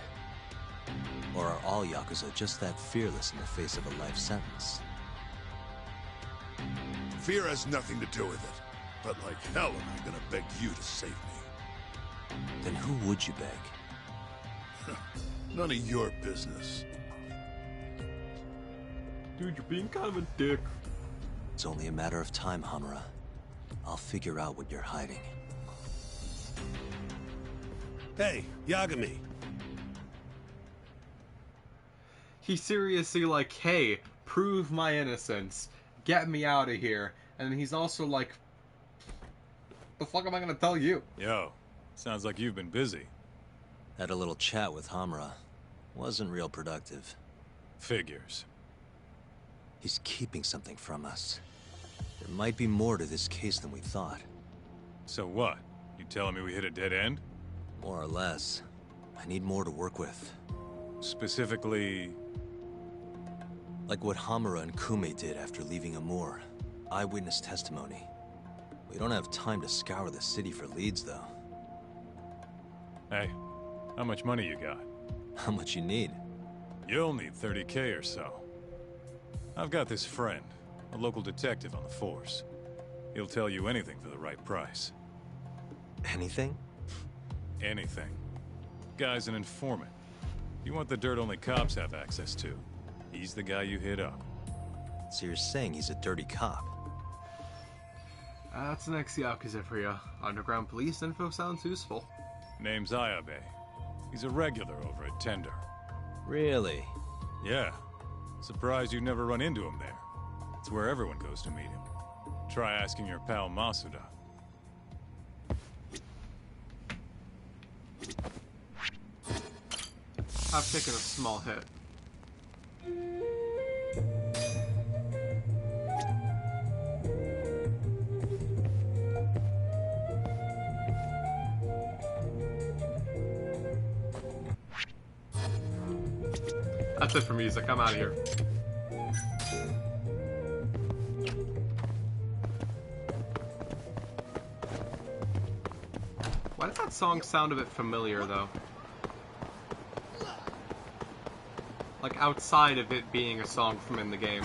Or are all Yakuza just that fearless in the face of a life sentence? Fear has nothing to do with it. But like hell am I gonna beg you to save me. Then who would you beg? None of your business. Dude, you're being kind of a dick. It's only a matter of time, Hamura. I'll figure out what you're hiding. Hey, Yagami. He's seriously like, hey, prove my innocence. Get me out of here. And he's also like, the fuck am I gonna tell you? Yo, sounds like you've been busy. Had a little chat with Hamura. Wasn't real productive. Figures. He's keeping something from us. There might be more to this case than we thought. So what? You telling me we hit a dead end? More or less. I need more to work with. Specifically... like what Hamura and Kume did after leaving Amur. Eyewitness testimony. We don't have time to scour the city for leads, though. Hey, how much money you got? How much you need? You'll need 30K or so. I've got this friend, a local detective on the force. He'll tell you anything for the right price. Anything? Anything. Guy's an informant. You want the dirt only cops have access to. He's the guy you hit up. So you're saying he's a dirty cop? That's the next Yakuza for you. Underground police info sounds useful. Name's Ayabe. He's a regular over at Tender. Really? Yeah. Surprised you never run into him there. It's where everyone goes to meet him. Try asking your pal Masuda. I've taken a small hit. That's it for music. I'm out of here. Why does that song sound a bit familiar, though? Like, outside of it being a song from in the game.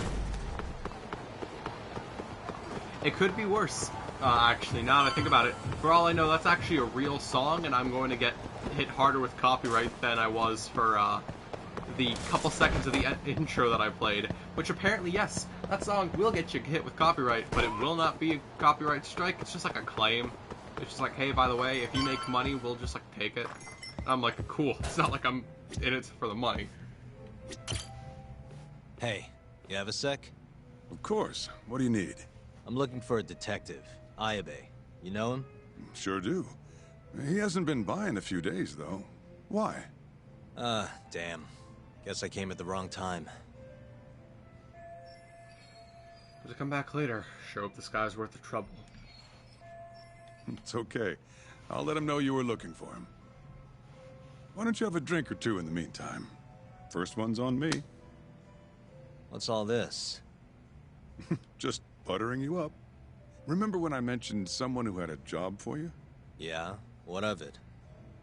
It could be worse, actually, now that I think about it. For all I know, that's actually a real song, and I'm going to get hit harder with copyright than I was for, the couple seconds of the intro that I played. Which apparently, yes, that song will get you hit with copyright, but it will not be a copyright strike. It's just like a claim. It's just like, hey, by the way, if you make money, we'll just, like, take it. And I'm like, cool. It's not like I'm in it for the money. Hey, you have a sec? Of course. What do you need? I'm looking for a detective, Ayabe. You know him? Sure do. He hasn't been by in a few days, though. Why? Damn. Guess I came at the wrong time. To come back later, show up this guy's worth of trouble. It's okay. I'll let him know you were looking for him. Why don't you have a drink or two in the meantime? First one's on me. What's all this? Just buttering you up. Remember when I mentioned someone who had a job for you? Yeah? What of it?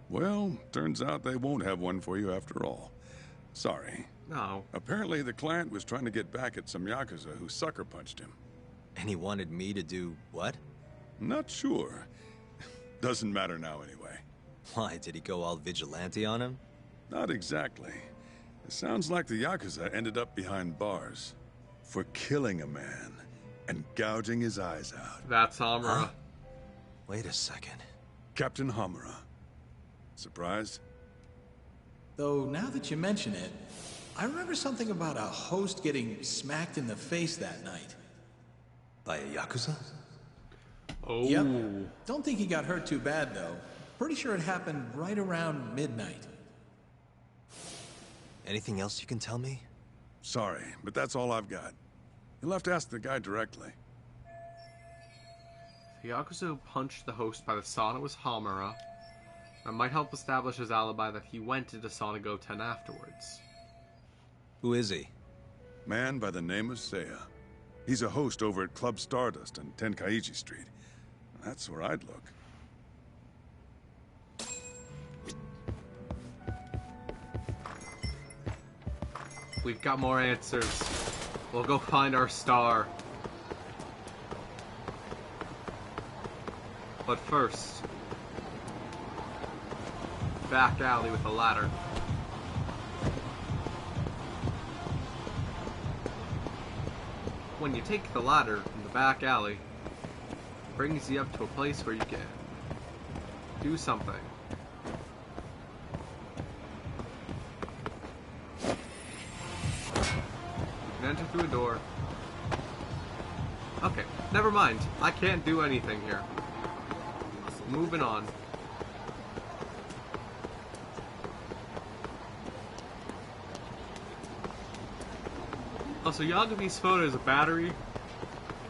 Well, turns out they won't have one for you after all. Sorry. No. Apparently the client was trying to get back at some Yakuza who sucker punched him. And he wanted me to do what? Not sure. Doesn't matter now anyway. Why, did he go all vigilante on him? Not exactly. It sounds like the Yakuza ended up behind bars. for killing a man and gouging his eyes out. That's Hamura. Huh? Wait a second. Captain Hamura. Surprised? Though, now that you mention it, I remember something about a host getting smacked in the face that night. By a Yakuza? Oh. Yep. Don't think he got hurt too bad, though. Pretty sure it happened right around midnight. Anything else you can tell me? Sorry, but that's all I've got. You'll have to ask the guy directly. The Yakuza who punched the host by the sauna was Hamura. That might help establish his alibi that he went into Sauna Goten afterwards. Who is he? Man by the name of Seiya. He's a host over at Club Stardust on Tenkaichi Street. That's where I'd look. We've got more answers. We'll go find our star. But first, back alley with a ladder. When you take the ladder from the back alley, it brings you up to a place where you can do something. You can enter through a door. Okay, never mind. I can't do anything here. Moving on. Also, Yagami's phone has a battery.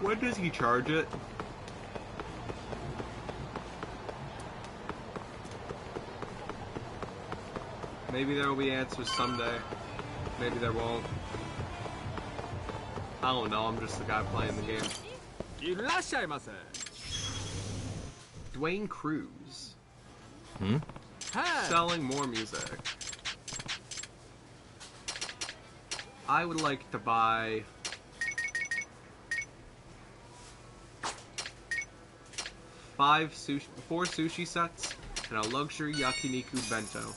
When does he charge it? Maybe there will be answers someday. Maybe there won't. I don't know, I'm just the guy playing the game. Dwayne Cruz. Selling more music. I would like to buy four sushi sets and a luxury yakiniku bento.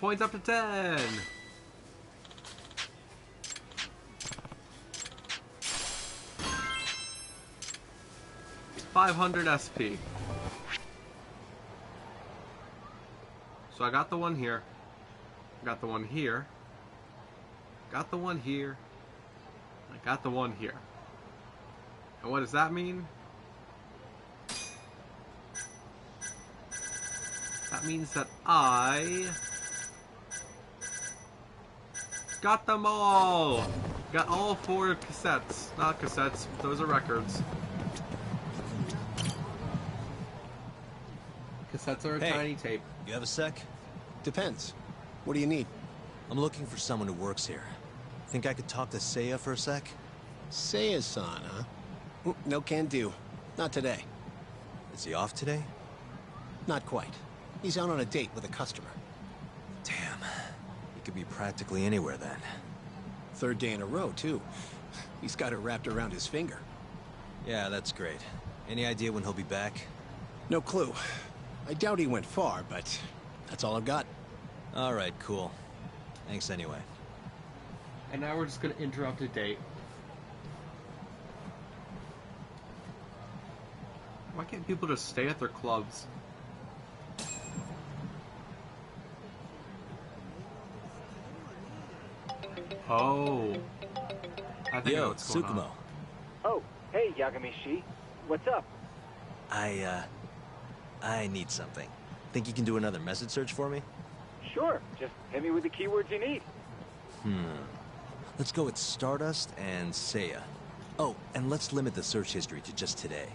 Points up to 10. $500 SP. So I got the one here. Got the one here. Got the one here. I got the one here. And what does that mean? That means that I got them all! Got all 4 cassettes. Not cassettes, those are records. Cassettes are a tiny tape. You have a sec? Depends. What do you need? I'm looking for someone who works here. Think I could talk to Seiya for a sec? Seiya-san, huh? No can do. Not today. Is he off today? Not quite. He's out on a date with a customer. Damn. He could be practically anywhere then. 3rd day in a row, too. He's got it wrapped around his finger. Yeah, that's great. Any idea when he'll be back? No clue. I doubt he went far, but that's all I've got. Alright, cool. Thanks anyway. And now we're just gonna interrupt a date. Why can't people just stay at their clubs? Oh. I think I know what's going on. Oh, hey, Yagami-shi. What's up? I need something. Think you can do another message search for me? Sure. Just hit me with the keywords you need. Let's go with Stardust and Seiya. Oh, and let's limit the search history to just today.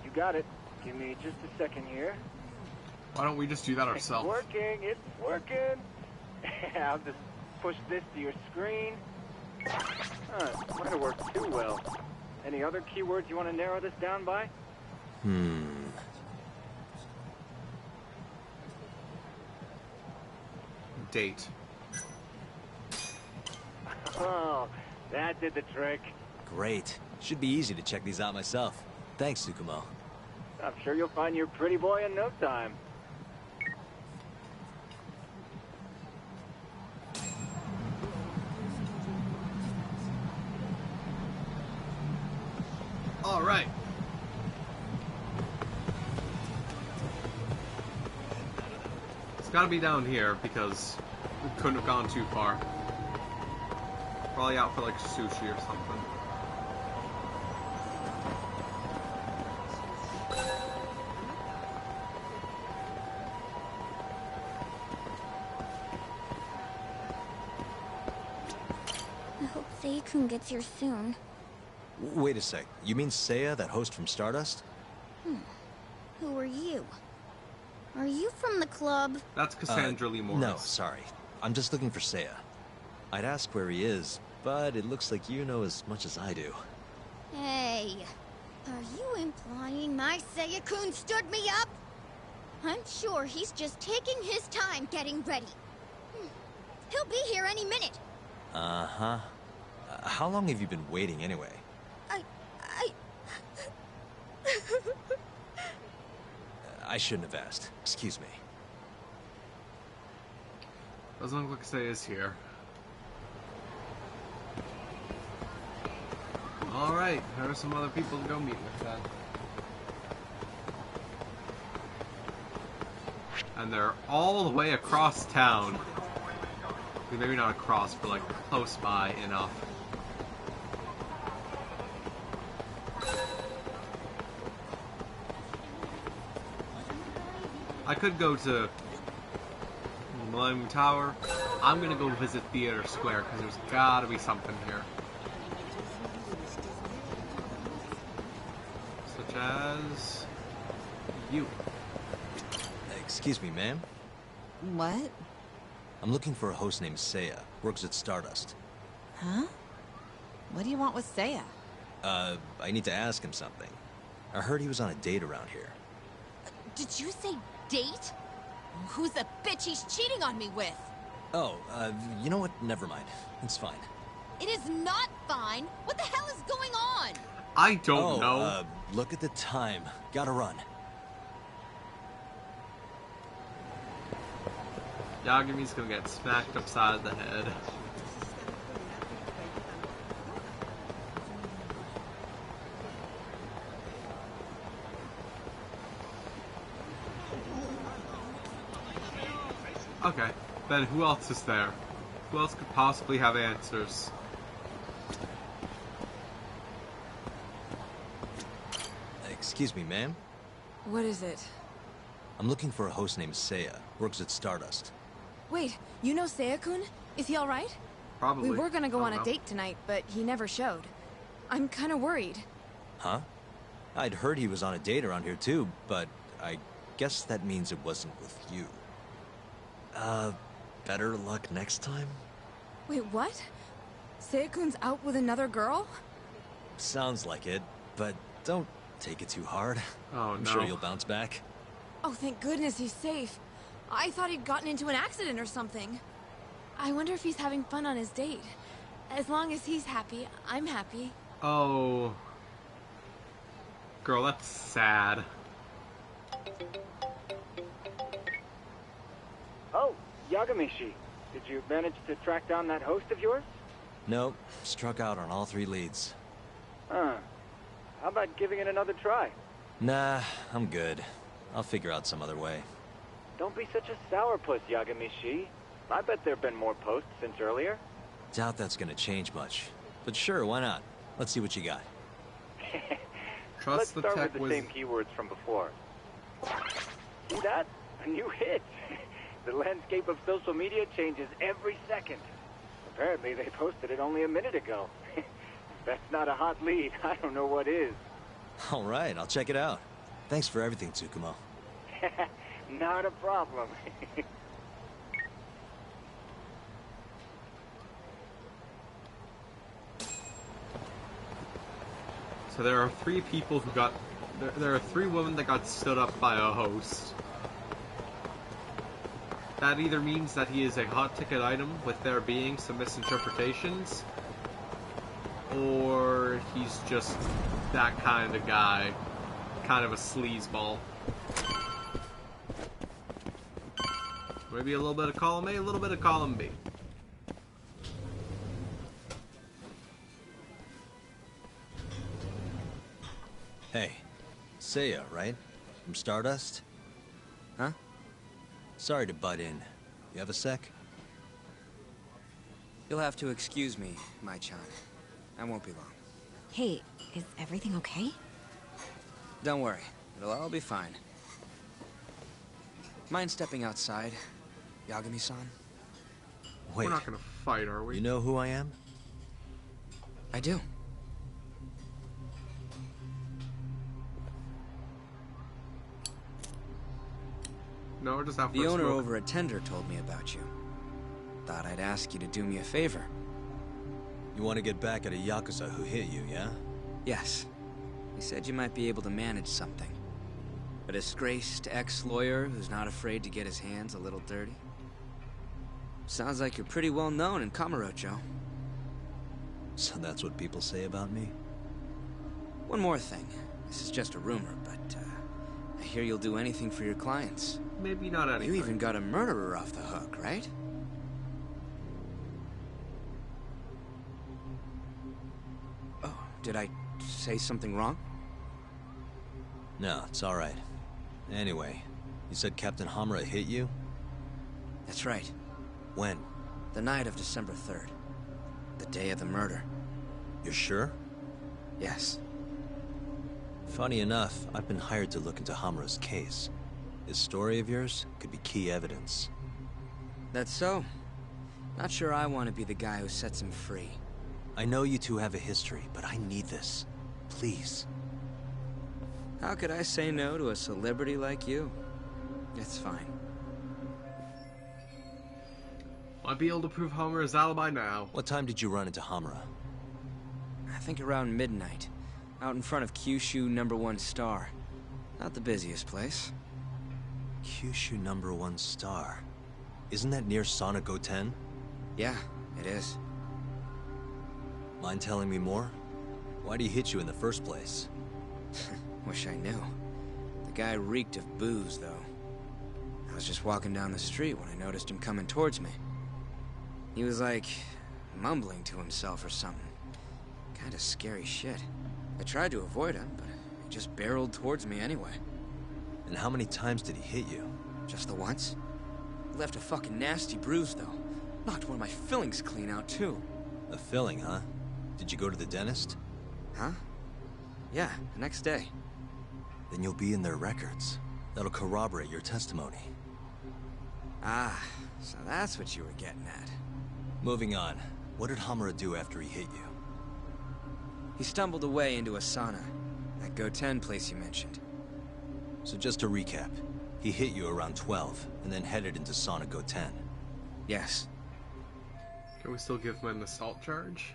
You got it. Give me just a second here. Why don't we just do that ourselves? It's working. I'll just push this to your screen. Might have worked too well. Any other keywords you want to narrow this down by? Date. Oh, that did the trick. Great. Should be easy to check these out myself. Thanks, Tsukumo. I'm sure you'll find your pretty boy in no time. Alright. It's gotta be down here because we couldn't have gone too far. Probably out for like sushi or something. I hope Sei-kun gets here soon. Wait a sec. You mean Seiya, that host from Stardust? Who are you? Are you from the club? That's Cassandra Lee Morris. No, sorry. I'm just looking for Seiya. I'd ask where he is, but it looks like you know as much as I do. Hey, are you implying my Seiya-kun stood me up? I'm sure he's just taking his time getting ready. He'll be here any minute. Uh-huh. How long have you been waiting anyway? I shouldn't have asked. Excuse me. Doesn't look like Seiya is here. Alright, there are some other people to go meet with then. And they're all the way across town. Maybe not across, but like close by enough. I could go to Millennium Tower. I'm gonna go visit Theater Square because there's gotta be something here. Such as you. Excuse me, ma'am. What? I'm looking for a host named Seiya. Works at Stardust. Huh? What do you want with Seiya? I need to ask him something. I heard he was on a date around here. Did you say date? Who's the bitch he's cheating on me with? Oh, you know what? Never mind. It's fine. It is not fine. What the hell is going on? I don't know. Look at the time. Gotta run. Yagumi's gonna get smacked upside the head. Okay, then who else is there? Who else could possibly have answers? Excuse me, ma'am? What is it? I'm looking for a host named Seiya. Works at Stardust. Wait, you know Seiya-kun? Is he alright? Probably. We were gonna go on a date tonight, but he never showed. I'm kinda worried. Huh? I'd heard he was on a date around here too, but I guess that means it wasn't with you. Better luck next time? Wait, what? Seiya-kun's out with another girl? Sounds like it, but don't take it too hard. Oh, I'm sure you'll bounce back. Oh, thank goodness he's safe. I thought he'd gotten into an accident or something. I wonder if he's having fun on his date. As long as he's happy, I'm happy. Oh. Girl, that's sad. Oh, Yagamishi. Did you manage to track down that host of yours? Nope. Struck out on all 3 leads. Huh. How about giving it another try? Nah, I'm good. I'll figure out some other way. Don't be such a sourpuss, Yagamishi. I bet there have been more posts since earlier. Doubt that's gonna change much. But sure, why not? Let's see what you got. Let's start with the same keywords from before. See that? A new hit. The landscape of social media changes every second. Apparently they posted it only a minute ago. If that's not a hot lead, I don't know what is. Alright, I'll check it out. Thanks for everything, Tsukumo. Not a problem. So there are 3 people who got... There are 3 women that got stood up by a host. That either means that he is a hot ticket item, with there being some misinterpretations, or he's just that kind of guy. Kind of a sleazeball. Maybe a little bit of column A, a little bit of column B. Hey, Seiya, right? From Stardust? Huh? Sorry to butt in. You have a sec? You'll have to excuse me, Mai-chan. I won't be long. Hey, is everything okay? Don't worry. It'll all be fine. Mind stepping outside, Yagami-san? Wait. We're not gonna fight, are we? You know who I am? I do. No, we're just out for The a owner smoke. over at Tender told me about you. Thought I'd ask you to do me a favor. You want to get back at a Yakuza who hit you, yeah? Yes. He said you might be able to manage something. A disgraced ex-lawyer who's not afraid to get his hands a little dirty. Sounds like you're pretty well known in Kamurocho. So that's what people say about me? One more thing. This is just a rumor, but I hear you'll do anything for your clients. Maybe not anything. You even got a murderer off the hook, right? Oh, did I say something wrong? No, it's alright. Anyway, you said Captain Hamura hit you? That's right. When? The night of December 3rd. The day of the murder. You're sure? Yes. Funny enough, I've been hired to look into Hamura's case. This story of yours could be key evidence. That's so. Not sure I want to be the guy who sets him free. I know you two have a history, but I need this. Please. How could I say no to a celebrity like you? It's fine. Might be able to prove Hamura's alibi now. What time did you run into Hamura? I think around midnight. Out in front of Kyushu #1 Star. Not the busiest place. Kyushu #1 Star. Isn't that near Sana Goten? Yeah, it is. Mind telling me more? Why'd he hit you in the first place? Wish I knew. The guy reeked of booze, though. I was just walking down the street when I noticed him coming towards me. He was like, mumbling to himself or something. Kinda scary shit. I tried to avoid him, but he just barreled towards me anyway. And how many times did he hit you? Just the once. He left a fucking nasty bruise, though. Knocked one of my fillings clean out, too. A filling, huh? Did you go to the dentist? Huh? Yeah, the next day. Then you'll be in their records. That'll corroborate your testimony. Ah, so that's what you were getting at. Moving on. What did Hamura do after he hit you? He stumbled away into a sauna. That Goten place you mentioned. So just to recap, he hit you around 12, and then headed into Sana Goten. Yes. Can we still give him an assault charge?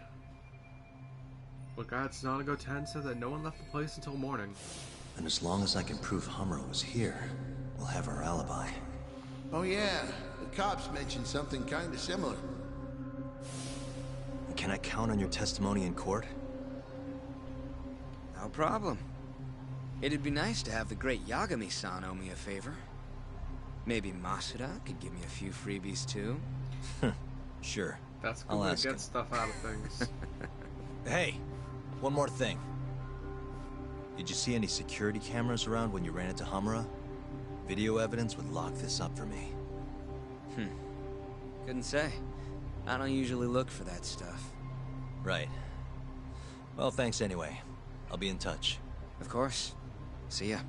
Well, guy at Sana Goten said that no one left the place until morning. And as long as I can prove Hamura was here, we'll have our alibi. Oh yeah, the cops mentioned something kinda similar. Can I count on your testimony in court? No problem. It'd be nice to have the great Yagami-san owe me a favor. Maybe Masuda could give me a few freebies too. Sure. That's a good way to get stuff out of things. Hey, one more thing. Did you see any security cameras around when you ran into Hamura? Video evidence would lock this up for me. Couldn't say. I don't usually look for that stuff. Right. Well, thanks anyway. I'll be in touch. Of course. See ya.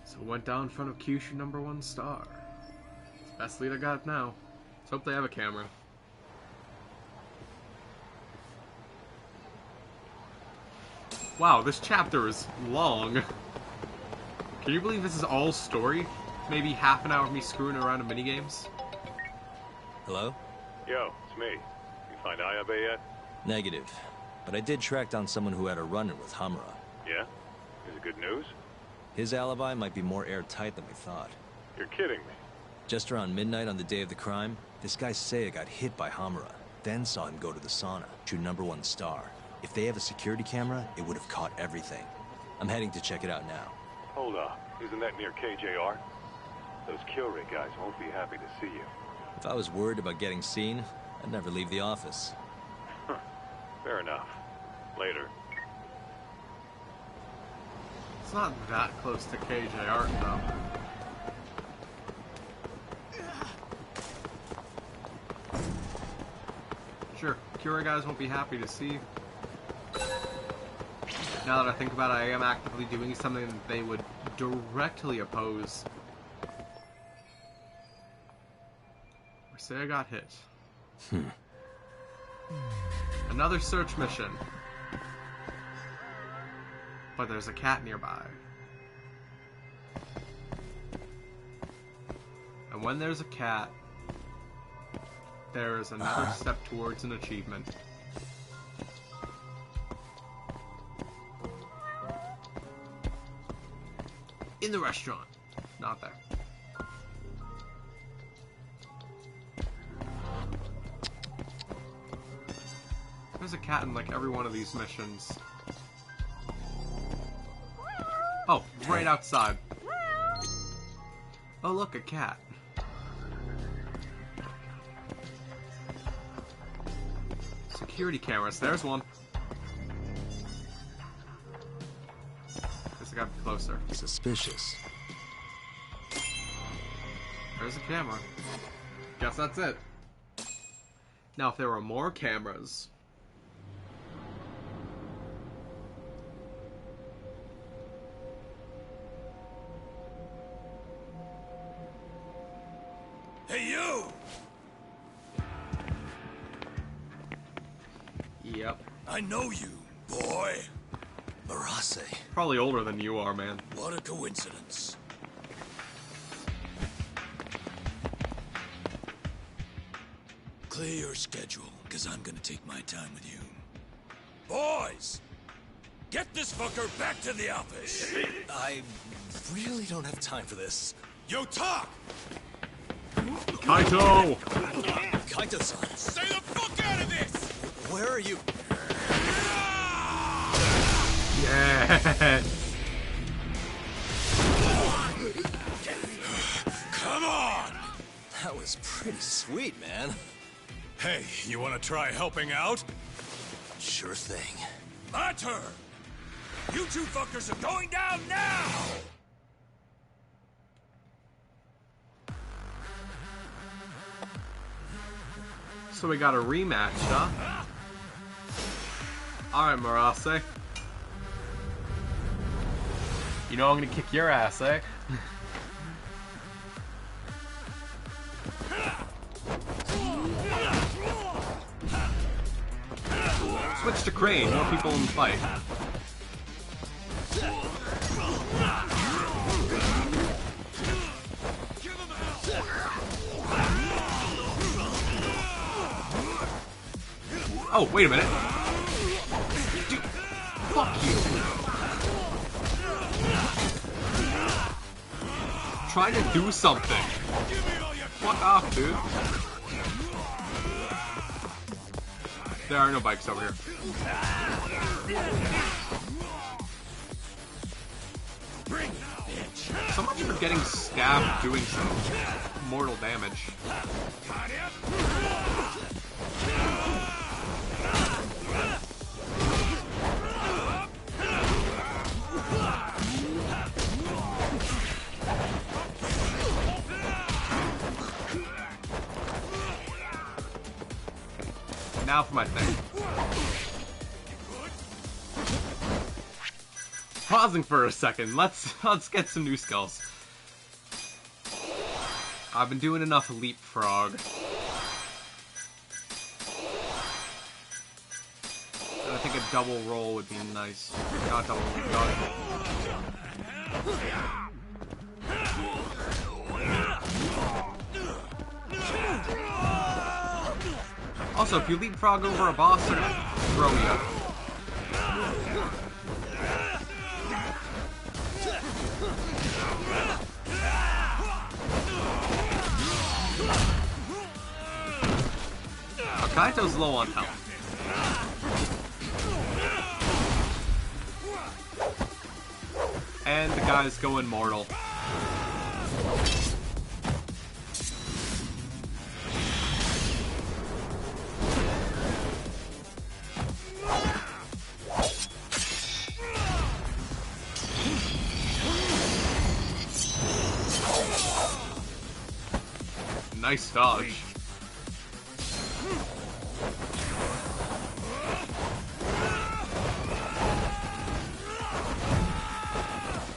So went down in front of Kyushu #1 Star. It's the best lead I got now. Let's hope they have a camera. Wow, this chapter is long. Can you believe this is all story? Maybe half an hour of me screwing around in minigames? Hello? Yo, it's me. You find Ayabe yet? Negative. But I did track down someone who had a run-in with Hamura. Yeah? Is it good news? His alibi might be more airtight than we thought. You're kidding me. Just around midnight on the day of the crime, this guy Seiya got hit by Hamura, then saw him go to the sauna, to #1 Star. If they have a security camera, it would have caught everything. I'm heading to check it out now. Hold up. Isn't that near KJR? Those Kyorei guys won't be happy to see you. If I was worried about getting seen, I'd never leave the office. Fair enough. Later. It's not that close to KJ Art, though. Sure, Cura guys won't be happy to see. Now that I think about it, I am actively doing something that they would directly oppose. Or say I got hit. Another search mission. But there's a cat nearby. And when there's a cat, there is another step towards an achievement. In the restaurant. Not there. There's a cat in like every one of these missions. Oh, it's right outside. Oh look, a cat. Security cameras, there's one. Guess I gotta be closer. Suspicious. There's a camera. Guess that's it. Now if there were more cameras... Hey, you! Yep. I know you, boy. Marase. Probably older than you are, man. What a coincidence. Clear your schedule, because I'm gonna take my time with you. Boys! Get this fucker back to the office! I really don't have time for this. Yo, talk! Kaito! Kaito-san! Stay the fuck out of this! Where are you? Yes! Come on! That was pretty sweet, man. Hey, you want to try helping out? Sure thing. My turn! You two fuckers are going down now! So we got a rematch, huh? Alright, Marase. You know I'm gonna kick your ass, eh? Switch to Crane, more people in the fight. Oh, wait a minute. Dude, fuck you. Try to do something. Fuck off, dude. There are no bikes over here. So much for getting stabbed doing some mortal damage. Now for my thing. Pausing for a second. Let's get some new skills. I've been doing enough leapfrog. And I think a double roll would be nice. Not double roll, dodge roll. Also, if you leapfrog over a boss, they're gonna throw you. Kaito's low on health. And the guy's going mortal. nice dodge.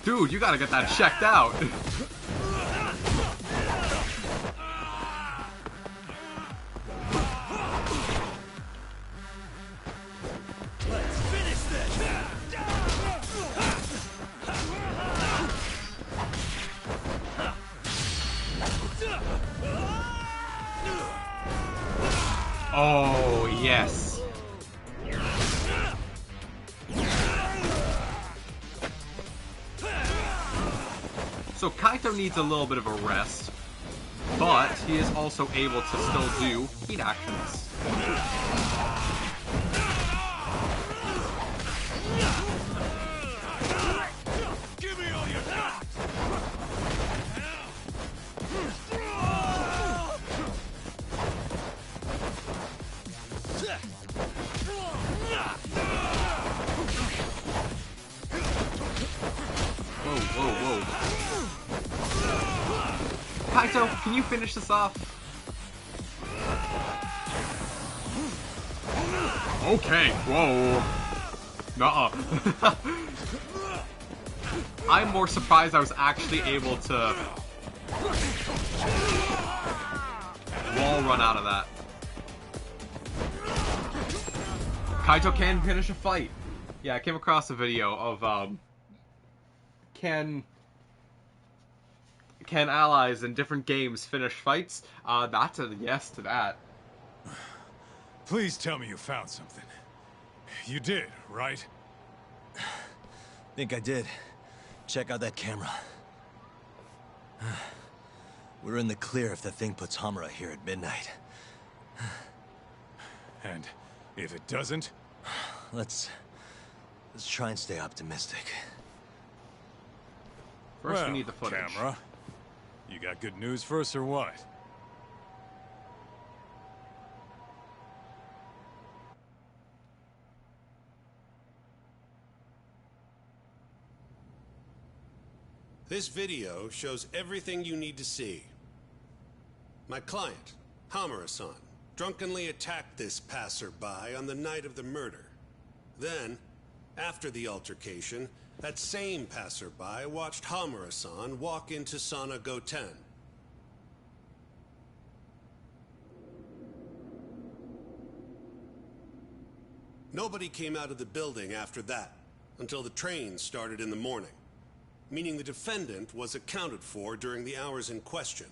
Dude, you gotta get that checked out. Let's finish this! Oh, yes. So Kaito needs a little bit of a rest, but he is also able to still do heat actions. Give me all your Whoa, whoa, whoa. Kaito, can you finish this off? Okay, whoa. Nuh-uh. I'm more surprised I was actually able to wall run out of that. Kaito can finish a fight. Yeah, I came across a video of can allies in different games finish fights? That's a yes to that. Please tell me you found something. You did, right? Think I did. Check out that camera. We're in the clear if the thing puts Hamura here at midnight. And if it doesn't? Let's try and stay optimistic. First, well, we need the footage. Camera, you got good news for us or what? This video shows everything you need to see. My client, Hamura-san, drunkenly attacked this passerby on the night of the murder. Then, after the altercation, that same passerby watched Hamura-san walk into Sana Goten. Nobody came out of the building after that, until the train started in the morning, meaning the defendant was accounted for during the hours in question.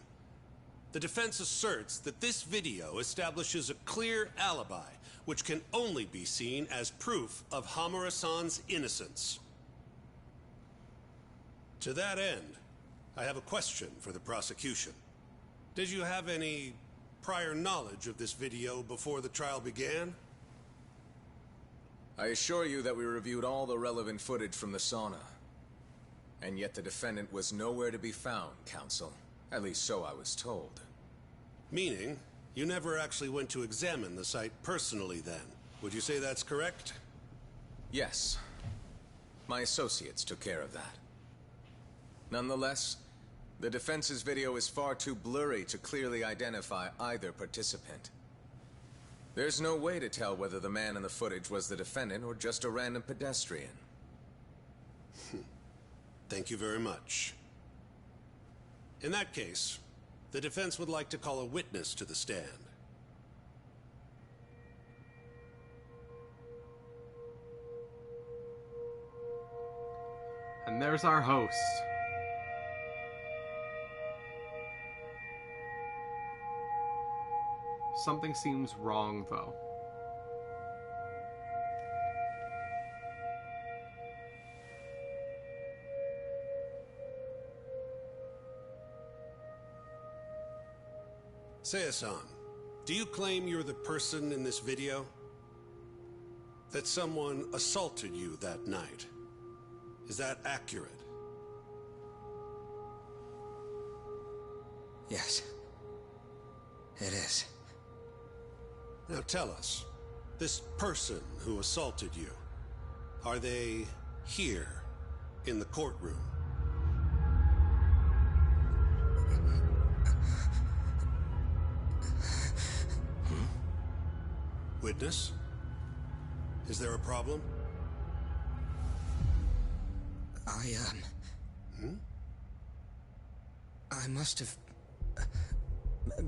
The defense asserts that this video establishes a clear alibi, which can only be seen as proof of Hamura-san's innocence. To that end, I have a question for the prosecution. Did you have any prior knowledge of this video before the trial began? I assure you that we reviewed all the relevant footage from the sauna. And yet the defendant was nowhere to be found, counsel. At least so I was told. Meaning, you never actually went to examine the site personally then. Would you say that's correct? Yes. My associates took care of that. Nonetheless, the defense's video is far too blurry to clearly identify either participant. There's no way to tell whether the man in the footage was the defendant or just a random pedestrian. Thank you very much. In that case, the defense would like to call a witness to the stand. And there's our host. Something seems wrong, though. Seiya-san, do you claim you're the person in this video? That someone assaulted you that night? Is that accurate? Yes. It is. Now tell us, this person who assaulted you, are they here in the courtroom? Witness? Is there a problem? I must have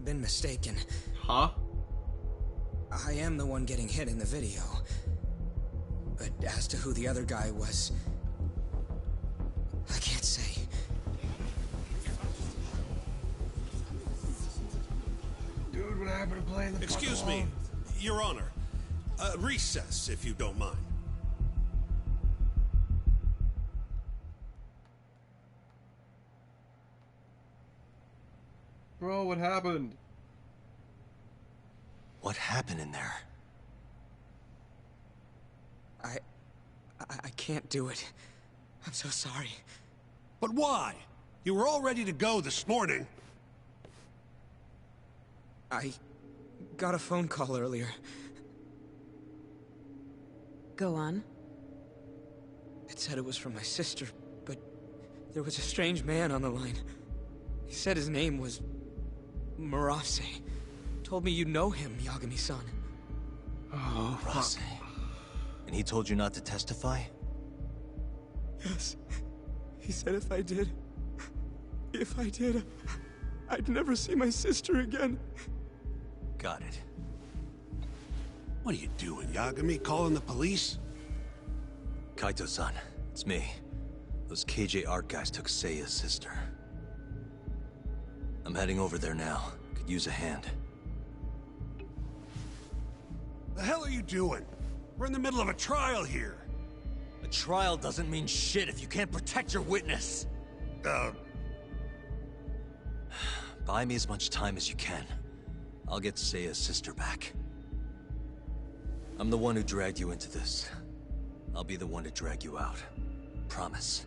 been mistaken. Huh? I am the one getting hit in the video. But as to who the other guy was, I can't say. Dude, what happened to playing the Excuse me, Your Honor. Recess, if you don't mind. Bro, what happened? What happened in there? I can't do it. I'm so sorry. But why? You were all ready to go this morning. I got a phone call earlier. Go on. It said it was from my sister, but there was a strange man on the line. He said his name was Murase. Told me you know him, Yagami-san. Oh, Murase. And he told you not to testify? Yes. He said if I did, I'd never see my sister again. Got it. What are you doing, Yagami? Calling the police? Kaito-san, it's me. Those KJ art guys took Seiya's sister. I'm heading over there now. Could use a hand. The hell are you doing? We're in the middle of a trial here. A trial doesn't mean shit if you can't protect your witness. Buy me as much time as you can. I'll get Seiya's sister back. I'm the one who dragged you into this. I'll be the one to drag you out. Promise.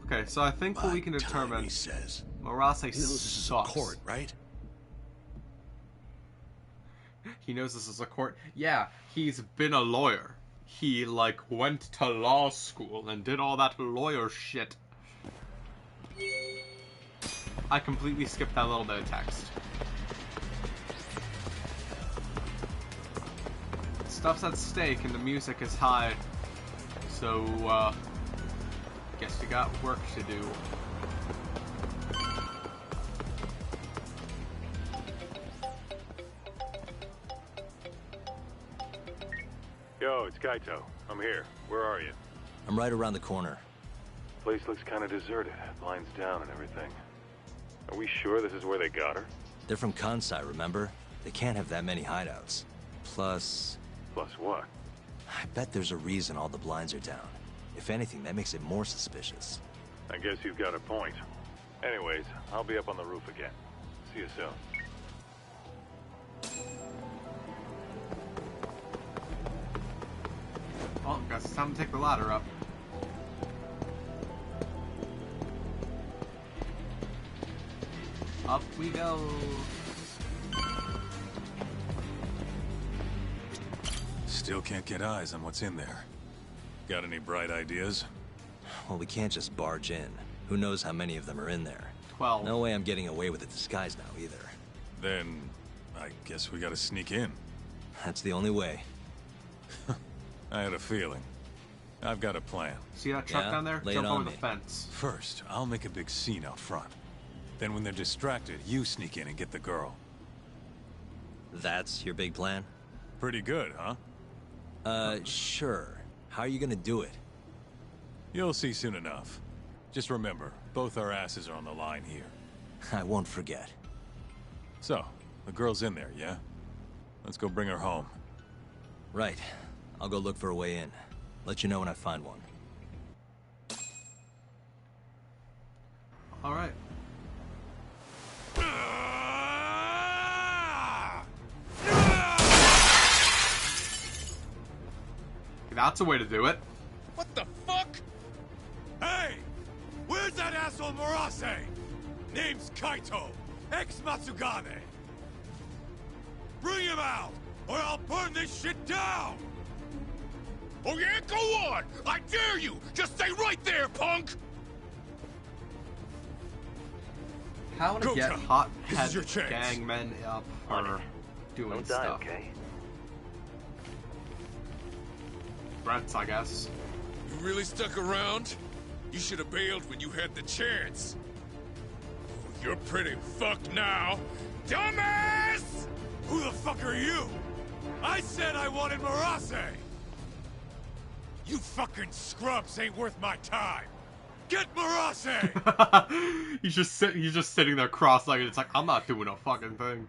Okay, so I think what we can determine... He says. Murase He knows this is a court, right? He knows this is a court. Yeah, he's been a lawyer. He, like, went to law school and did all that lawyer shit. I completely skipped that little bit of text. Stuff's at stake and the music is high. So, guess you got work to do. Yo, it's Kaito. I'm here. Where are you? I'm right around the corner. Place looks kind of deserted. Blinds down and everything. Are we sure this is where they got her? They're from Kansai, remember? They can't have that many hideouts. Plus... Plus what? I bet there's a reason all the blinds are down. If anything, that makes it more suspicious. I guess you've got a point. Anyways, I'll be up on the roof again. See you soon. Well, guess it's time to take the ladder up. Up we go. Still can't get eyes on what's in there. Got any bright ideas? Well, we can't just barge in. Who knows how many of them are in there? 12. No way I'm getting away with a disguise now, either. Then, I guess we gotta sneak in. That's the only way. I had a feeling. I've got a plan. See that truck down there? Lay Jump it on over me. the fence. First, I'll make a big scene out front. Then when they're distracted, you sneak in and get the girl. That's your big plan? Pretty good, huh? Sure. How are you gonna do it? You'll see soon enough. Just remember, both our asses are on the line here. I won't forget. So, the girl's in there, yeah? Let's go bring her home. Right. I'll go look for a way in. Let you know when I find one. Alright. That's a way to do it. What the fuck? Hey! Where's that asshole Murase? Name's Kaito, ex-Matsugane. Bring him out, or I'll burn this shit down! Oh yeah? Go on! I dare you! Just stay right there, punk! How to Go, get Tom. hot This head is your chance. gang men up for doing Don't stuff. die, okay? Threats, I guess. You really stuck around? You should have bailed when you had the chance. Oh, you're pretty fucked now. Dumbass! Who the fuck are you? I said I wanted Marase! You fucking scrubs ain't worth my time. Get Marase! He's just sitting there cross-legged. It's like, I'm not doing a fucking thing.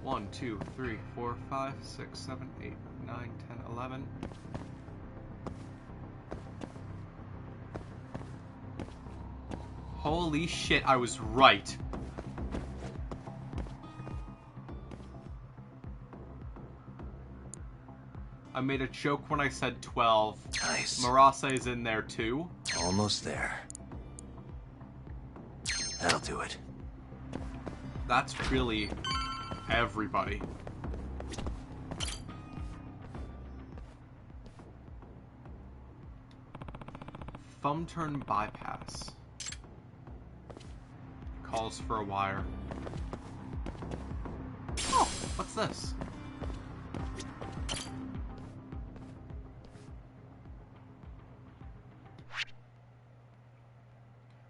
One, 2, 3, 4, 5, 6, 7, 8, 9, 10, 11. Holy shit, I was right. I made a joke when I said 12. Nice. Marase's in there too. Almost there. That'll do it. That's really everybody. Thumb turn bypass. Calls for a wire. Oh, what's this?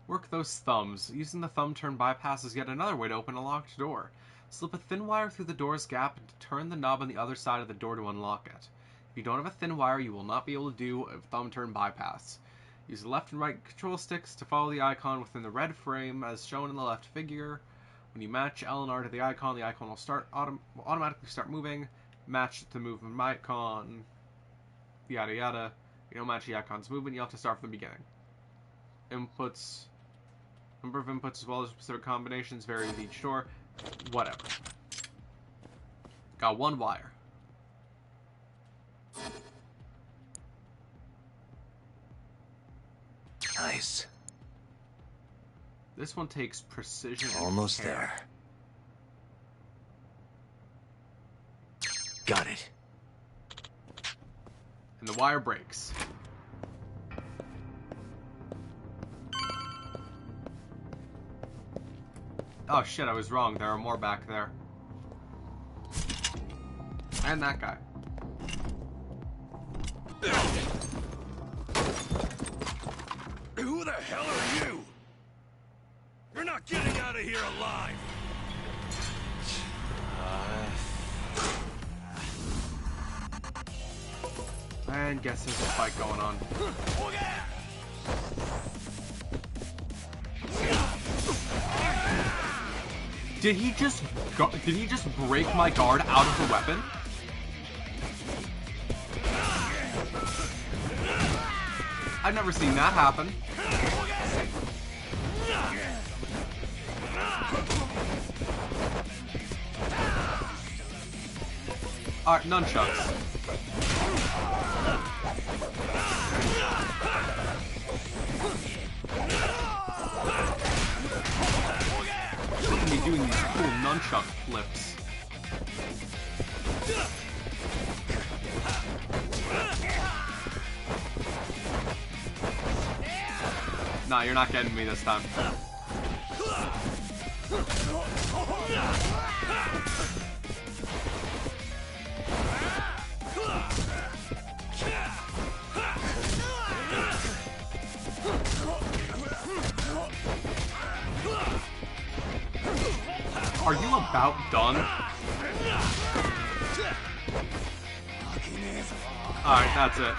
Work those thumbs. Using the thumb turn bypass is yet another way to open a locked door. Slip a thin wire through the door's gap and turn the knob on the other side of the door to unlock it. If you don't have a thin wire, you will not be able to do a thumb turn bypass. Use the left and right control sticks to follow the icon within the red frame as shown in the left figure. When you match L and R to the icon will automatically start moving. Match the movement icon. Yada yada. You don't match the icon's movement, you have to start from the beginning. Inputs. Number of inputs as well as specific combinations vary with each door. Whatever. Got one wire. Nice. This one takes precision. Almost there. Got it. And the wire breaks. Oh shit, I was wrong. There are more back there. And that guy. Who the hell are you? You're not getting out of here alive! And guess there's a fight going on. Did he just break my guard out of the weapon? I've never seen that happen. Alright, nunchucks. Look at me doing these cool nunchuck flips. Nah, you're not getting me this time. Are you about done? Alright, that's it.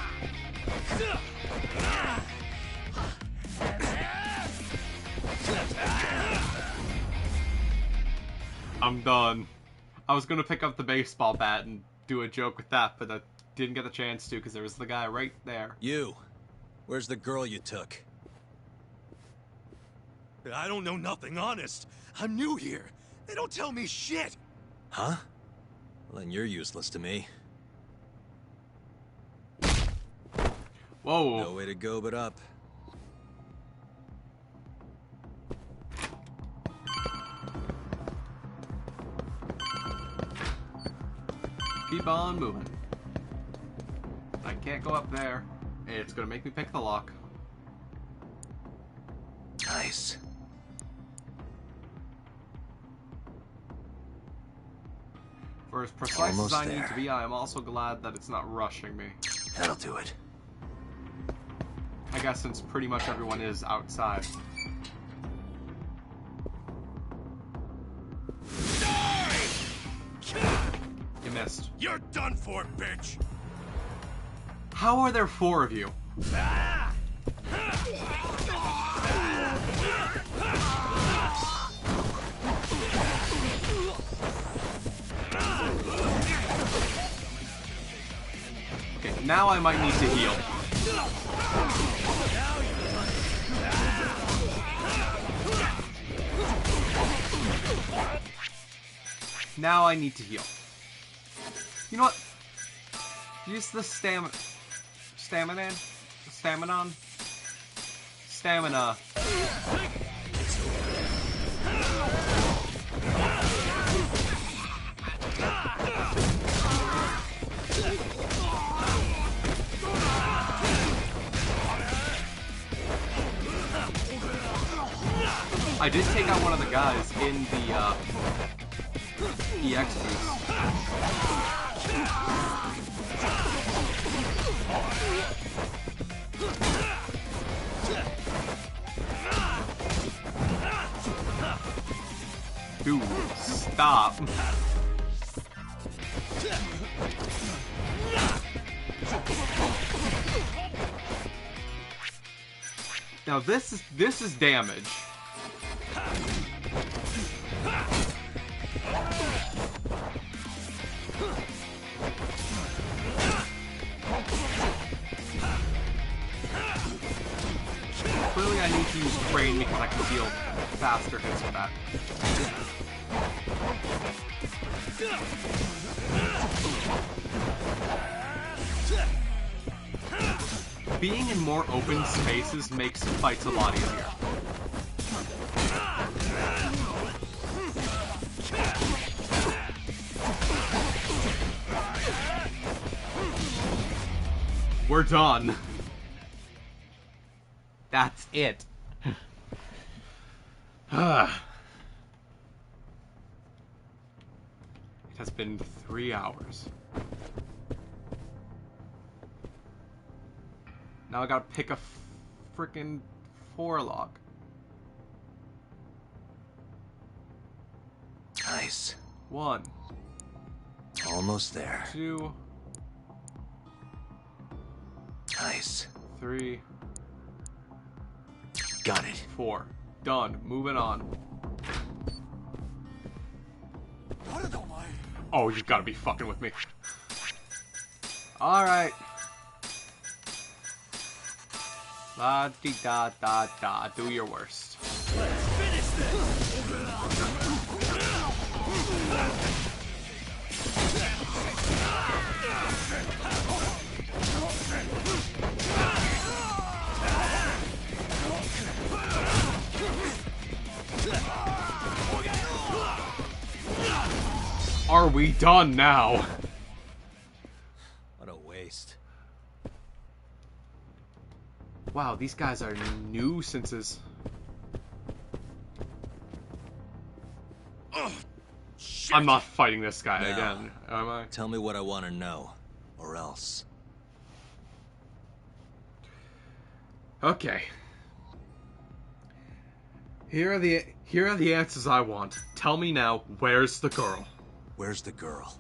I'm done. I was gonna pick up the baseball bat and do a joke with that, but I didn't get the chance to because there was the guy right there. You. Where's the girl you took? I don't know nothing, honest. I'm new here. They don't tell me shit. Huh? Well, then you're useless to me. Whoa. No way to go but up. Keep on moving. I can't go up there. It's gonna make me pick the lock. Nice. For as precise as I need to be, I am also glad that it's not rushing me. That'll do it. I guess since pretty much everyone is outside. You missed. You're done for, bitch! How are there 4 of you? Okay, now I might need to heal. Now I need to heal. You know what? Use the stamina. Stamina. I did take out one of the guys in the EX boost. Dude, stop. Now this is damage. Clearly I need to use Crane because I can deal faster hits with that. Being in more open spaces makes fights a lot easier. We're done. That's it. It has been 3 hours. Now I gotta pick a frickin' 4 log. Nice. 1. Almost there. 2. Nice. 3. Got it. 4. Done. Moving on. Oh, you've got to be fucking with me. Alright. La-di-da-da-da. Do your worst. Let's finish this! Are we done now? What a waste. Wow, these guys are nuisances. Oh, I'm not fighting this guy Now, again, am I? Tell me what I want to know, or else. Okay. Here are the answers I want. Tell me now, where's the girl? Where's the girl?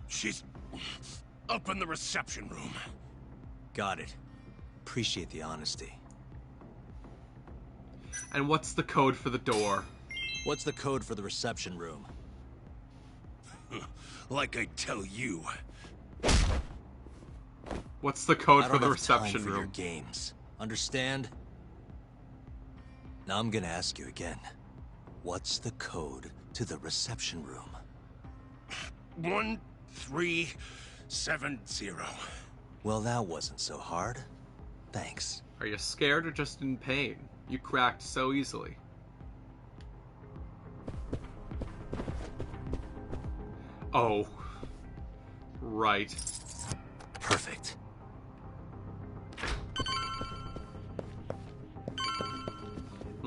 She's up in the reception room. Got it. Appreciate the honesty. And what's the code for the door? What's the code for the reception room? Like I tell you. What's the code I for don't the have reception time for your room? games. Understand? Now I'm gonna ask you again. What's the code to the reception room? 1370. Well, that wasn't so hard. Thanks. Are you scared or just in pain? You cracked so easily. Oh. Right. Perfect.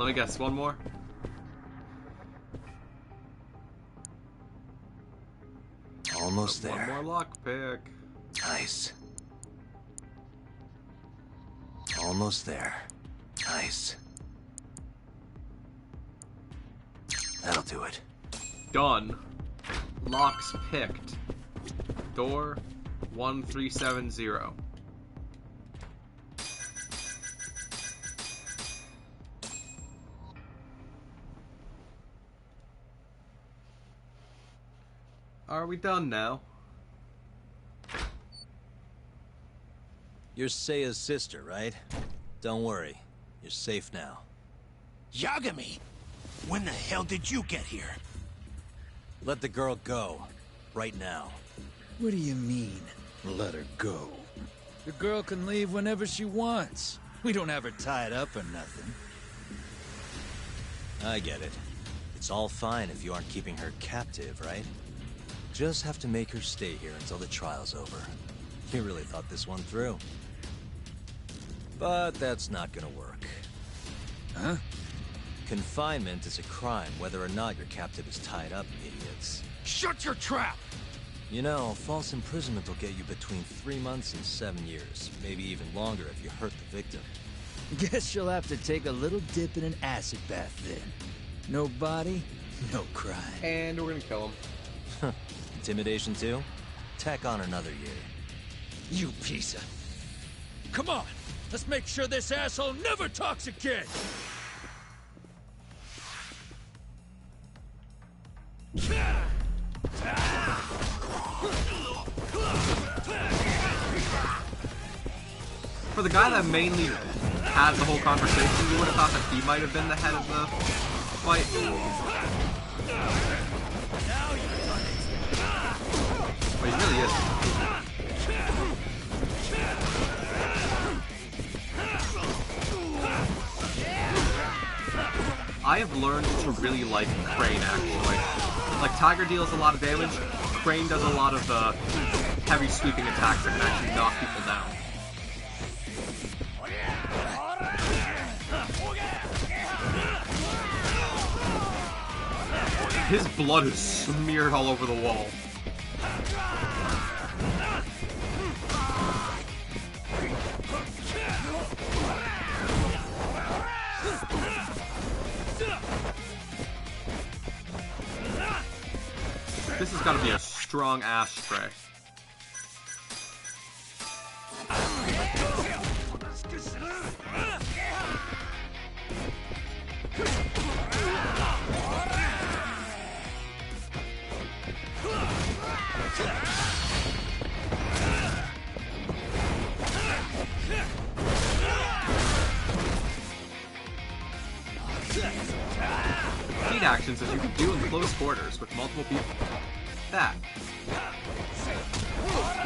Let me guess, one more? Almost there. One more lockpick. Nice. Almost there. Nice. That'll do it. Done. Locks picked. Door 1370. Are we done now? You're Seiya's sister, right? Don't worry. You're safe now. Yagami! When the hell did you get here? Let the girl go. Right now. What do you mean, let her go? The girl can leave whenever she wants. We don't have her tied up or nothing. I get it. It's all fine if you aren't keeping her captive, right? Just have to make her stay here until the trial's over. You really thought this one through. But that's not gonna work. Huh? Confinement is a crime whether or not your captive is tied up, idiots. Shut your trap! You know, false imprisonment will get you between 3 months and 7 years. Maybe even longer if you hurt the victim. Guess you'll have to take a little dip in an acid bath then. No body, no crime. And we're gonna kill him. Intimidation too? Tack on another year. You piece of... Come on! Let's make sure this asshole never talks again! For the guy that mainly had the whole conversation, you would have thought that he might have been the head of the fight. But he really is. I have learned to really like Crane, actually. Like, Tiger deals a lot of damage, Crane does a lot of heavy sweeping attacks that can actually knock people down. His blood is smeared all over the wall. This has got to be a strong ashtray. Feat actions that you can do in close quarters with multiple people. That.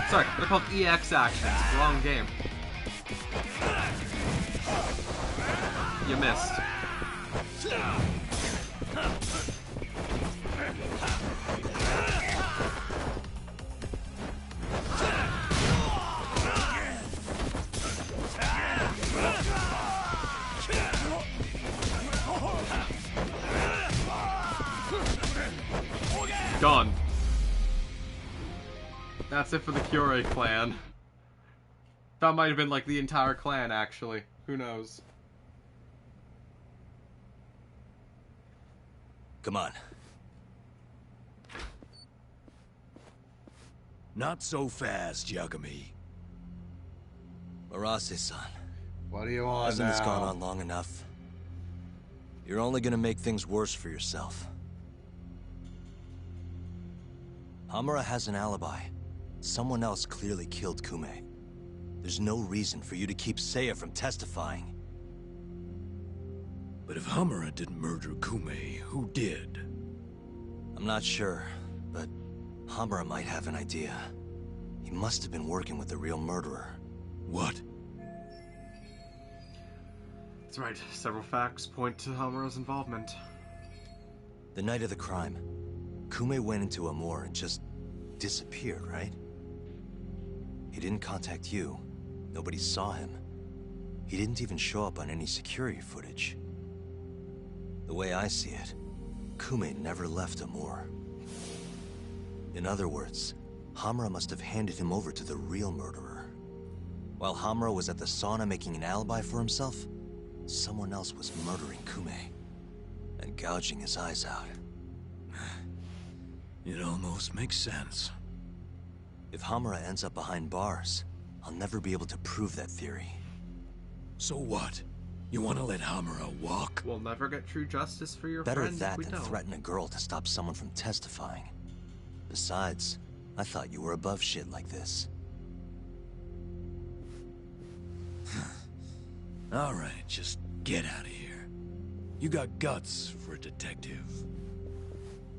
Sorry, they're called EX actions. Wrong game. You missed. Done. That's it for the Kyorei clan. That might have been like the entire clan, actually. Who knows? Come on. Not so fast, Yagami. Arase-san. What do you want Hasn't this now? gone on long enough? You're only gonna make things worse for yourself. Hamura has an alibi. Someone else clearly killed Kume. There's no reason for you to keep Seiya from testifying. But if Hamura didn't murder Kume, who did? I'm not sure, but Hamura might have an idea. He must have been working with the real murderer. What? That's right. Several facts point to Hamura's involvement. The night of the crime, Kume went into a moor and just disappeared, right? He didn't contact you. Nobody saw him. He didn't even show up on any security footage. The way I see it, Kume never left Amur. In other words, Hamura must have handed him over to the real murderer. While Hamura was at the sauna making an alibi for himself, someone else was murdering Kume and gouging his eyes out. It almost makes sense. If Hamura ends up behind bars, I'll never be able to prove that theory. So what? You want to let Hamura walk? We'll never get true justice for your Better friend that if we than don't. threaten a girl to stop someone from testifying. Besides, I thought you were above shit like this. All right, just get out of here. You got guts for a detective.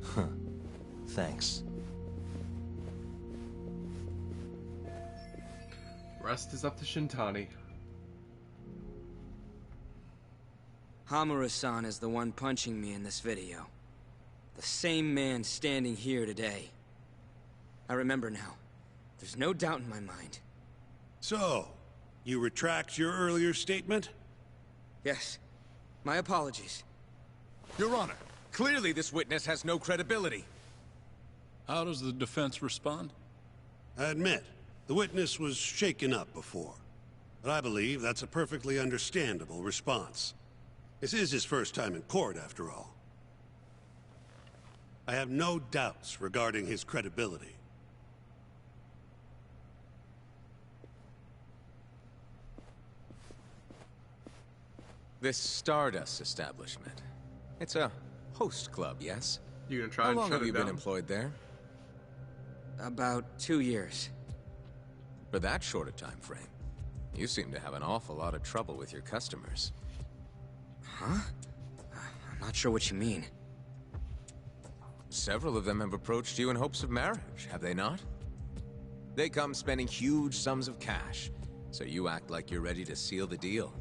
Huh. Thanks. Rest is up to Shintani. Hamura-san is the one punching me in this video. The same man standing here today. I remember now. There's no doubt in my mind. So, you retract your earlier statement? Yes. My apologies. Your Honor, clearly this witness has no credibility. How does the defense respond? I admit, the witness was shaken up before. But I believe that's a perfectly understandable response. This is his first time in court, after all. I have no doubts regarding his credibility. This Stardust establishment. It's a host club, yes? You gonna try How and long shut have it you down? been employed there? About 2 years. For that short a time frame, you seem to have an awful lot of trouble with your customers. Huh? I'm not sure what you mean. Several of them have approached you in hopes of marriage, have they not? They come spending huge sums of cash, so you act like you're ready to seal the deal.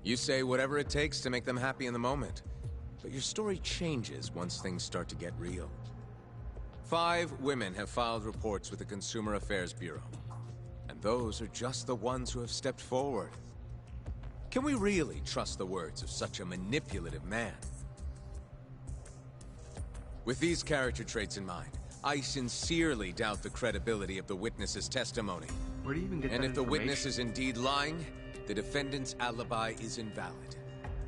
You say whatever it takes to make them happy in the moment, but your story changes once things start to get real. 5 women have filed reports with the Consumer Affairs Bureau, and those are just the ones who have stepped forward. Can we really trust the words of such a manipulative man? With these character traits in mind, I sincerely doubt the credibility of the witness's testimony. Where do you even get that And if the information? witness is indeed lying, the defendant's alibi is invalid.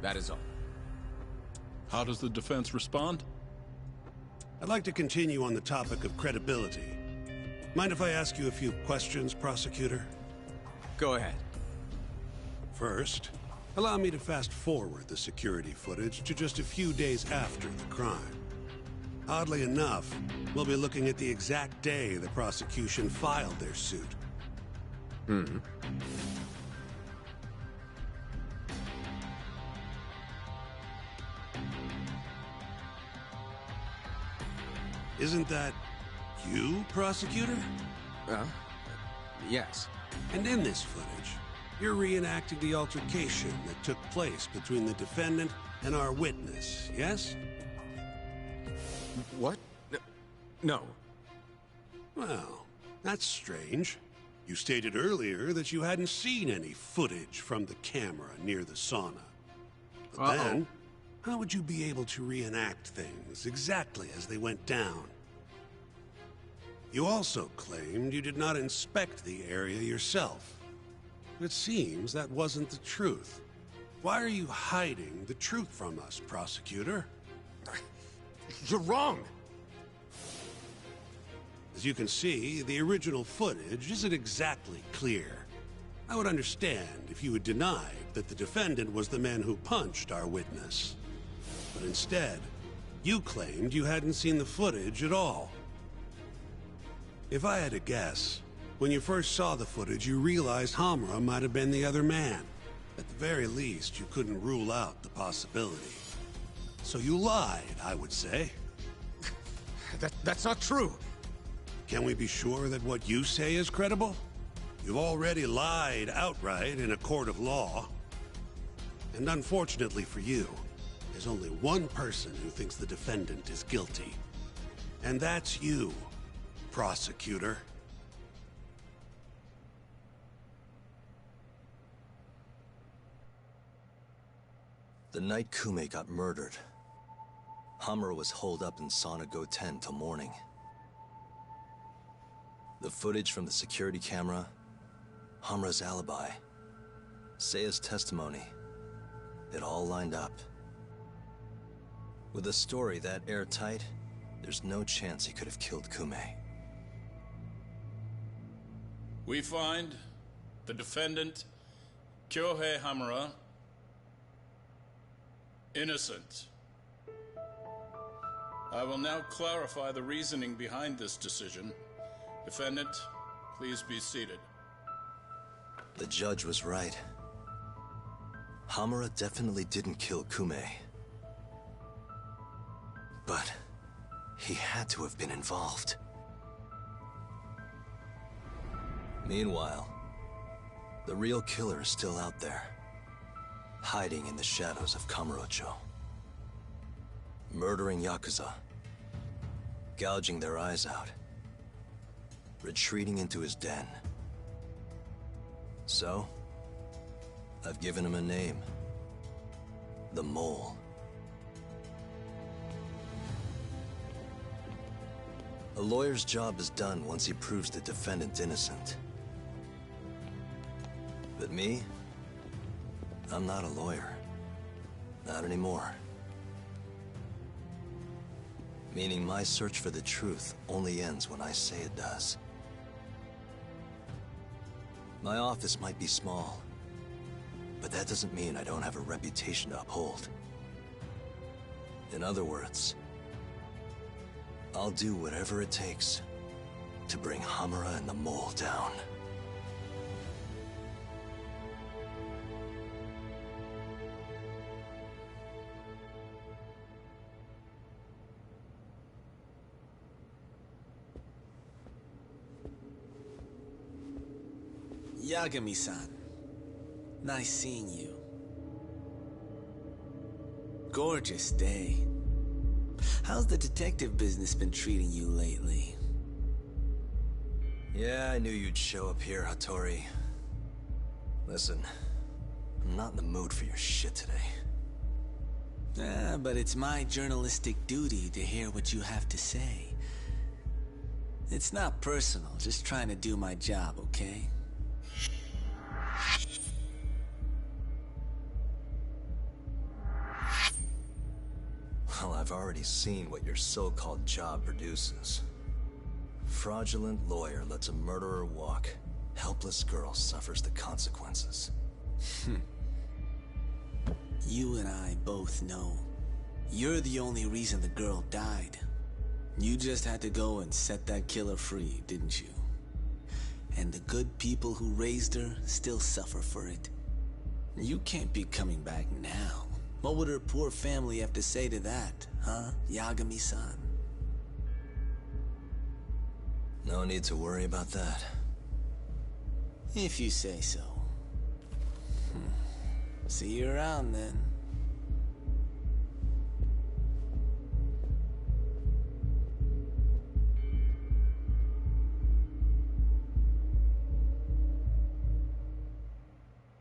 That is all. How does the defense respond? I'd like to continue on the topic of credibility. Mind if I ask you a few questions, prosecutor? Go ahead. First, allow me to fast forward the security footage to just a few days after the crime. Oddly enough, we'll be looking at the exact day the prosecution filed their suit. Hmm. Isn't that you, prosecutor? Yes. And in this footage, you're reenacting the altercation that took place between the defendant and our witness, yes? What? No. Well, that's strange. You stated earlier that you hadn't seen any footage from the camera near the sauna. But then, how would you be able to reenact things exactly as they went down? You also claimed you did not inspect the area yourself. It seems that wasn't the truth. Why are you hiding the truth from us, prosecutor? You're wrong! As you can see, the original footage isn't exactly clear. I would understand if you had denied that the defendant was the man who punched our witness. But instead, you claimed you hadn't seen the footage at all. If I had to guess, when you first saw the footage, you realized Hamura might have been the other man. At the very least, you couldn't rule out the possibility. So you lied, I would say. That's not true! Can we be sure that what you say is credible? You've already lied outright in a court of law. And unfortunately for you, there's only one person who thinks the defendant is guilty. And that's you, prosecutor. The night Kume got murdered, Hamura was holed up in Sauna Go 10 till morning. The footage from the security camera, Hamura's alibi, Seiya's testimony, it all lined up. With a story that airtight, there's no chance he could have killed Kume. We find the defendant, Kyohei Hamura, innocent. I will now clarify the reasoning behind this decision. Defendant, please be seated. The judge was right. Hamura definitely didn't kill Kume. But he had to have been involved. Meanwhile, the real killer is still out there, hiding in the shadows of Kamurocho. Murdering Yakuza, gouging their eyes out, retreating into his den. So, I've given him a name. The Mole. A lawyer's job is done once he proves the defendant innocent. But me? I'm not a lawyer. Not anymore. Meaning my search for the truth only ends when I say it does. My office might be small, but that doesn't mean I don't have a reputation to uphold. In other words, I'll do whatever it takes to bring Hamura and the Mole down. Yagami-san, nice seeing you. Gorgeous day. How's the detective business been treating you lately? Yeah, I knew you'd show up here, Hattori. Listen, I'm not in the mood for your shit today. But it's my journalistic duty to hear what you have to say. It's not personal, just trying to do my job, okay? Well, I've already seen what your so-called job produces. Fraudulent lawyer lets a murderer walk. Helpless girl suffers the consequences. You and I both know. You're the only reason the girl died. You just had to go and set that killer free, didn't you? And the good people who raised her still suffer for it. You can't be coming back now. What would her poor family have to say to that, huh, Yagami-san? No need to worry about that. If you say so. See you around, then.